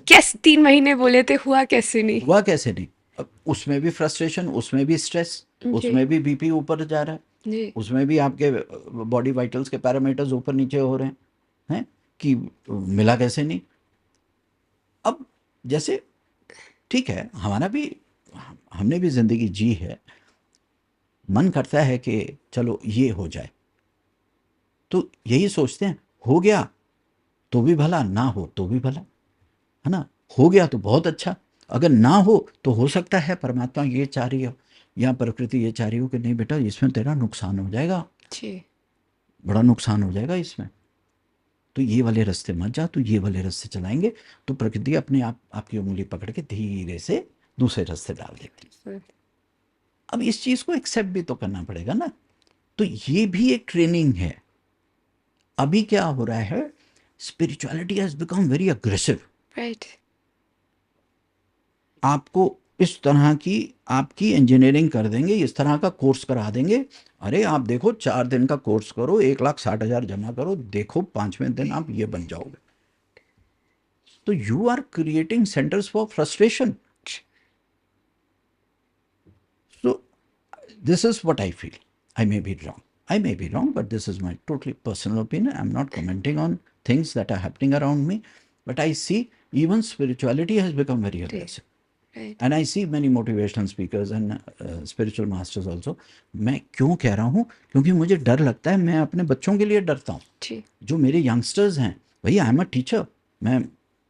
कैसे 3 महीने बोले थे, हुआ कैसे नहीं? हुआ कैसे नहीं। अब उसमें भी फ्रस्ट्रेशन, उसमें भी स्ट्रेस, जी उसमें भी बीपी ऊपर जा रहा है, जी उसमें भी आपके बॉडी वाइटल्स के पैरामीटर्स ऊपर नीचे हो रहे हैं, कि मिला कैसे नहीं। अब जैसे ठीक है, हमारा भी, हमने भी ज़िंदगी जी है, मन करता है कि चलो ये हो जाए, तो यही सोचते हैं, हो गया तो भी भला, ना हो तो भी भला, है ना? हो गया तो बहुत अच्छा, अगर ना हो तो हो सकता है परमात्मा ये चाह रही हो या प्रकृति ये चाह रही हो कि नहीं बेटा, इसमें तेरा नुकसान हो जाएगा, जी, बड़ा नुकसान हो जाएगा इसमें, तो ये वाले रास्ते मत जा, तो ये वाले रास्ते चलाएंगे, तो प्रकृति अपने आप आपकी उंगली पकड़ के धीरे से दूसरे रास्ते डाल देती। बिल्कुल। अब इस चीज़ को एक्सेप्ट भी तो करना पड़ेगा ना। तो ये भी एक ट्रेनिंग है। अभी क्या हो रहा है, spirituality has become very aggressive. Right. आपको इस तरह की आपकी इंजीनियरिंग कर देंगे, इस तरह का कोर्स करा देंगे। अरे आप देखो, 4 दिन का कोर्स करो, 1,60,000 जमा करो, देखो 5वें दिन आप ये बन जाओगे। तो you are creating centres for frustration. So this is what I feel. I may be wrong. I may be wrong, but this is my totally personal opinion. I'm not commenting on things that are happening around me, but I see even spirituality has become very right, aggressive. Right. And I see many motivational speakers and spiritual masters also. मैं क्यों कह रहा हूँ? क्योंकि मुझे डर लगता है, मैं अपने बच्चों के लिए डरता हूँ। जी, जो मेरे यंगस्टर्स हैं, भैया आई एम अ टीचर, मैं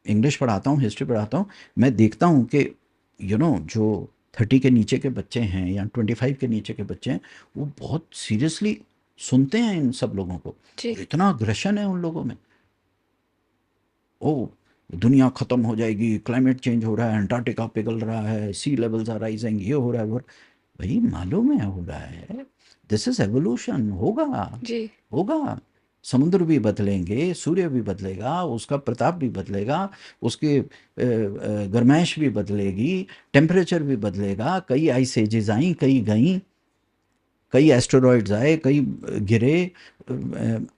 इंग्लिश पढ़ाता हूँ, हिस्ट्री पढ़ाता हूँ, मैं देखता हूँ कि जो 30 के नीचे के बच्चे हैं या 25 के नीचे के बच्चे हैं, वो बहुत सीरियसली सुनते हैं इन सब लोगों को, जी, और इतना अग्रेशन है उन लोगों में। ओ, दुनिया ख़त्म हो जाएगी, क्लाइमेट चेंज हो रहा है, अंटार्कटिका पिघल रहा है, सी लेवल्स आर राइजिंग, ये हो रहा है, वो भाई मालूम है हो रहा है, दिस इज एवोल्यूशन, होगा, जी, होगा। समुद्र भी बदलेंगे, सूर्य भी बदलेगा, उसका प्रताप भी बदलेगा, उसकी गर्माइश भी बदलेगी, टेम्परेचर भी बदलेगा, कई आइस एजेस आई, कई गई, कई एस्टेरॉइड्स आए, कई गिरे।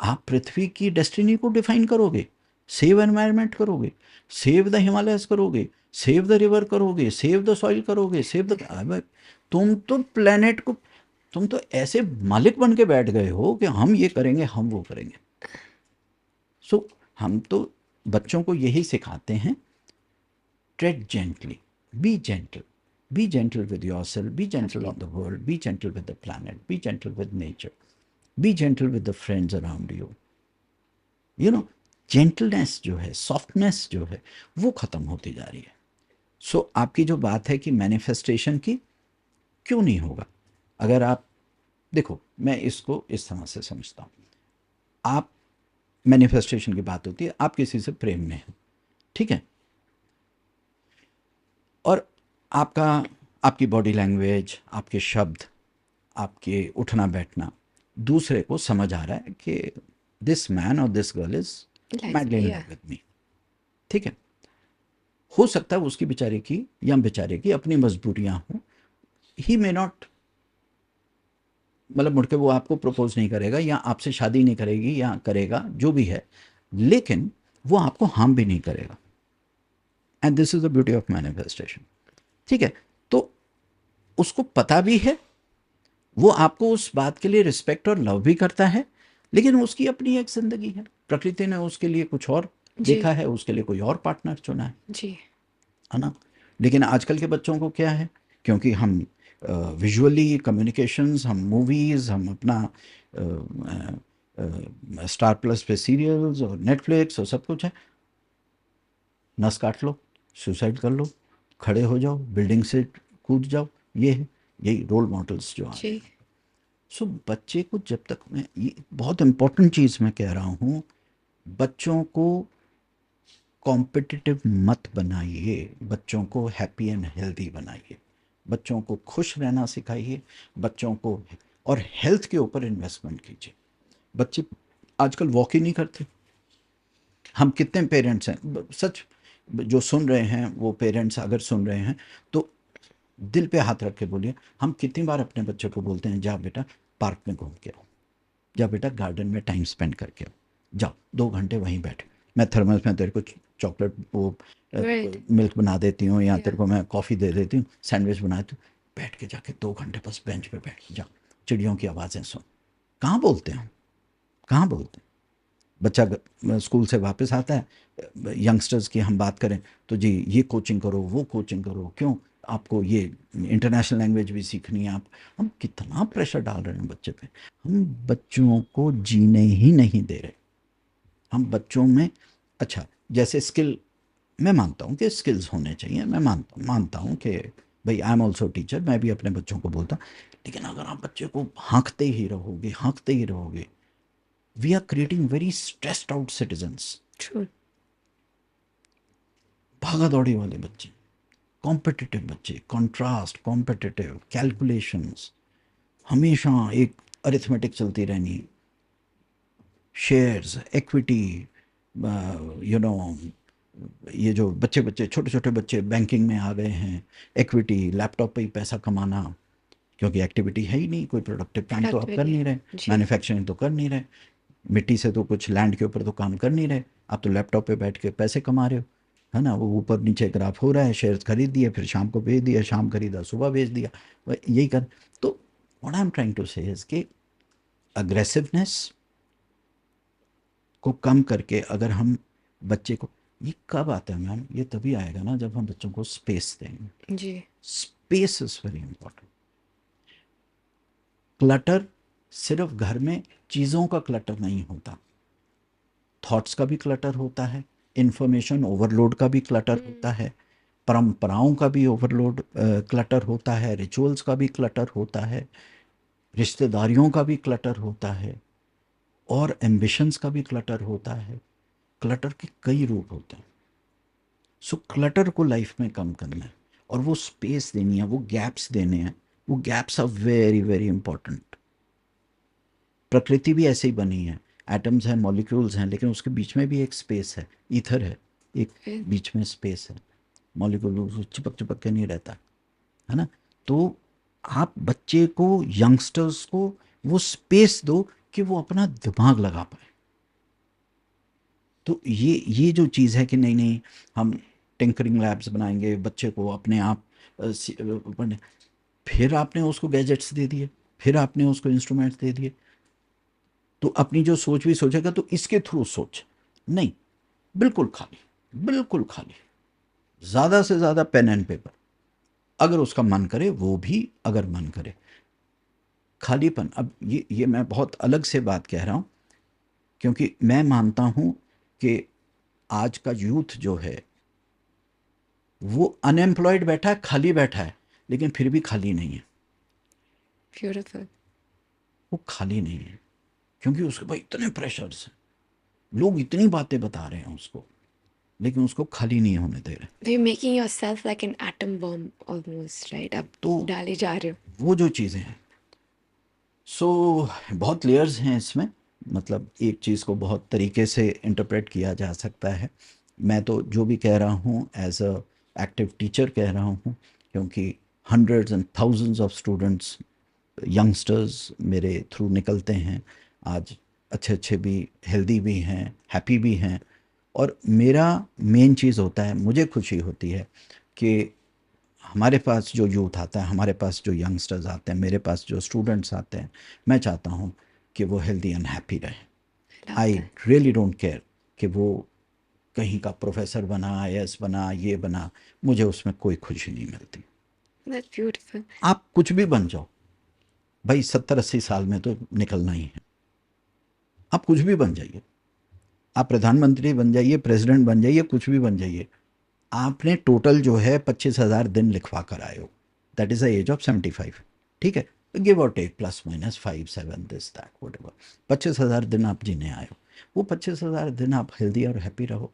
आप पृथ्वी की डेस्टिनी को डिफाइन करोगे, सेव एनवायरनमेंट करोगे, सेव द हिमालयस करोगे, सेव द रिवर करोगे, सेव द सॉइल करोगे, सेव द, तुम तो प्लेनेट को, तुम तो ऐसे मालिक बन के बैठ गए हो कि हम ये करेंगे, हम वो करेंगे। सो हम तो बच्चों को यही सिखाते हैं, trade gently, B gentle, be gentle with yourself, be gentle काफ़ी। on the world, be gentle with the planet, be gentle with nature, be gentle with the friends around you. you know gentleness जो है, softness जो है, वो ख़त्म होती जा रही है। सो आपकी जो बात है कि मैनिफेस्टेशन की, क्यों नहीं होगा? अगर आप देखो, मैं इसको इस तरह से समझता हूँ, आप, मैनिफेस्टेशन की बात होती है, आप किसी से प्रेम में हैं, ठीक है, और आपका, आपकी बॉडी लैंग्वेज, आपके शब्द, आपके उठना बैठना दूसरे को समझ आ रहा है कि दिस मैन और this girl is like madly in या लव विद मी, ठीक है। हो सकता है उसकी बेचारे की या बेचारे की अपनी मजबूरियां हों, ही मे नॉट, मतलब मुड़ के वो आपको प्रपोज नहीं करेगा या आपसे शादी नहीं करेगी या करेगा, जो भी है, लेकिन वो आपको हार्म भी नहीं करेगा। And this is the beauty of manifestation, ठीक है। तो उसको पता भी है, वो आपको उस बात के लिए रिस्पेक्ट और लव भी करता है, लेकिन उसकी अपनी एक ज़िंदगी है, प्रकृति ने उसके लिए कुछ और जी, देखा है, उसके लिए कोई और पार्टनर चुना जी, है ना? लेकिन आजकल के बच्चों को क्या है, क्योंकि हम विजुअली कम्युनिकेशंस, हम मूवीज़, हम अपना स्टार प्लस पे सीरियल्स और नेटफ्लिक्स और सब कुछ है, नस काट लो, सुसाइड कर लो, खड़े हो जाओ, बिल्डिंग से कूद जाओ, ये है, यही रोल मॉडल्स जो आ रहे जी, हैं। सो बच्चे को जब तक, मैं ये बहुत इंपॉर्टेंट चीज़ मैं कह रहा हूँ, बच्चों को कॉम्पिटिटिव मत बनाइए, बच्चों को हैप्पी एंड हेल्दी बनाइए, बच्चों को खुश रहना सिखाइए, बच्चों को, और हेल्थ के ऊपर इन्वेस्टमेंट कीजिए। बच्चे आजकल वॉक ही नहीं करते। हम कितने पेरेंट्स हैं, सच, जो सुन रहे हैं वो पेरेंट्स अगर सुन रहे हैं तो दिल पे हाथ रख के बोलिए, हम कितनी बार अपने बच्चों को बोलते हैं, जा बेटा पार्क में घूम के आओ, जा बेटा गार्डन में टाइम स्पेंड करके आओ, जाओ 2 घंटे वहीं बैठ, मैं थर्मस में तेरे को चॉकलेट, वो राइट, मिल्क बना देती हूँ, या या तेरे को मैं कॉफ़ी दे देती हूँ, सैंडविच बना देती हूँ, बैठ के जाके 2 घंटे बस बेंच पे बैठ जाओ, चिड़ियों की आवाज़ें सुन। कहाँ बोलते हैं हम, कहाँ बोलते हैं? बच्चा स्कूल से वापस आता है, यंगस्टर्स की हम बात करें तो जी ये कोचिंग करो, वो कोचिंग करो, क्यों आपको ये इंटरनेशनल लैंग्वेज भी सीखनी है। आप हम कितना प्रेशर डाल रहे हैं बच्चे पे। हम बच्चों को जीने ही नहीं दे रहे। हम बच्चों में, अच्छा जैसे स्किल, मैं मानता हूँ कि स्किल्स होने चाहिए, मैं मानता हूँ कि भाई आई एम ऑल्सो टीचर, मैं भी अपने बच्चों को बोलता, लेकिन अगर आप बच्चे को हाँकते ही रहोगे, we are creating very stressed out citizens. True. भागा दौड़ी वाले बच्चे, कॉम्पिटिटिव बच्चे, कॉन्ट्रास्ट, कॉम्पिटिटिव, कैलकुलेशंस, हमेशा एक अरिथमेटिक चलती रहनी, शेयर्स, इक्विटी, यू नो, ये जो बच्चे बच्चे छोटे छोटे बच्चे बैंकिंग में आ गए हैं, इक्विटी, लैपटॉप पे ही पैसा कमाना, क्योंकि एक्टिविटी है ही नहीं, कोई प्रोडक्टिव काम तो आप कर Productivity. नहीं रहे, जी. मैन्युफैक्चरिंग तो कर नहीं रहे, मिट्टी से तो कुछ लैंड के ऊपर तो काम कर नहीं रहे, आप तो लैपटॉप पे बैठ के पैसे कमा रहे हो, है ना। वो ऊपर नीचे ग्राफ हो रहा है, शेयर्स खरीद दिए, फिर शाम को बेच दिया, शाम खरीदा सुबह बेच दिया, यही कर। तो what I am trying to say is कि अग्रेसिवनेस को कम करके अगर हम बच्चे को, ये कब आता है मैम, ये तभी आएगा ना जब हम बच्चों को स्पेस देंगे। जी. Space is very important. Clutter सिर्फ घर में चीज़ों का क्लटर नहीं होता, थॉट्स का भी क्लटर होता है, इंफॉर्मेशन ओवरलोड का भी क्लटर होता है, परंपराओं का भी ओवरलोड क्लटर होता है, रिचुअल्स का भी क्लटर होता है, रिश्तेदारियों का भी क्लटर होता है, और एम्बिशंस का भी क्लटर होता है। क्लटर के कई रूप होते हैं। सो क्लटर को लाइफ में कम करना है और वो स्पेस देनी है, वो गैप्स देने हैं। वो gaps are very very important. प्रकृति भी ऐसे ही बनी है, एटम्स हैं, मॉलिक्यूल्स हैं, लेकिन उसके बीच में भी एक स्पेस है, ईथर है, एक Okay. बीच में स्पेस है, मॉलिक्यूल चिपक चिपक के नहीं रहता, है ना। तो आप बच्चे को, यंगस्टर्स को वो स्पेस दो कि वो अपना दिमाग लगा पाए। तो ये जो चीज़ है कि नहीं नहीं हम टिंकरिंग लैब्स बनाएंगे, बच्चे को अपने आप पढ़ने, फिर आपने उसको गैजेट्स दे दिए, फिर आपने उसको इंस्ट्रूमेंट्स दे दिए, तो अपनी जो सोच भी सोचेगा तो इसके थ्रू सोच नहीं, बिल्कुल खाली, बिल्कुल खाली, ज़्यादा से ज़्यादा पेन एंड पेपर, अगर उसका मन करे वो भी, अगर मन करे खालीपन। अब ये मैं बहुत अलग से बात कह रहा हूँ, क्योंकि मैं मानता हूँ कि आज का यूथ जो है वो अनएम्प्लॉयड बैठा है, खाली बैठा है, लेकिन फिर भी खाली नहीं है। Beautiful. वो खाली नहीं है क्योंकि उसके पास इतने प्रेशर्स हैं, लोग इतनी बातें बता रहे हैं उसको, लेकिन उसको खाली नहीं होने दे रहे। You're making yourself like an atom bomb almost, right? अब तो डाले जा रहे हो. वो जो चीज़ें हैं, सो बहुत लेयर्स हैं इसमें, मतलब एक चीज़ को बहुत तरीके से इंटरप्रेट किया जा सकता है। मैं तो जो भी कह रहा हूँ एज अ एक्टिव टीचर कह रहा हूँ, क्योंकि hundreds and thousands of students, youngsters मेरे थ्रू निकलते हैं आज, अच्छे अच्छे भी, हेल्दी भी हैं, हैप्पी भी हैं। और मेरा मेन चीज़ होता है, मुझे खुशी होती है कि हमारे पास जो यूथ आता है, हमारे पास जो यंगस्टर्स आते हैं, मेरे पास जो स्टूडेंट्स आते हैं, मैं चाहता हूँ कि वो हेल्दी एंड हैप्पी रहे। Love I that. Really don't care कि वो कहीं का प्रोफेसर बना, आईएएस बना, ये बना, मुझे उसमें कोई खुशी नहीं मिलती। That's beautiful. आप कुछ भी बन जाओ भाई, 70-80 साल में तो निकलना ही है। आप कुछ भी बन जाइए, आप प्रधानमंत्री बन जाइए, प्रेसिडेंट बन जाइए, कुछ भी बन जाइए, आपने टोटल जो है 25,000 दिन लिखवा कर आए हो, that is the age of 75, ठीक है, गिव और take +-5 7 this that whatever, 25,000 दिन आप जीने आए हो, वो 25,000 दिन आप हेल्दी और हैप्पी रहो।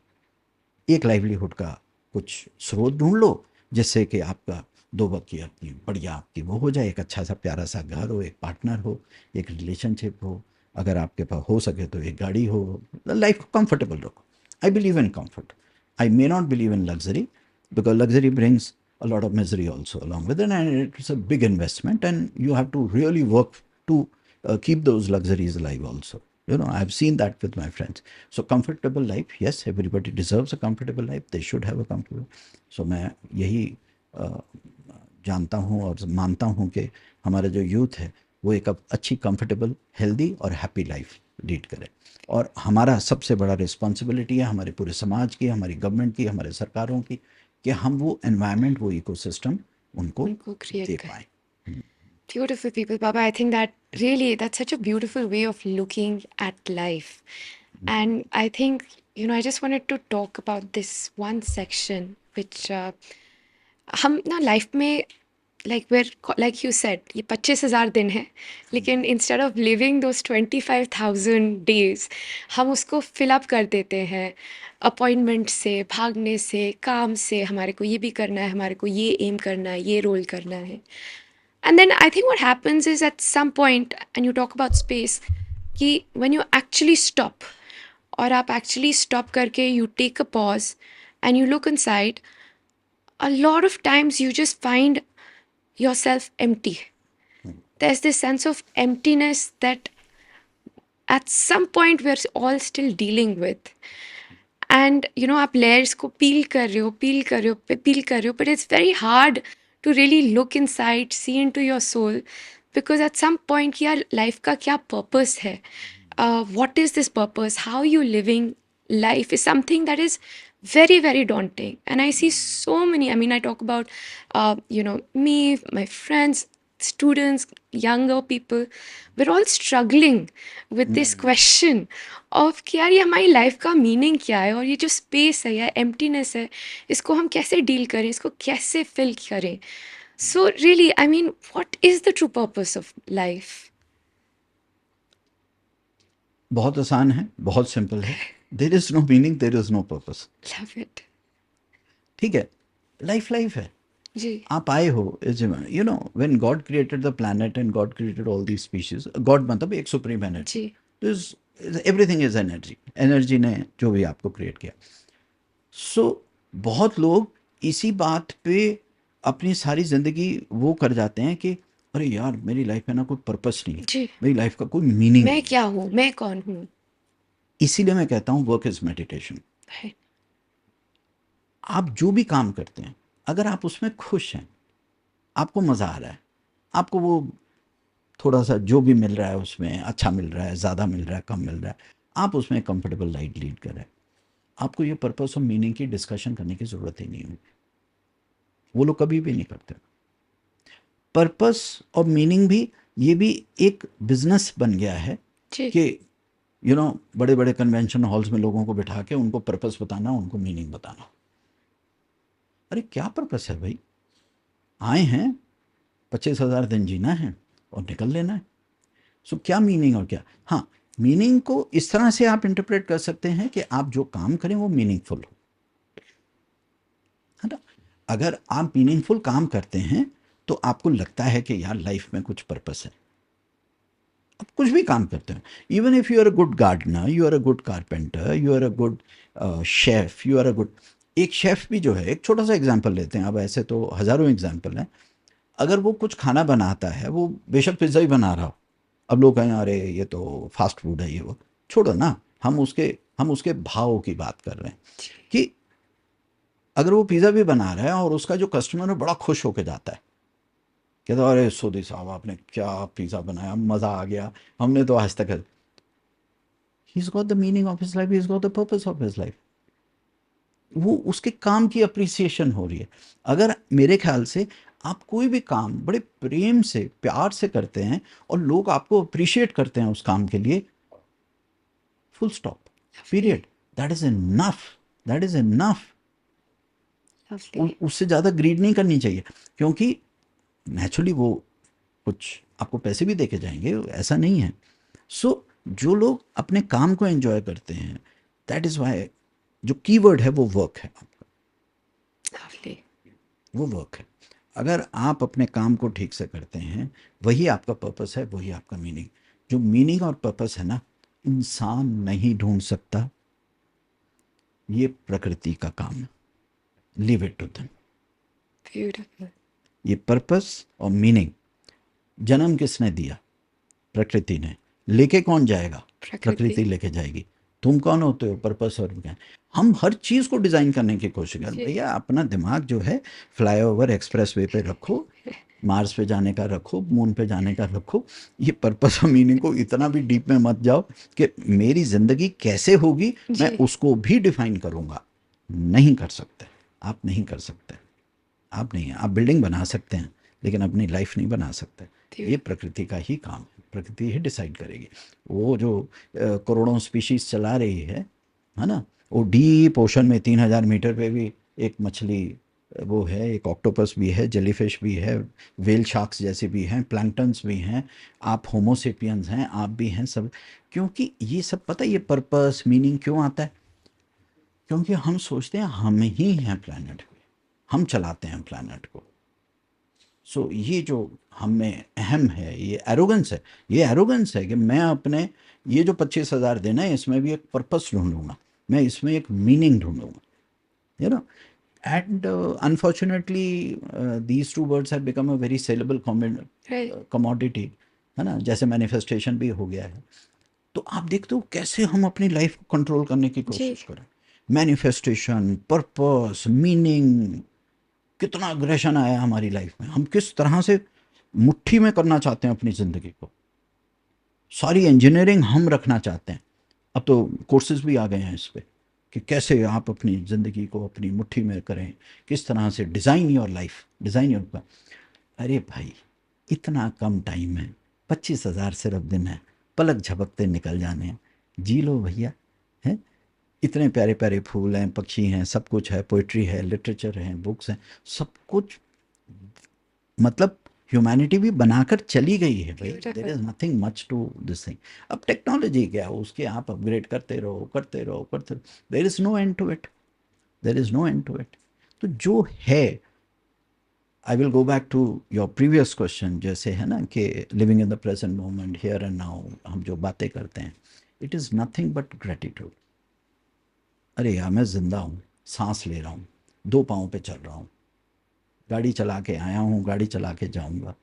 एक लाइवलीहुड का कुछ स्रोत ढूंढ लो जिससे कि आपका 2 वक्त की अपनी बढ़िया आपकी वो हो जाए, एक अच्छा सा प्यारा सा घर हो, एक पार्टनर हो, एक रिलेशनशिप हो, अगर आपके पास हो सके तो एक गाड़ी हो, लाइफ को कंफर्टेबल रखो। I believe in comfort, I may not believe in luxury, because luxury brings a lot of misery also along with it, and it's a big investment and you have to really work to keep those luxuries alive also. I've seen that with my friends. So comfortable life, yes, everybody deserves a comfortable life, they should have a comfortable, so मैं यही जानता हूँ और मानता हूँ कि हमारा जो यूथ है वो एक अच्छी कंफर्टेबल, हेल्दी और हैप्पी लाइफ लीड करें। और हमारा सबसे बड़ा रिस्पॉन्सिबिलिटी है हमारे पूरे समाज की, हमारी गवर्नमेंट की, हमारे सरकारों की, कि हम वो एनवायरनमेंट, वो इकोसिस्टम उनको उनको क्रिएट दे करें। पाएँ। Beautiful people, Baba. I think that really, that's such a beautiful way of looking at life. And I think, I just wanted to talk about this one section, which हम ना life में like you said, ये 25,000 दिन है, लेकिन instead of living those 25,000 days, हम उसको fill up कर देते हैं अपॉइंटमेंट से, भागने से, काम से, हमारे को ये भी करना है, हमारे को ये एम करना है, ये रोल करना है. And then I think what happens is at some point, and you talk about space, कि when you actually stop, और आप actually stop करके you take a pause and you look inside, a lot of times you just find yourself empty. There's this sense of emptiness that at some point we're all still dealing with. And आप layers को peel कर रहे हो, peel कर रहे हो, peel कर रहे हो, but it's very hard to really look inside, see into your soul, because at some point यार life का क्या purpose है? What is this purpose? How you living life is something that is very, very daunting. And I see so many, I mean, I talk about, me, my friends, students, younger people, we're all struggling with this question of कि यार ये हमारी life का meaning क्या है, और ये जो स्पेस है या एम्प्टीनेस है, इसको हम कैसे डील करें, इसको कैसे फिल करें. So really I mean what is the true purpose of life? बहुत आसान है, बहुत सिंपल है। There is no meaning, there is no purpose. Love it. ठीक है, लाइफ लाइफ है। जी. आप आए हो, you know when God created the planet and God created all the species, God मतलब एक सुप्रीम एनर्जी, जी. तो एवरीथिंग इज एनर्जी, एनर्जी ने जो भी आपको क्रिएट किया। सो बहुत लोग इसी बात पे अपनी सारी ज़िंदगी वो कर जाते हैं कि अरे यार मेरी लाइफ में ना कोई पर्पस नहीं है, जी. मेरी लाइफ का कोई मीनिंग मैं नहीं है। क्या हूँ, मैं कौन हूँ? इसीलिए मैं कहता हूँ वर्क इज़ मेडिटेशन। है. आप जो भी काम करते हैं, अगर आप उसमें खुश हैं, आपको मज़ा आ रहा है, आपको वो थोड़ा सा जो भी मिल रहा है उसमें अच्छा मिल रहा है, ज़्यादा मिल रहा है, कम मिल रहा है, आप उसमें कंफर्टेबल लाइफ लीड कर रहे हैं, आपको ये पर्पस और मीनिंग की डिस्कशन करने की ज़रूरत ही नहीं होगी। वो लोग कभी भी नहीं करते। पर्पस और मीनिंग भी, ये भी एक बिजनेस बन गया है जी. कि बड़े बड़े कन्वेंशन हॉल्स में लोगों को बिठा के उनको पर्पस बताना, उनको मीनिंग बताना। अरे क्या पर्पस है भाई? आए हैं, 25,000 दिन जीना है और निकल लेना है। सो क्या मीनिंग और क्या? हाँ, मीनिंग को इस तरह से आप इंटरप्रेट कर सकते हैं कि आप जो काम करें वो मीनिंगफुल हो, है ना? अगर आप मीनिंगफुल काम करते हैं तो आपको लगता है कि यार लाइफ में कुछ पर्पस है। आप कुछ भी काम करते हैं, even if you are a good gardener, you are a good carpenter, you are a good chef, you are a good, एक शेफ भी जो है, एक छोटा सा एग्जांपल लेते हैं, अब ऐसे तो हज़ारों एग्जांपल हैं। अगर वो कुछ खाना बनाता है, वो बेशक पिज़्ज़ा ही बना रहा हो, अब लोग कहें अरे ये तो फास्ट फूड है, ये वो, छोड़ो ना, हम उसके भाव की बात कर रहे हैं कि अगर वो पिज़्ज़ा भी बना रहा है और उसका जो कस्टमर है बड़ा खुश होके जाता है, कहता है अरे सोदी साहब आपने क्या पिज़्ज़ा बनाया, मज़ा आ गया, हमने तो आज तक, he is got the meaning of his life, he is got the purpose of his life. वो उसके काम की अप्रिसिएशन हो रही है। अगर मेरे ख्याल से आप कोई भी काम बड़े प्रेम से, प्यार से करते हैं और लोग आपको अप्रिशिएट करते हैं उस काम के लिए, full stop, period, that is enough, that is enough. Lovely. उससे ज़्यादा ग्रीड नहीं करनी चाहिए, क्योंकि नेचुरली वो कुछ आपको पैसे भी दे के जाएंगे, ऐसा नहीं है। सो जो लोग अपने काम को एंजॉय करते हैं, दैट इज़ वाई जो कीवर्ड है वो वर्क है आपका, लवली. वो वर्क है। अगर आप अपने काम को ठीक से करते हैं, वही आपका पर्पस है, वही आपका मीनिंग। जो मीनिंग और पर्पस है ना, इंसान नहीं ढूंढ सकता, ये प्रकृति का काम है। Leave it to them. Beautiful. ये पर्पस और मीनिंग जन्म किसने दिया? प्रकृति ने। लेके कौन जाएगा? प्रकृति प्रकृति. लेके जाएगी। तुम कौन होते हो? पर्पस और क्या? हम हर चीज़ को डिज़ाइन करने की कोशिश करें। जी. भैया अपना दिमाग जो है फ्लाईओवर एक्सप्रेसवे पे रखो मार्स पे जाने का रखो, मून पे जाने का रखो, ये पर्पस और मीनिंग को इतना भी डीप में मत जाओ कि मेरी ज़िंदगी कैसे होगी मैं जी, उसको भी डिफाइन करूँगा। नहीं कर सकते, आप नहीं कर सकते, आप नहीं, आप बिल्डिंग बना सकते हैं लेकिन अपनी लाइफ नहीं बना सकते। ये प्रकृति का ही काम है, प्रकृति ही डिसाइड करेगी। वो जो करोड़ों स्पीशीज चला रही है ना, वो डीप ओशन में 3,000 मीटर पे भी एक मछली, वो है, एक ऑक्टोपस भी है, जेलीफिश भी है, वेल शार्क्स जैसे भी हैं, प्लैंक्टन्स भी हैं, आप होमोसेपियंस हैं, आप भी हैं सब। क्योंकि ये सब पता है, ये पर्पस मीनिंग क्यों आता है? क्योंकि हम सोचते हैं हम ही हैं प्लैनेट पे, हम चलाते हैं प्लैनेट को। सो ये जो हम में अहम है, ये एरोगेंस है, ये एरोगेंस है कि मैं अपने ये जो 25,000 दिन है इसमें भी एक पर्पस ढूंढूंगा, मैं इसमें एक मीनिंग ढूंढूंगा, you know. And unfortunately these two words have become a very saleable right, commodity, है ना, जैसे मैनिफेस्टेशन भी हो गया है। तो आप देखते हो कैसे हम अपनी लाइफ को कंट्रोल करने की जी, कोशिश करें। मैनिफेस्टेशन, पर्पस, मीनिंग, कितना अग्रेशन आया है हमारी लाइफ में, हम किस तरह से मुट्ठी में करना चाहते हैं अपनी ज़िंदगी को, सारी इंजीनियरिंग हम रखना चाहते हैं। अब तो कोर्सेज भी आ गए हैं इस पे कि कैसे आप अपनी ज़िंदगी को अपनी मुट्ठी में करें, किस तरह से design your life, design your. अरे भाई, इतना कम टाइम है, 25,000 सिर्फ दिन है, पलक झपकते निकल जाने हैं, जी लो भैया। हैं, इतने प्यारे प्यारे फूल हैं, पक्षी हैं, सब कुछ है, पोइट्री है, लिटरेचर है, बुक्स हैं, सब कुछ, मतलब ह्यूमैनिटी भी बनाकर चली गई है भाई। There beautiful, is nothing much to this thing. अब टेक्नोलॉजी क्या है, उसके आप अपग्रेड करते रहो करते रहो करते रहो, there is no end to it, there is no end to it. तो जो है, I will go back to your previous question, जैसे है ना कि living in the present moment, here and now, हम जो बातें करते हैं, it is nothing but gratitude. अरे यार, मैं ज़िंदा हूँ, सांस ले रहा हूँ, दो पाँव पे चल रहा हूँ, गाड़ी चला के आया हूँ, गाड़ी चला के जाऊँगा,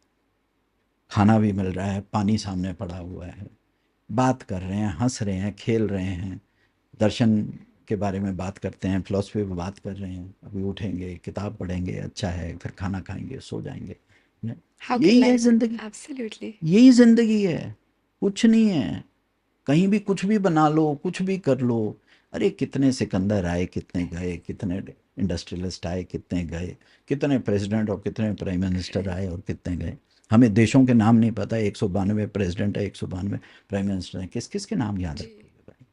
खाना भी मिल रहा है, पानी सामने पड़ा हुआ है, बात कर रहे हैं, हंस रहे हैं, खेल रहे हैं, दर्शन के बारे में बात करते हैं, फिलॉसफी पे बात कर रहे हैं, अभी उठेंगे, किताब पढ़ेंगे, अच्छा है, फिर खाना खाएंगे, सो जाएंगे। हाउ कैन यही है लाइफ, ज़िंदगी, एब्सोल्युटली, यही ज़िंदगी है, कुछ नहीं है। कहीं भी कुछ भी बना लो, कुछ भी कर लो। अरे कितने सिकंदर आए, कितने गए, कितने इंडस्ट्रियलिस्ट आए, कितने गए, कितने प्रेसिडेंट और कितने प्राइम मिनिस्टर आए और कितने गए। हमें देशों के नाम नहीं पता, 192 प्रेसिडेंट है, 192 प्राइम मिनिस्टर हैं, किस किस के नाम याद जी, रखोगे भाई?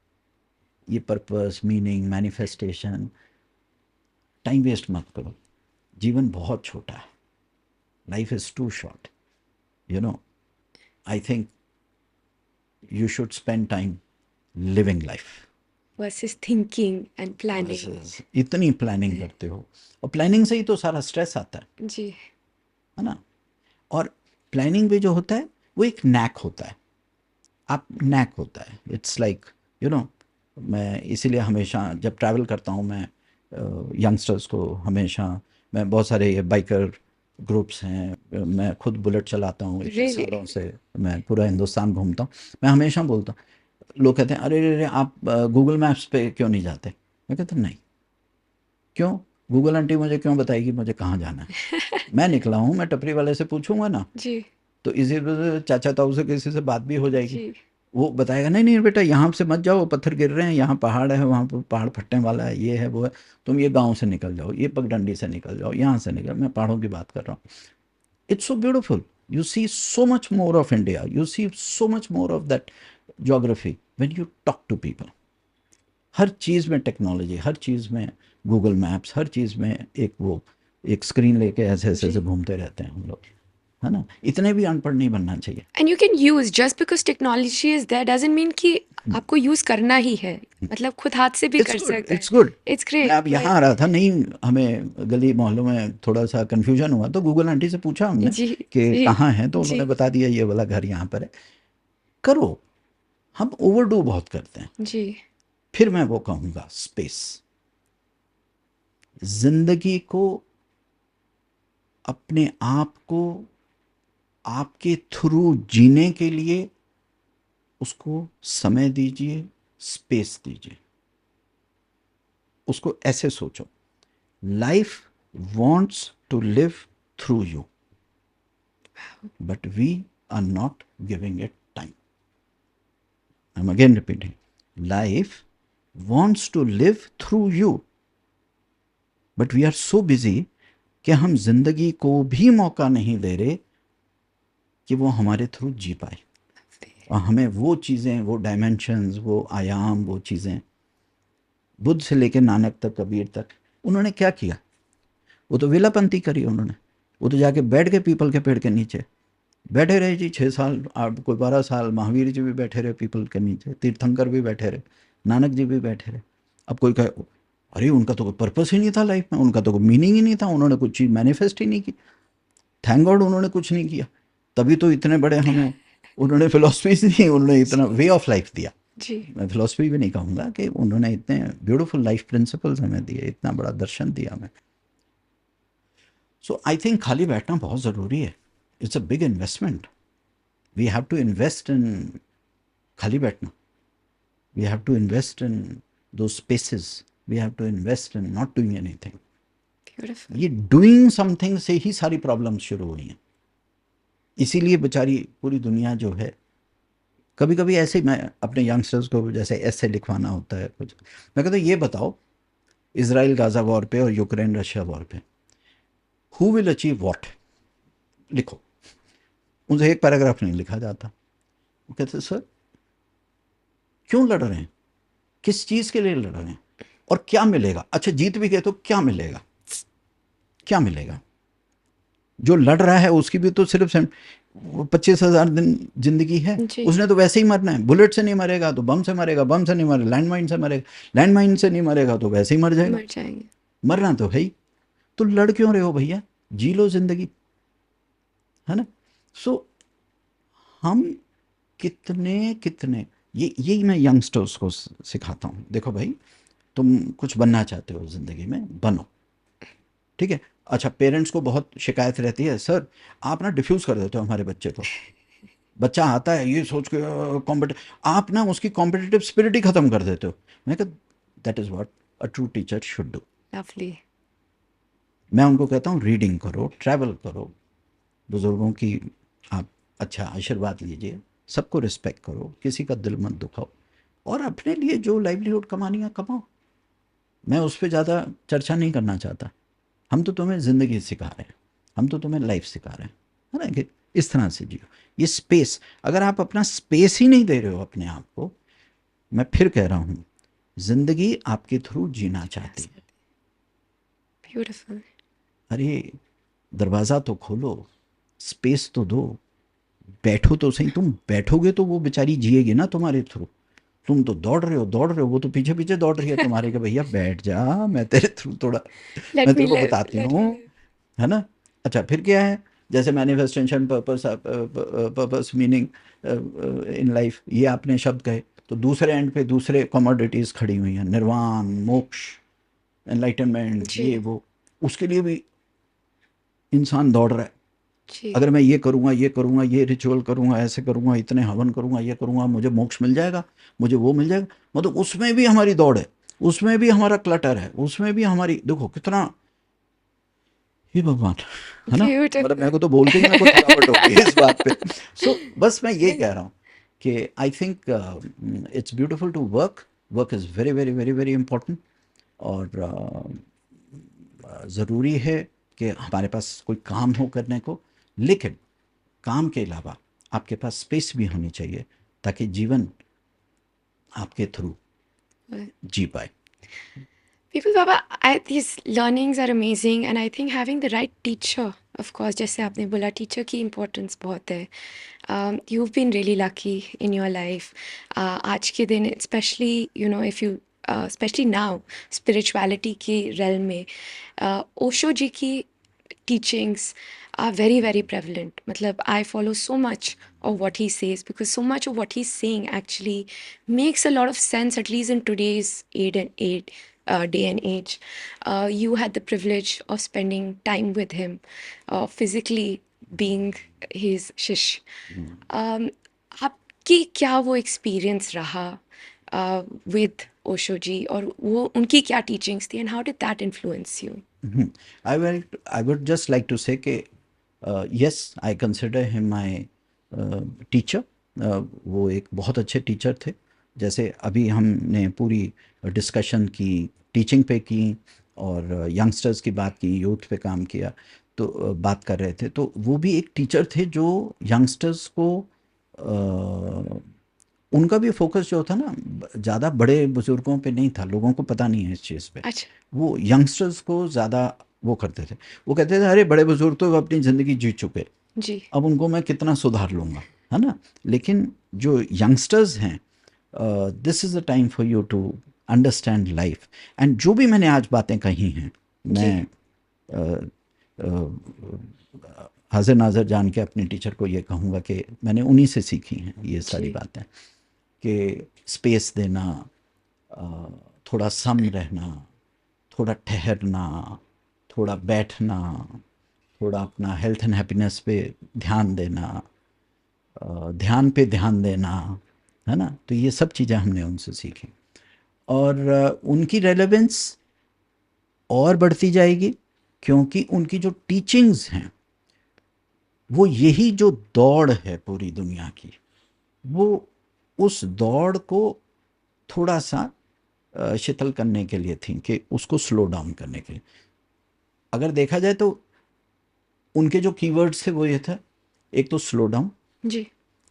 ये purpose, meaning, manifestation, time waste मत करो, जीवन बहुत छोटा है, life is too short, you know. I think you should spend time living life versus thinking and planning, versus इतनी प्लानिंग करते हो, और प्लानिंग से ही तो सारा स्ट्रेस आता जी, है ना। और प्लानिंग भी जो होता है वो एक नैक होता है, आप नैक होता है, इट्स लाइक, यू नो। मैं इसीलिए हमेशा जब ट्रैवल करता हूँ, मैं यंगस्टर्स को हमेशा, मैं बहुत सारे ये बाइकर ग्रुप्स हैं, मैं खुद बुलेट चलाता हूँ इतने रियली, सालों से, मैं पूरा हिंदुस्तान घूमता हूँ, मैं हमेशा बोलता हूँ, लोग कहते हैं अरे अरे अरे, आप गूगल मैप्स पे क्यों नहीं जाते? मैं कहता नहीं, क्यों? गूगल आंटी मुझे क्यों बताएगी मुझे कहाँ जाना है? मैं निकला हूँ, मैं टपरी वाले से पूछूंगा ना, जी, तो इसी वजह से चाचा ताऊ से किसी से बात भी हो जाएगी, जी, वो बताएगा नहीं नहीं बेटा यहाँ से मत जाओ, पत्थर गिर रहे हैं, यहाँ पहाड़ है, वहाँ पर पहाड़ फटने वाला है, ये है वो है, तुम ये गांव से निकल जाओ, ये पगडंडी से निकल जाओ, यहाँ से निकल, मैं पहाड़ों की बात कर रहा हूँ। It's so beautiful, you see so much more of India, you see so much more of that geography when you talk to people. हर चीज़ में टेक्नोलॉजी, हर चीज़ में गूगल मैप्स, हर चीज़ में एक वो, एक स्क्रीन लेके ऐसे ऐसे ऐसे जी। घूमते रहते हैं हम लोग, है ना। इतने भी अनपढ़ नहीं बनना चाहिए। And you can use, just because technology is there doesn't mean कि आपको यूज करना ही है, मतलब खुद हाथ से भी इट्स कर गुड, सकते हैं। It's good. इट्स मैं ग्रेट, अब यहाँ आ रहा था, नहीं हमें गली मोहल्लों में थोड़ा सा कन्फ्यूजन हुआ, तो गूगल आंटी से पूछा हमने जी, कि जी, कहाँ है, तो जी, उन्होंने बता दिया ये वाला घर यहाँ पर है। करो, हम ओवरडू बहुत करते हैं। जी, फिर मैं वो कहूँगा, स्पेस, जिंदगी को, अपने आप को आपके थ्रू जीने के लिए उसको समय दीजिए, स्पेस दीजिए। उसको ऐसे सोचो, life wants to live through you, but we are not giving it time. I'm again repeating. Life wants to live through you, but we are so busy कि हम जिंदगी को भी मौका नहीं दे रहे कि वो हमारे थ्रू जी पाए, और हमें वो चीज़ें, वो डायमेंशंस, वो आयाम, वो चीज़ें, बुद्ध से लेकर नानक तक, कबीर तक, उन्होंने क्या किया? वो तो विलापंती करी उन्होंने। वो तो जाके बैठ के पीपल के पेड़ के नीचे बैठे रहे जी, 6 साल, कोई 12 साल। महावीर जी भी बैठे रहे पीपल के नीचे, तीर्थंकर भी बैठे रहे, नानक जी भी बैठे रहे। अब कोई कहे अरे उनका तो कोई पर्पस ही नहीं था लाइफ में, उनका तो कोई मीनिंग ही नहीं था, उन्होंने कुछ चीज़ मैनिफेस्ट ही नहीं की। थैंक गॉड उन्होंने कुछ नहीं किया, तभी तो इतने बड़े हमें उन्होंने फिलोसफीज दी, उन्होंने इतना वे ऑफ लाइफ दिया। जी मैं फिलोसफी भी नहीं कहूँगा, कि उन्होंने इतने ब्यूटीफुल लाइफ प्रिंसिपल्स हमें दिए, इतना बड़ा दर्शन दिया हमें। सो आई थिंक खाली बैठना बहुत ज़रूरी है। It's a big investment. We have to invest in खाली बैठना। We have to invest in those spaces. We have to invest in not doing anything. Beautiful ये डूइंग समथिंग से ही सारी प्रॉब्लम्स शुरू हुई हैं। इसीलिए बेचारी पूरी दुनिया जो है, कभी कभी ऐसे ही मैं अपने यंगस्टर्स को जैसे ऐसे लिखवाना होता है कुछ, मैं कहता हूँ ये बताओ, इसराइल गाजा वॉर पे और यूक्रेन रशिया वॉर पे हु विल अचीव व्हाट, लिखो। उनसे एक पैराग्राफ नहीं लिखा जाता। वो कहते सर क्यों लड़ रहे हैं, किस चीज़ के लिए लड़ रहे हैं, और क्या मिलेगा? अच्छा जीत भी गए तो क्या मिलेगा? क्या मिलेगा? जो लड़ रहा है उसकी भी तो सिर्फ 25,000 दिन जिंदगी है, जी उसने तो वैसे ही मरना है। बुलेट से नहीं मरेगा तो बम से मरेगा, बम से नहीं मरेगा लैंड माइन से मरेगा, लैंड माइन से नहीं मरेगा तो वैसे ही मर जाएगा। मर जाएंगे मरना तो है ही, तो लड़ क्यों रहे हो भैया? जी लो जिंदगी, है ना? सो हम कितने कितने, ये यही मैं यंगस्टर्स को सिखाता हूँ। देखो भाई, तुम कुछ बनना चाहते हो ज़िंदगी में, बनो, ठीक है? अच्छा, पेरेंट्स को बहुत शिकायत रहती है, सर आप ना डिफ्यूज़ कर देते हो हमारे बच्चे को। बच्चा आता है ये सोच के आप ना उसकी कॉम्पिटिटिव स्पिरिट ही ख़त्म कर देते हो। मैं कहा that is what a true teacher should do. Lovely मैं उनको कहता हूँ रीडिंग करो, ट्रैवल करो, बुज़ुर्गों की आप अच्छा आशीर्वाद लीजिए, सबको रिस्पेक्ट करो, किसी का दिल मत दुखाओ, और अपने लिए जो लाइवलीहुड कमानी है कमाओ। मैं उस पर ज़्यादा चर्चा नहीं करना चाहता। हम तो तुम्हें ज़िंदगी सिखा रहे हैं, हम तो तुम्हें लाइफ सिखा रहे हैं, है ना? कि इस तरह से जियो। ये स्पेस, अगर आप अपना स्पेस ही नहीं दे रहे हो अपने आप को, मैं फिर कह रहा हूँ, ज़िंदगी आपके थ्रू जीना चाहती है। ब्यूटीफुल अरे दरवाज़ा तो खोलो, स्पेस तो दो, बैठो तो सही। तुम बैठोगे तो वो बेचारी जिएगी ना तुम्हारे थ्रू। तुम तो दौड़ रहे हो, वो तो पीछे पीछे दौड़ रही है तुम्हारे, कि भैया बैठ जा, मैं तेरे थ्रू थोड़ा, मैं लेट मी तेरे को लिव बताती लेट हूँ, मी लिव है ना? अच्छा फिर क्या है, जैसे manifestation, purpose, purpose, meaning in life, ये आपने शब्द कहे, तो दूसरे एंड पे दूसरे कमोडिटीज़ खड़ी हुई हैं, निर्वाण, मोक्ष, एनलाइटनमेंट, जी ये वो, उसके लिए भी इंसान दौड़ रहा है। जी अगर मैं ये करूँगा, ये करूँगा, ये रिचुअल करूँगा, ऐसे करूँगा, इतने हवन करूँगा, ये करूँगा, मुझे मोक्ष मिल जाएगा, मुझे वो मिल जाएगा। मतलब उसमें भी हमारी दौड़ है, उसमें भी हमारा क्लटर है, उसमें भी हमारी, देखो कितना, हे भगवान, है ना? मतलब मेरे ब्यूटीफुल को तो बोलते ही मेरे को थकावट हो गई इस बात पे। सो बस मैं ये कह रहा हूँ कि I think it's beautiful to work. Work is very very very very important, और ज़रूरी है कि हमारे पास कोई काम हो करने को, लेकिन काम के अलावा आपके पास स्पेस भी होनी चाहिए, ताकि जीवन आपके थ्रू जी पाए। People, Baba, these learnings are amazing, and I think having the right teacher, of course, जैसे आपने बोला teacher की importance बहुत है. You've been really lucky in your life. आज के दिन, especially if you especially now spirituality के realm में, ओशो जी की teachings are very very prevalent. matlab I follow so much of what he says, because so much of what he's saying actually makes a lot of sense, at least in today's day and age. You had the privilege of spending time with him, physically being his shish. आपकी क्या वो experience रहा with Osho जी, और वो उनकी क्या teachings थी, and how did that influence you? I would just like to say कि yes, I consider him my teacher. वो एक बहुत अच्छे टीचर थे। जैसे अभी हमने पूरी डिस्कशन की टीचिंग पे की और यंगस्टर्स की बात की, यूथ पे काम किया, तो बात कर रहे थे, तो वो भी एक टीचर थे जो यंगस्टर्स को उनका भी फोकस जो था ना, ज़्यादा बड़े बुजुर्गों पे नहीं था, लोगों को पता नहीं है इस चीज़ पे। अच्छा। वो यंगस्टर्स को ज़्यादा वो करते थे। वो कहते थे अरे बड़े बुजुर्ग तो अपनी ज़िंदगी जी चुके, जी। अब उनको मैं कितना सुधार लूँगा, है ना? लेकिन जो यंगस्टर्स हैं, this is the time for you to understand life. And जो भी मैंने आज बातें कही हैं, जी। मैं अ, अ, हाजिर नाज़र जान के अपने टीचर को ये कहूँगा कि मैंने उन्हीं से सीखी हैं ये सारी जी। बातें, कि स्पेस देना, अ, थोड़ा सम रहना, थोड़ा ठहरना, थोड़ा बैठना, थोड़ा अपना हेल्थ एंड हैप्पीनेस पे ध्यान देना, ध्यान पे ध्यान देना, है ना? तो ये सब चीज़ें हमने उनसे सीखी और उनकी रेलेवेंस और बढ़ती जाएगी, क्योंकि उनकी जो टीचिंग्स हैं, वो यही जो दौड़ है पूरी दुनिया की, वो उस दौड़ को थोड़ा सा शिथिल करने के लिए थी, कि उसको स्लो डाउन करने के लिए। अगर देखा जाए तो उनके जो कीवर्ड्स थे वो ये था, एक तो स्लो डाउन, जी।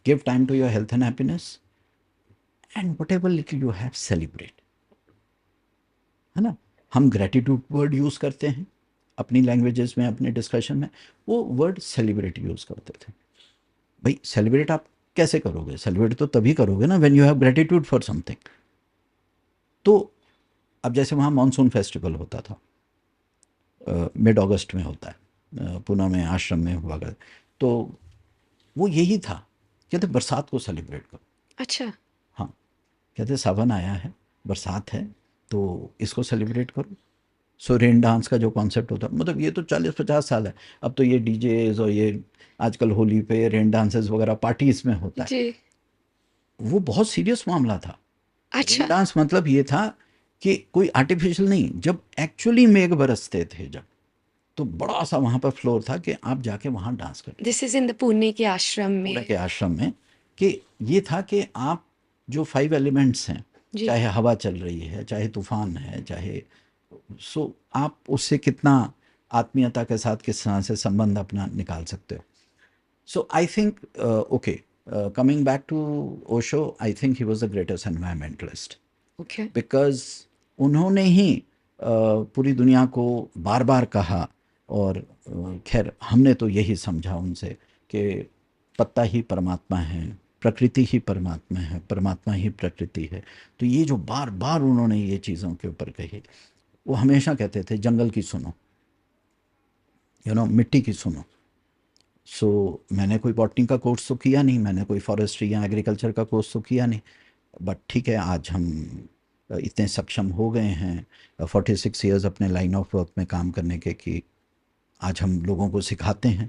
Give time to your health and happiness, and whatever little you have celebrate, है ना? हम ग्रेटिट्यूड वर्ड यूज़ करते हैं अपनी लैंग्वेजेस में, अपने डिस्कशन में, वो वर्ड सेलिब्रेट यूज़ करते थे। भाई सेलिब्रेट आप कैसे करोगे? सेलिब्रेट तो तभी करोगे ना when you have gratitude for something. तो अब जैसे वहाँ मानसून फेस्टिवल होता था, मिड अगस्त में होता है, पुणे में आश्रम में हुआ करता, तो वो यही था, कहते बरसात को सेलिब्रेट करो। अच्छा। हाँ, कहते सावन आया है, बरसात है, तो इसको सेलिब्रेट करो। सो रेन डांस का जो कॉन्सेप्ट होता है, मतलब ये तो 40-50 साल है, अब तो ये डीजेज और ये आजकल होली पे रेन डांसेस वगैरह पार्टीज में होता है। जी। वो बहुत सीरियस मामला था। रेन अच्छा। डांस मतलब ये था कि कोई आर्टिफिशियल नहीं, जब एक्चुअली मेघ बरसते थे जब, तो बड़ा सा वहाँ पर फ्लोर था कि आप जाके वहाँ डांस करते थे this is in the Pune के आश्रम पुणे में। के आश्रम में। कि ये था कि आप जो 5 एलिमेंट्स हैं, जी। चाहे हवा चल रही है, चाहे तूफान है, चाहे, सो आप उससे कितना आत्मीयता के साथ किस तरह से संबंध अपना निकाल सकते हो। So I think, okay, coming back to Osho, I think he was the greatest environmentalist, okay. Because उन्होंने ही पूरी दुनिया को बार बार कहा, और खैर हमने तो यही समझा उनसे कि पत्ता ही परमात्मा है, प्रकृति ही परमात्मा है, परमात्मा ही प्रकृति है। तो ये जो बार बार उन्होंने ये चीज़ों के ऊपर कही, वो हमेशा कहते थे जंगल की सुनो, मिट्टी की सुनो। सो मैंने कोई बॉटनी का कोर्स तो किया नहीं, मैंने कोई फॉरेस्ट्री या एग्रीकल्चर का कोर्स तो किया नहीं, बट ठीक है, आज हम इतने सक्षम हो गए हैं 46 ईयर्स अपने लाइन ऑफ वर्क में काम करने के, कि आज हम लोगों को सिखाते हैं।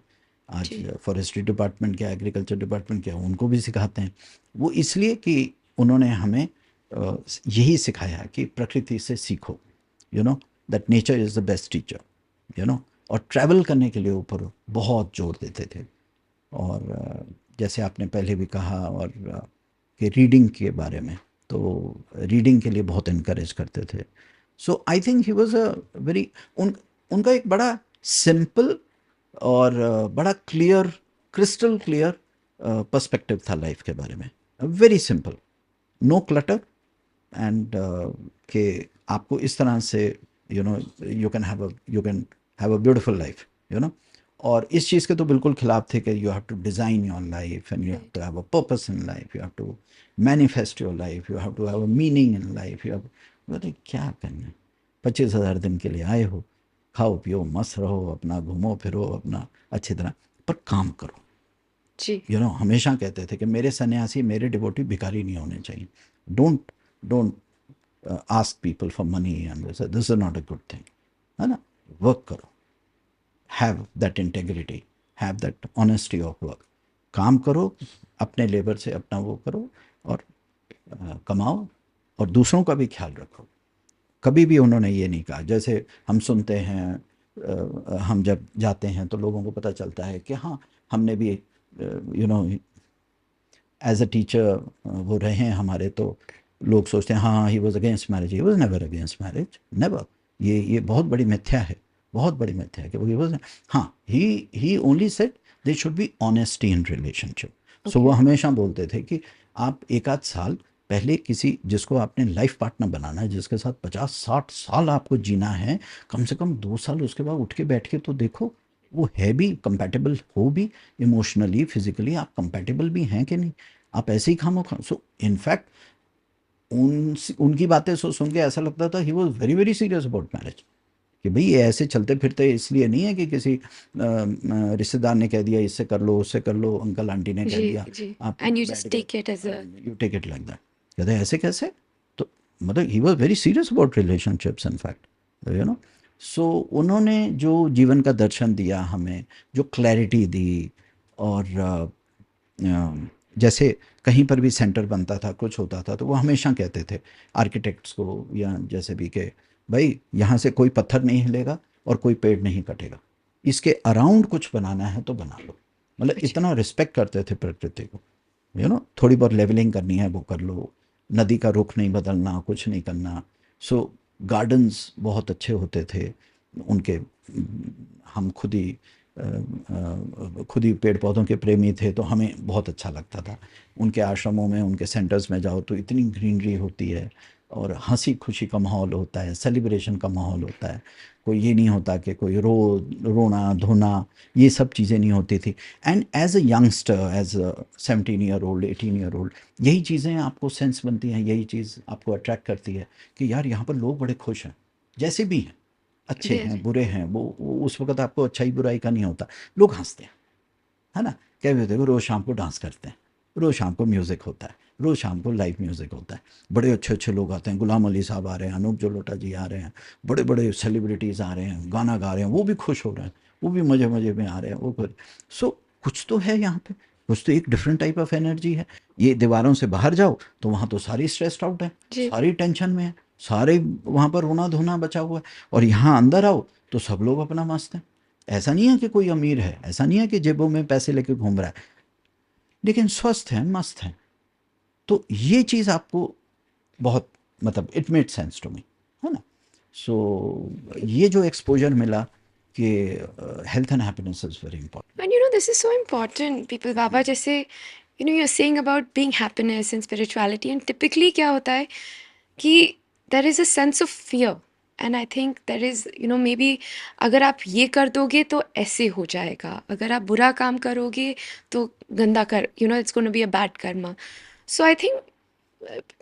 आज जी। फॉरेस्ट्री डिपार्टमेंट क्या, एग्रीकल्चर डिपार्टमेंट क्या, उनको भी सिखाते हैं। वो इसलिए कि उन्होंने हमें यही सिखाया कि प्रकृति से सीखो, that nature is the best teacher, और ट्रैवल करने के लिए ऊपर बहुत जोर देते थे। और जैसे आपने पहले भी कहा, और कि रीडिंग के बारे में, तो रीडिंग के लिए बहुत इनकरेज करते थे। So I think he was a very, उनका एक बड़ा सिंपल और बड़ा क्लियर, क्रिस्टल क्लियर पर्सपेक्टिव था लाइफ के बारे में। Very simple, no clutter, and कि आपको इस तरह से, you can have a beautiful life, you know और इस चीज़ के तो बिल्कुल खिलाफ थे कि you have to design your life, and you have to right. Have a purpose in life, you have to manifest your life, you have to have a meaning in life, you have, बोले क्या करना है, 25,000 दिन के लिए आए हो, खाओ पियो मस्त रहो, अपना घूमो फिरो अपना अच्छी तरह, पर काम करो। जी। हमेशा कहते थे कि मेरे सन्यासी, मेरे डिवोटी भिखारी नहीं होने चाहिए। Don't don't ask people for money, and this is not a good thing, है ना? वर्क करो, have that integrity, have that honesty of work, काम करो, अपने लेबर से अपना वो करो, और कमाओ, और दूसरों का भी ख्याल रखो। कभी भी उन्होंने ये नहीं कहा, जैसे हम सुनते हैं हम जब जाते हैं तो लोगों को पता चलता है कि हाँ, हमने भी you know as a teacher वो रहे हैं हमारे, तो लोग सोचते हैं हाँ he was against marriage, he was never against marriage, never. ये बहुत बड़ी मिथ्या है, बहुत बड़ी मिथ्या है कि वो ही वॉज। हाँ, he only said they should be honesty in relationship. So वो ओके। हमेशा बोलते थे कि आप एक आध साल पहले किसी जिसको आपने लाइफ पार्टनर बनाना है, जिसके साथ 50-60 साल आपको जीना है, कम से कम 2 साल उसके बाद उठ के बैठ के तो देखो वो है भी कंपैटिबल, हो भी इमोशनली, फिजिकली आप कंपैटिबल भी हैं कि नहीं। आप ऐसे ही खामो खा। सो इनफैक्ट उनकी बातें सुन के ऐसा लगता था ही was very very serious about marriage, कि भाई ये ऐसे चलते फिरते इसलिए नहीं है कि किसी रिश्तेदार ने कह दिया इससे कर लो उससे कर लो, अंकल आंटी ने कह जी, दिया जी। आप एंड यू बैठ जस्ट गए, take it as a you take it like that. कहते हैं ऐसे कैसे? तो मतलब he was very serious about relationships in fact, you know. So उन्होंने जो जीवन का दर्शन दिया हमें, जो क्लैरिटी दी, और जैसे कहीं पर भी सेंटर बनता था, कुछ होता था, तो वो हमेशा कहते थे आर्किटेक्ट्स को या जैसे भी, कि भाई यहाँ से कोई पत्थर नहीं हिलेगा और कोई पेड़ नहीं कटेगा, इसके अराउंड कुछ बनाना है तो बना लो। मतलब अच्छा। इतना रिस्पेक्ट करते थे प्रकृति को, थोड़ी बहुत लेवलिंग करनी है वो कर लो, नदी का रुख नहीं बदलना, कुछ नहीं करना। सो गार्डन्स बहुत अच्छे होते थे उनके। हम खुद ही पेड़ पौधों के प्रेमी थे, तो हमें बहुत अच्छा लगता था। उनके आश्रमों में, उनके सेंटर्स में जाओ तो इतनी ग्रीनरी होती है, और हंसी खुशी का माहौल होता है, सेलिब्रेशन का माहौल होता है। कोई ये नहीं होता कि कोई रोना धोना, ये सब चीज़ें नहीं होती थी। And as a youngster, as a 17 year old, 18 year old, यही चीज़ें आपको सेंस बनती हैं, यही चीज़ आपको अट्रैक्ट करती है कि यार यहाँ पर लोग बड़े खुश हैं, जैसे भी हैं, अच्छे जी, हैं जी। बुरे हैं, वो उस वक्त आपको अच्छाई बुराई का नहीं होता। लोग हंसते हैं, है ना? कह भी देखो रोज़ शाम को डांस करते हैं, रोज़ शाम को म्यूज़िक होता है, रोज़ शाम को लाइव म्यूज़िक होता है, बड़े अच्छे अच्छे लोग आते हैं, गुलाम अली साहब आ रहे हैं, अनूप जलोटा जी आ रहे हैं, बड़े बड़े सेलिब्रिटीज़ आ रहे हैं, गाना गा रहे हैं, वो भी खुश हो रहे हैं, वो भी मज़े मज़े में आ रहे हैं, वो खुश। सो कुछ तो है यहाँ पे, कुछ तो एक डिफरेंट टाइप ऑफ एनर्जी है। ये दीवारों से बाहर जाओ तो वहाँ तो सारी स्ट्रेस्ड आउट है, जी, सारी टेंशन में है, सारे वहाँ पर रोना धोना बचा हुआ है, और यहाँ अंदर आओ तो सब लोग अपना मस्त हैं। ऐसा नहीं है कि कोई अमीर है, ऐसा नहीं है कि जेबों में पैसे लेके घूम रहा है, लेकिन स्वस्थ है, मस्त है। तो ये चीज़ आपको बहुत, मतलब it made sense to me, है ना? सो ये जो एक्सपोजर मिला कि health and happiness is very important. And this is so important, people बाबा, जैसे you're saying about being happiness and spirituality, and typically क्या होता है कि there is a sense of fear, and I think there is, maybe अगर आप ये कर दोगे तो ऐसे हो जाएगा, अगर आप बुरा काम करोगे तो गंदा कर, it's going to be a bad karma. So I think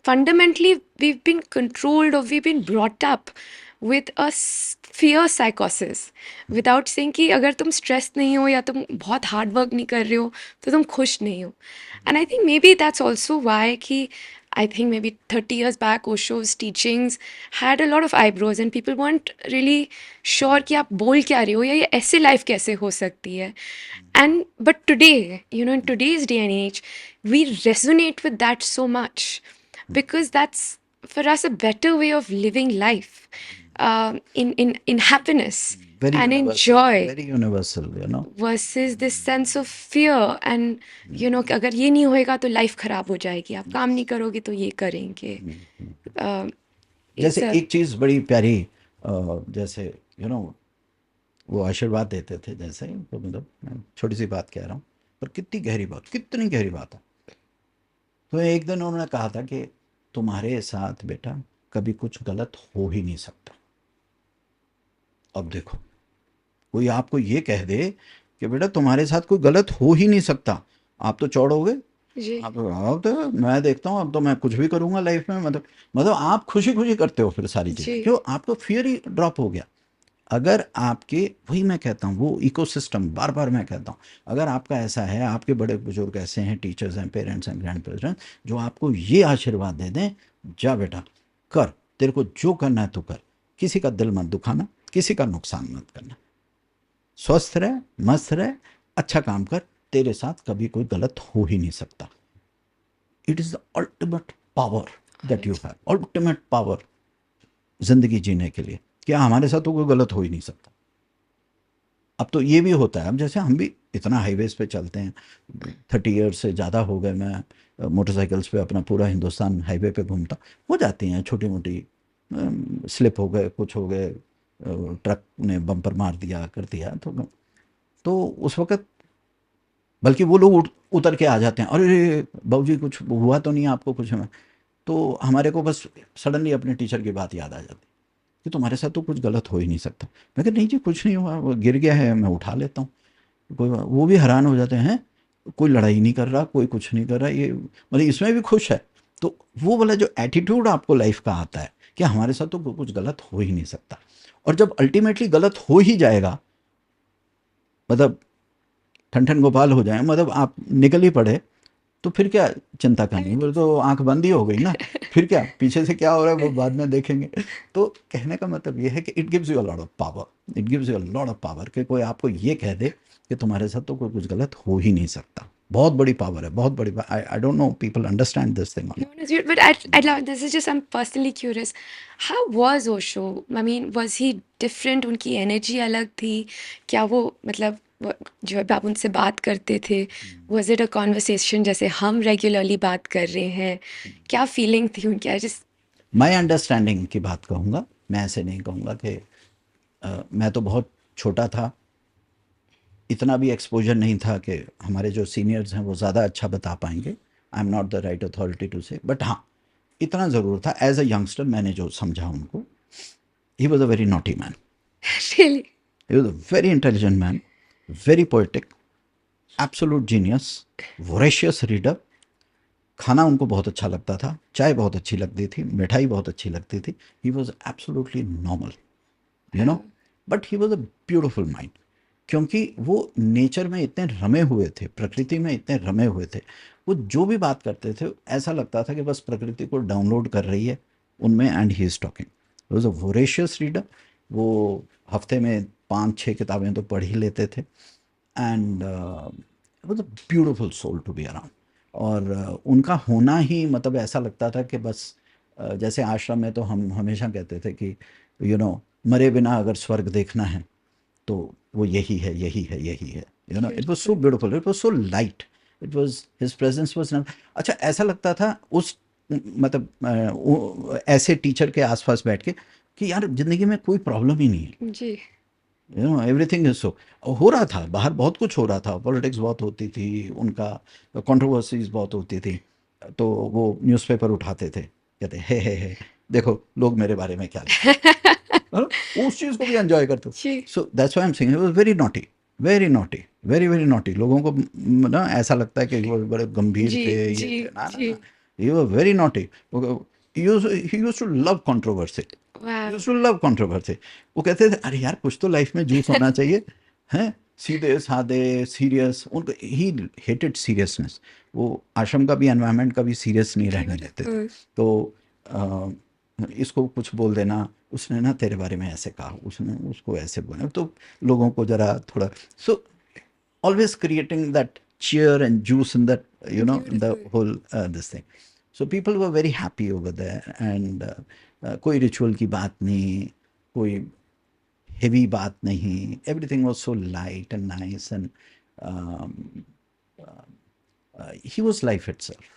fundamentally we've been controlled, or we've been brought up with a fear psychosis, without saying कि अगर तुम स्ट्रेस नहीं हो या तुम बहुत हार्ड वर्क नहीं कर रहे हो तो तुम खुश नहीं हो. And I think maybe that's also why कि I think maybe 30 years back Osho's teachings had a lot of eyebrows, and people weren't really sure कि आप बोल क्या रहे हो या ये ऐसे लाइफ कैसे हो सकती है. And but today, in today's day and age, we resonate with that so much, because that's for us a better way of living life, in happiness very and in universal, joy, very universal, versus this sense of fear. And कि अगर ये नहीं होएगा तो life खराब हो जाएगी, आप काम नहीं करोगे तो ये करेंगे. uh, जैसे it's a एक चीज़ बड़ी प्यारी, जैसे वो आशीर्वाद देते थे, जैसे तो मतलब मैं छोटी सी बात कह रहा हूँ, पर कितनी गहरी बात, कितनी गहरी बात है। तो एक दिन उन्होंने कहा था कि तुम्हारे साथ बेटा कभी कुछ गलत हो ही नहीं सकता। अब देखो, कोई आपको ये कह दे कि बेटा तुम्हारे साथ कोई गलत हो ही नहीं सकता, आप तो चौड़ोगे। जी, आप तो, मैं देखता हूँ अब तो मैं कुछ भी करूँगा लाइफ में, मतलब आप खुशी खुशी करते हो फिर सारी चीज़ें, जी, क्यों? आपको फियर ही ड्रॉप हो गया। अगर आपके, वही मैं कहता हूँ, वो इकोसिस्टम, बार बार मैं कहता हूँ, अगर आपका ऐसा है, आपके बड़े बुजुर्ग ऐसे हैं, टीचर्स हैं, पेरेंट्स हैं, ग्रैंड पेरेंट्स, जो आपको ये आशीर्वाद दे दें, जा बेटा कर, तेरे को जो करना है तो कर, किसी का दिल मत दुखाना, किसी का नुकसान मत करना, स्वस्थ रहे, मस्त रहे, अच्छा काम कर, तेरे साथ कभी कोई गलत हो ही नहीं सकता। It is the ultimate power that you have, ultimate power ज़िंदगी जीने के लिए, क्या हमारे साथ तो कोई गलत हो ही नहीं सकता। अब तो ये भी होता है, अब जैसे हम भी इतना हाईवेज पे चलते हैं, 30 ईयर्स से ज़्यादा हो गए मैं मोटरसाइकिल्स पे अपना पूरा हिंदुस्तान हाईवे पे घूमता, हो जाती हैं छोटी मोटी, स्लिप हो गए, कुछ हो गए, ट्रक ने बम्पर मार दिया, कर दिया, तो उस वक्त बल्कि वो लोग उतर के आ जाते हैं, अरे बाबूजी कुछ हुआ तो नहीं आपको कुछ में, तो हमारे को बस सडनली अपने टीचर की बात याद आ जाती कि तुम्हारे साथ तो कुछ गलत हो ही नहीं सकता। मैं कहा नहीं जी कुछ नहीं हुआ, वो गिर गया है, मैं उठा लेता हूँ। कोई वो भी हैरान हो जाते हैं, कोई लड़ाई नहीं कर रहा, कोई कुछ नहीं कर रहा, ये मतलब इसमें भी खुश है। तो वो वाला जो एटीट्यूड आपको लाइफ का आता है कि हमारे साथ तो कुछ गलत हो ही नहीं सकता, और जब अल्टीमेटली गलत हो ही जाएगा, मतलब ठन ठन गोपाल हो जाए, मतलब आप निकल ही पड़े, तो फिर क्या चिंता करनी, फिर तो आंख बंद ही हो गई ना, फिर क्या पीछे से क्या हो रहा है वो बाद में देखेंगे। तो कहने का मतलब ये है कि it gives you a lot of power, it gives you a lot of power, कि कोई आपको ये कह दे कि तुम्हारे साथ तो कोई कुछ गलत हो ही नहीं सकता, बहुत बड़ी पावर है, बहुत बड़ी। I don't know people understand this thing. No, no, but I love this. Is just I'm personally curious. How was Osho? I mean, was he different? उनकी energy अलग थी क्या? वो मतलब जो भी आप उनसे बात करते थे, was it a conversation जैसे हम regularly बात कर रहे हैं? क्या feeling थी उनकी? I just मैं अंडरस्टैंडिंग की बात कहूँगा, मैं ऐसे नहीं कहूँगा कि मैं तो बहुत छोटा था, इतना भी एक्सपोजर नहीं था कि हमारे जो सीनियर्स हैं वो ज़्यादा अच्छा बता पाएंगे, I am not the right authority to say, but हाँ इतना ज़रूर था, एज अ यंगस्टर मैंने जो समझा उनको, he was a very naughty man, really he was a very intelligent man, very poetic, absolute genius, voracious reader. खाना उनको बहुत अच्छा लगता था, चाय बहुत अच्छी लगती थी, मिठाई बहुत अच्छी लगती थी, he was absolutely normal, you know, but he was a beautiful mind, क्योंकि वो नेचर में इतने रमे हुए थे, प्रकृति में इतने रमे हुए थे, वो जो भी बात करते थे ऐसा लगता था कि बस प्रकृति को डाउनलोड कर रही है उनमें, and he is talking, was a voracious reader. वो हफ्ते में 5-6 किताबें तो पढ़ ही लेते थे, and was a beautiful soul to be around. और उनका होना ही मतलब ऐसा लगता था कि बस जैसे आश्रम में तो हम हमेशा कहते थे कि यू नो, मरे बिना अगर स्वर्ग देखना है तो वो यही है, यही है, यही है, you know. It was so beautiful. Beautiful, it was so light, it was his presence was not, अच्छा ऐसा लगता था उस मतलब ऐसे टीचर के आसपास बैठ के कि यार जिंदगी में कोई प्रॉब्लम ही नहीं है, जी you know, everything is so. हो रहा था बाहर बहुत कुछ हो रहा था, पॉलिटिक्स बहुत होती थी उनका, कंट्रोवर्सीज बहुत होती थी, तो वो न्यूज़पेपर उठाते थे, कहते हे देखो लोग मेरे बारे में क्या लिखते हैं, और उस चीज़ को भी एंजॉय करते हो। जी so that's why I am saying he was very naughty, very naughty, very very naughty. लोगों को ना ऐसा लगता है कि वो बड़े गंभीर जी थे, ये जी थे, ना ना जी ना, he was very naughty. He used to love controversy, wow used to love controversy. वो कहते थे अरे यार कुछ तो लाइफ में जूस होना चाहिए, हैं, सीधे साधे सीरियस, उनको ही हेटेड सीरियसनेस, वो आश्रम का भी एनवायरनमेंट का भी सीरियस नहीं रहने देते थे। beautiful तो अ, इसको कुछ बोल देना, उसने ना तेरे बारे में ऐसे कहा, उसने उसको ऐसे बोला, तो लोगों को जरा थोड़ा, सो always creating that cheer and juice in that, you know, in the beautiful whole this thing. So people were very happy over there, and कोई रिचुअल की बात नहीं, कोई हेवी बात नहीं, everything was so light and nice, and he was life itself,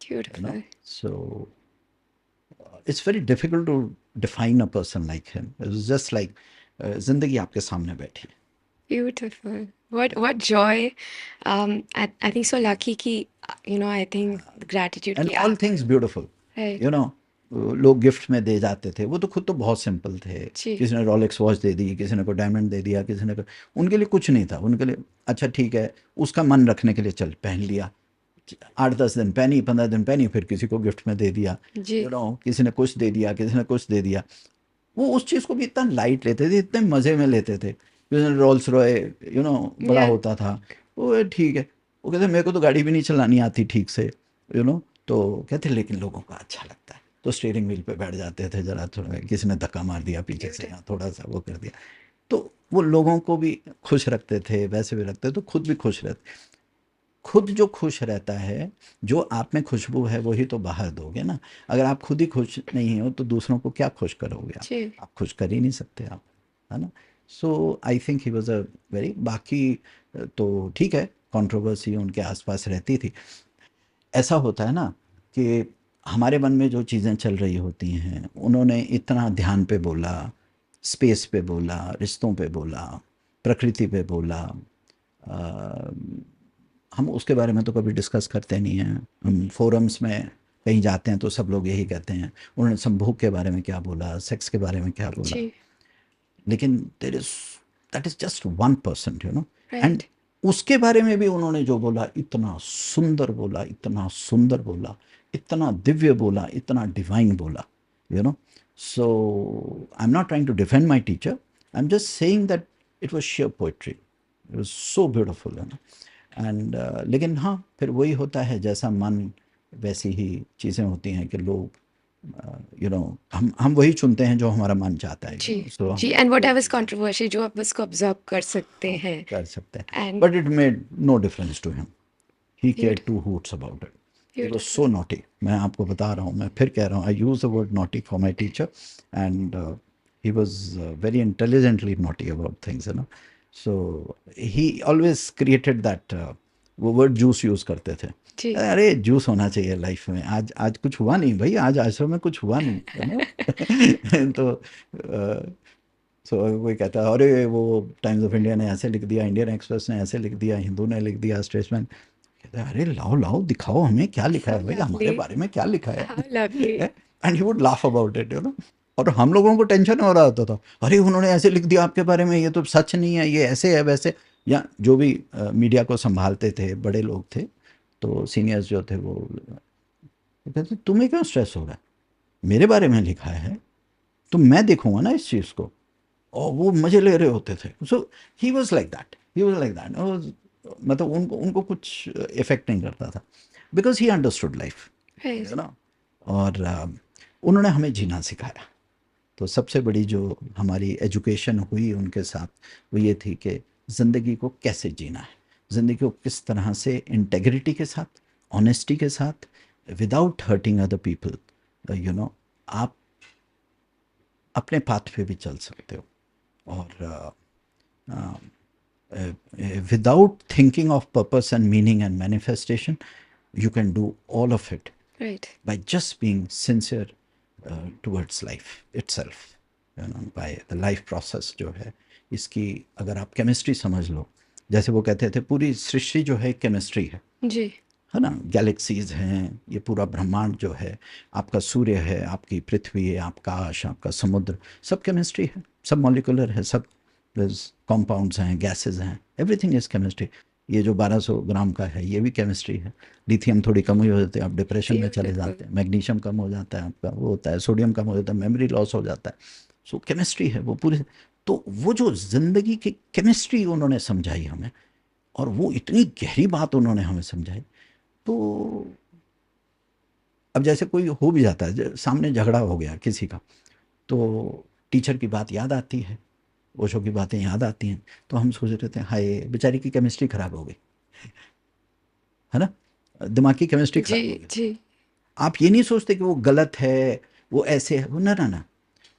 you know. beautiful So it's very difficult to define a person like him. It was just like जिंदगी आपके सामने बैठी है। Beautiful. What joy. I think so lucky कि I think gratitude and कि all things beautiful, right. You know. लोग gift में दे जाते थे, वो तो खुद तो बहुत सिंपल थे, जी किसी ने रोलेक्स वॉच दे दी, किसी ने को डायमंड दे दिया, किसी ने को, उनके लिए कुछ नहीं था, उनके लिए अच्छा ठीक है, उसका मन रखने के लिए चल पहन लिया, 8-10 दिन पहनी, 15 दिन पहनी, फिर किसी को गिफ्ट में दे दिया, जी यू नो, किसी ने कुछ दे दिया, किसी ने कुछ दे दिया। वो उस चीज़ को भी इतना लाइट लेते थे, इतने मज़े में लेते थे, किसी ने रोल्स रॉय, यू नो, बड़ा yeah होता था, वो ठीक है, वो कहते मेरे को तो गाड़ी भी नहीं चलानी आती ठीक से, यू नो, तो कहते लेकिन लोगों को अच्छा लगता है, तो स्टीयरिंग व्हील पे बैठ जाते थे, जरा थोड़ा किसी ने धक्का मार दिया पीछे से, beautiful यहाँ थोड़ा सा वो कर दिया, तो वो लोगों को भी खुश रखते थे, वैसे भी रखते, तो खुद भी खुश रहते। खुद जो खुश रहता है, जो आप में खुशबू है वही तो बाहर दोगे ना। अगर आप खुद ही खुश नहीं हो तो दूसरों को क्या खुश करोगे आप? जी आप खुश कर ही नहीं सकते आप, है ना? So I think he was a very, बाकी तो ठीक है, कंट्रोवर्सी उनके आसपास रहती थी। ऐसा होता है ना कि हमारे मन में जो चीज़ें चल रही होती हैं, उन्होंने इतना ध्यान पे बोला, स्पेस पे बोला, रिश्तों पे बोला, प्रकृति पे बोला। अ, हम उसके बारे में तो कभी डिस्कस करते नहीं हैं। हम फोरम्स में कहीं जाते हैं तो सब लोग यही कहते हैं, उन्होंने संभोग के बारे में क्या बोला, सेक्स के बारे में क्या बोला। जी, लेकिन there is, that is just 1%, and right. उसके बारे में भी उन्होंने जो बोला, इतना सुंदर बोला, इतना सुंदर बोला, इतना दिव्य बोला, इतना डिवाइन बोला, you know so I am not trying to defend my teacher, I am just saying that it was sheer poetry, it was so beautiful, and लेकिन हाँ, फिर वही होता है, जैसा मन वैसी ही चीज़ें होती हैं कि लोग हम वही चुनते हैं जो हमारा मन चाहता है, जी, सो जी, हम एंड वही व्हाटएवर इज़ चीज़ें कंट्रोवर्शियल जो आप उसको ऑब्ज़र्व कर सकते हाँ, हैं। कर सकते हैं। And but it made no difference to him, he cared but two hoots about it. He was beautiful. So naughty, मैं आपको बता रहा हूँ, मैं फिर कह रहा हूँ, I use the word naughty for my teacher, and he was very intelligently naughty about things, so he always created that, वो वर्ड जूस यूज करते थे। जी। अरे जूस होना चाहिए लाइफ में, आज आज कुछ हुआ नहीं भाई, आज आश्रम में कुछ हुआ नहीं, तो सो कोई कहता है अरे वो टाइम्स ऑफ इंडिया ने ऐसे लिख दिया, इंडियन एक्सप्रेस ने ऐसे लिख दिया, हिंदू ने लिख दिया, स्टेट्समैन। कहता है अरे लाओ लाओ दिखाओ हमें क्या लिखा हाउ है भाई, हमारे लवली, बारे में क्या लिखा है। How lovely. And he would laugh about it, और हम लोगों को टेंशन हो रहा होता था, अरे उन्होंने ऐसे लिख दिया आपके बारे में, ये तो सच नहीं है, ये ऐसे है वैसे, या जो भी मीडिया को संभालते थे बड़े लोग थे, तो सीनियर्स जो थे वो कहते तुम्हें क्यों स्ट्रेस हो रहा है, मेरे बारे में लिखा है तो मैं देखूंगा ना इस चीज़ को, और वो मजे ले रहे होते थे। So he was like that, he was like that, मतलब उनको उनको कुछ इफेक्ट नहीं करता था, because he understood life, right. और उन्होंने हमें जीना सिखाया। तो सबसे बड़ी जो हमारी एजुकेशन हुई उनके साथ, वो ये थी कि ज़िंदगी को कैसे जीना है, ज़िंदगी को किस तरह से इंटेग्रिटी के साथ, ऑनेस्टी के साथ, विदाउट हर्टिंग अदर पीपल, आप अपने पाथ पे भी चल सकते हो, और without thinking of purpose and meaning and manifestation, you can do all of it right. by just being sincere towards life itself, by the life process जो है इसकी। अगर आप केमिस्ट्री समझ लो, जैसे वो कहते थे पूरी सृष्टि जो है केमिस्ट्री जी। है ना, गैलेक्सीज हैं, ये पूरा ब्रह्मांड जो है, आपका सूर्य है, आपकी पृथ्वी है, आकाश, आपका समुद्र, सब केमिस्ट्री है, सब मॉलिकुलर है, सब कॉम्पाउंड्स हैं, गैसेस हैं, एवरीथिंग इज केमिस्ट्री। ये जो 1200 ग्राम का है ये भी केमिस्ट्री है। लिथियम थोड़ी कम ही हो जाती है, आप डिप्रेशन में चले ब्यूटीफुल। जाते हैं, मैग्नीशियम कम हो जाता है आपका, वो होता है, सोडियम कम हो जाता है, मेमोरी लॉस हो जाता है। सो केमिस्ट्री है वो पूरी। तो वो जो ज़िंदगी की केमिस्ट्री उन्होंने समझाई हमें, और वो इतनी गहरी बात उन्होंने हमें समझाई। तो अब जैसे कोई हो भी जाता है, सामने झगड़ा हो गया किसी का, तो टीचर की बात याद आती है, ओशो की बातें याद आती हैं, तो हम सोच रहे थे हाय बेचारी की केमिस्ट्री खराब हो गई, है ना, दिमाग की केमिस्ट्री जी, खराब हो गई। जी। आप ये नहीं सोचते कि वो गलत है, वो ऐसे है, वो ना ना ना,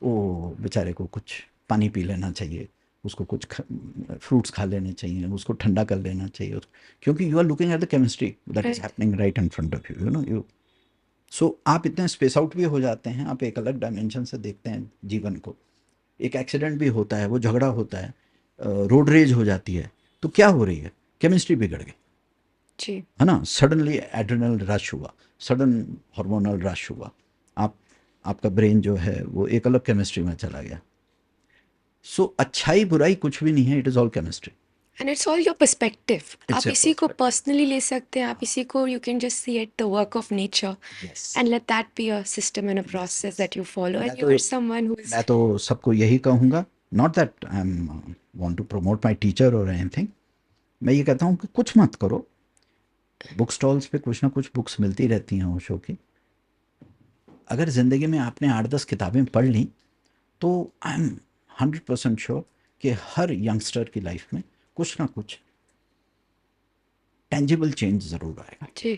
वो बेचारे को कुछ पानी पी लेना चाहिए, उसको कुछ फ्रूट्स खा लेने चाहिए, उसको ठंडा कर लेना चाहिए, क्योंकि you are looking at the chemistry that is right. Happening right in front of you, you. So आप इतने स्पेस आउट भी हो जाते हैं, आप एक अलग डायमेंशन से देखते हैं जीवन को। एक एक्सीडेंट भी होता है, वो झगड़ा होता है, रोड रेज हो जाती है, तो क्या हो रही है, केमिस्ट्री बिगड़ गई, जी। है ना, सडनली एड्रेनल रश हुआ, सडन हार्मोनल रश हुआ, आप आपका ब्रेन जो है वो एक अलग केमिस्ट्री में चला गया। सो अच्छाई बुराई कुछ भी नहीं है, it is all chemistry, and it's all your perspective. It's आप ए इसी को पर्सपेक्टिव। पर्सनली ले सकते हैं, आप इसी को you can just see it the work of nature yes, and let that be a system and a yes, process yes. That you follow मैं एंड यू तो आर समवन हु इज। मैं तो सबको यही कहूँगा, not that I am want to promote my teacher और anything, मैं ये कहता हूँ कि कुछ मत करो, बुक स्टॉल्स पे कुछ ना कुछ बुक्स मिलती रहती हैं ओशो की। अगर ज़िंदगी में आपने 8-10 किताबें पढ़ ली, तो आई एम 100% श्योर कि हर यंगस्टर की लाइफ में कुछ ना कुछ टेंजिबल चेंज ज़रूर आएगा, जी।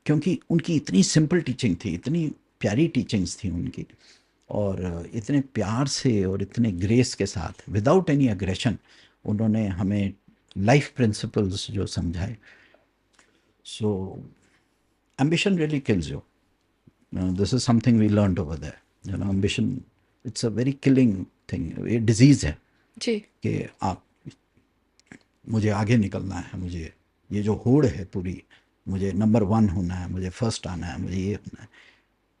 क्योंकि उनकी इतनी सिंपल टीचिंग थी, इतनी प्यारी टीचिंग्स थी उनकी, और इतने प्यार से और इतने ग्रेस के साथ विदाउट एनी अग्रेशन उन्होंने हमें लाइफ प्रिंसिपल्स जो समझाए. सो ambition really kills you. This is something we learned over there. Ambition, it's a very killing thing. ये disease है जी. कि आप, मुझे आगे निकलना है, मुझे ये जो होड़ है पूरी, मुझे नंबर 1 होना है, मुझे फर्स्ट आना है, मुझे ये होना है.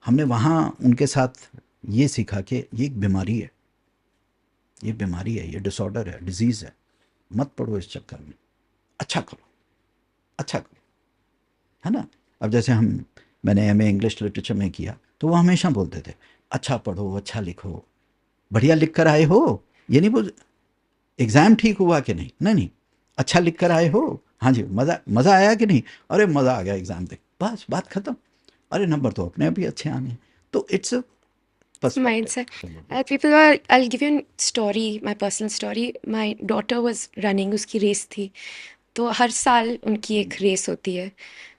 हमने वहाँ उनके साथ ये सीखा कि ये एक बीमारी है, ये बीमारी है, ये डिसऑर्डर है, डिजीज़ है. मत पड़ो इस चक्कर में, अच्छा करो, अच्छा करो, है ना. अब जैसे मैंने एमए इंग्लिश लिटरेचर में किया तो वो हमेशा बोलते थे अच्छा पढ़ो, अच्छा लिखो, बढ़िया लिख कर आए हो. ये नहीं बोल एग्ज़ाम ठीक हुआ कि नहीं, नहीं नहीं, अच्छा लिख कर आए हो, हाँ जी, मज़ा आया कि नहीं, अरे मज़ा आ गया एग्ज़ाम देख, बस बात ख़त्म. अरे नंबर तो अपने आप ही अच्छे आने हैं. तो it's a Mindset. Perspective. I'll give you a story, my personal story. My daughter was running, उसकी रेस थी. तो हर साल उनकी एक रेस होती है.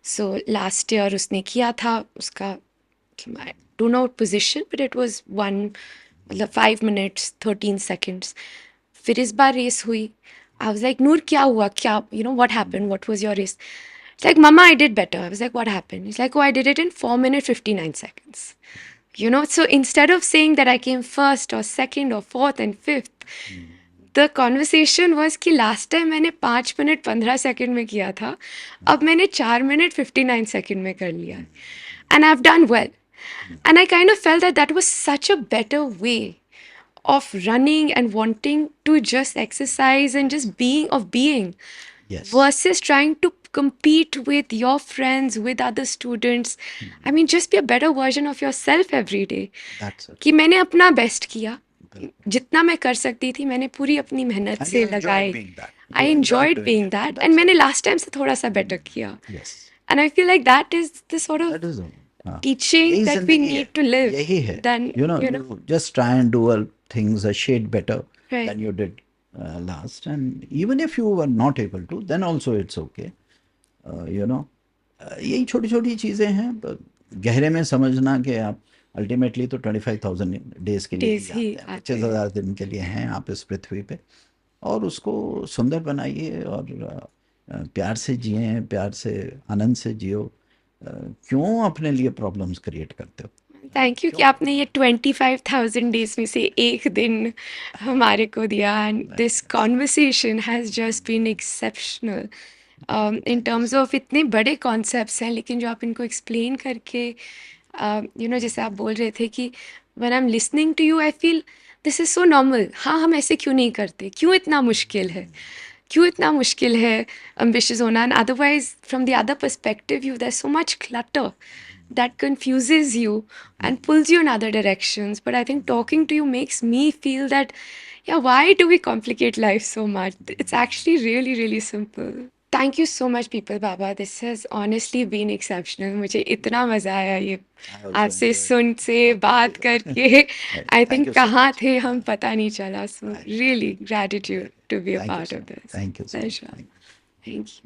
सो लास्ट ईयर उसने किया था उसका, I don't know position, but it was one, मतलब 5 minutes 13 seconds. फिर इस बार रेस हुई. I was like, Noor, क्या हुआ, क्या, what happened, what was your race? It's like, Mama, I did better. I was like, what happened? He's like, oh, I did it in 4 minutes 59 seconds. So instead of saying that I came first or second or fourth and fifth, the conversation was कि last time मैंने 5 minute 15 second में किया था, अब मैंने 4 minute 59 second में कर लिया. And I've done well. And I kind of felt that that was such a better way of running and wanting to just exercise and just being Yes, versus trying to compete with your friends, with other students. I mean, just be a better version of yourself every day. that's it. कि मैंने अपना best किया, जितना मैं कर सकती थी मैंने पूरी अपनी मेहनत And से you enjoyed लगाई. being that. I You enjoyed enjoyed doing being it. That and That's मैंने it. लास्ट टाइम से थोड़ा सा बेटर किया. Yes. And I feel like that is the sort of That is all. हाँ, teaching यही that we जिंदगी है, need to live. यही है. Then, You just try and do things a shade better right. than you did last, and even if you were not able to, then also it's okay. यही छोटी छोटी चीज़ें हैं. गहरे में समझना कि आप अल्टीमेटली तो 25,000 डेज के लिए ही Days ही आते हैं, आते हैं. 25,000 दिन के लिए हैं आप इस पृथ्वी पे. और उसको सुंदर बनाइए और प्यार से जिए, प्यार से आनंद से जियो. क्यों अपने लिए प्रॉब्लम्स क्रिएट करते हो? थैंक यू कि क्यों? आपने ये 25,000 डेज में से एक दिन हमारे को दिया. And this conversation has just been exceptional in terms of इतने बड़े कॉन्सेप्ट्स हैं, लेकिन जो आप इनको एक्सप्लेन करके जैसे आप बोल रहे थे कि when I am listening to you I feel this is so normal. हाँ, हम ऐसे क्यों नहीं करते, क्यों इतना मुश्किल है, क्यों इतना मुश्किल है ambitious होना. And otherwise from the other perspective you there so much clutter that confuses you and pulls you in other directions. But I think talking to you makes me feel that, yeah, why do we complicate life so much? It's actually really, really simple. Thank you so much, People Baba. This has honestly been exceptional. मुझे इतना मज़ा आया ये I also आपसे enjoyed सुन से talking to बात you. करके. Right. I Thank think you so कहाँ much. थे हम पता नहीं चला. So Right. really gratitude to be a Thank you part so of much. this. Thank you so much. Pleasure. Thank you. Thank you.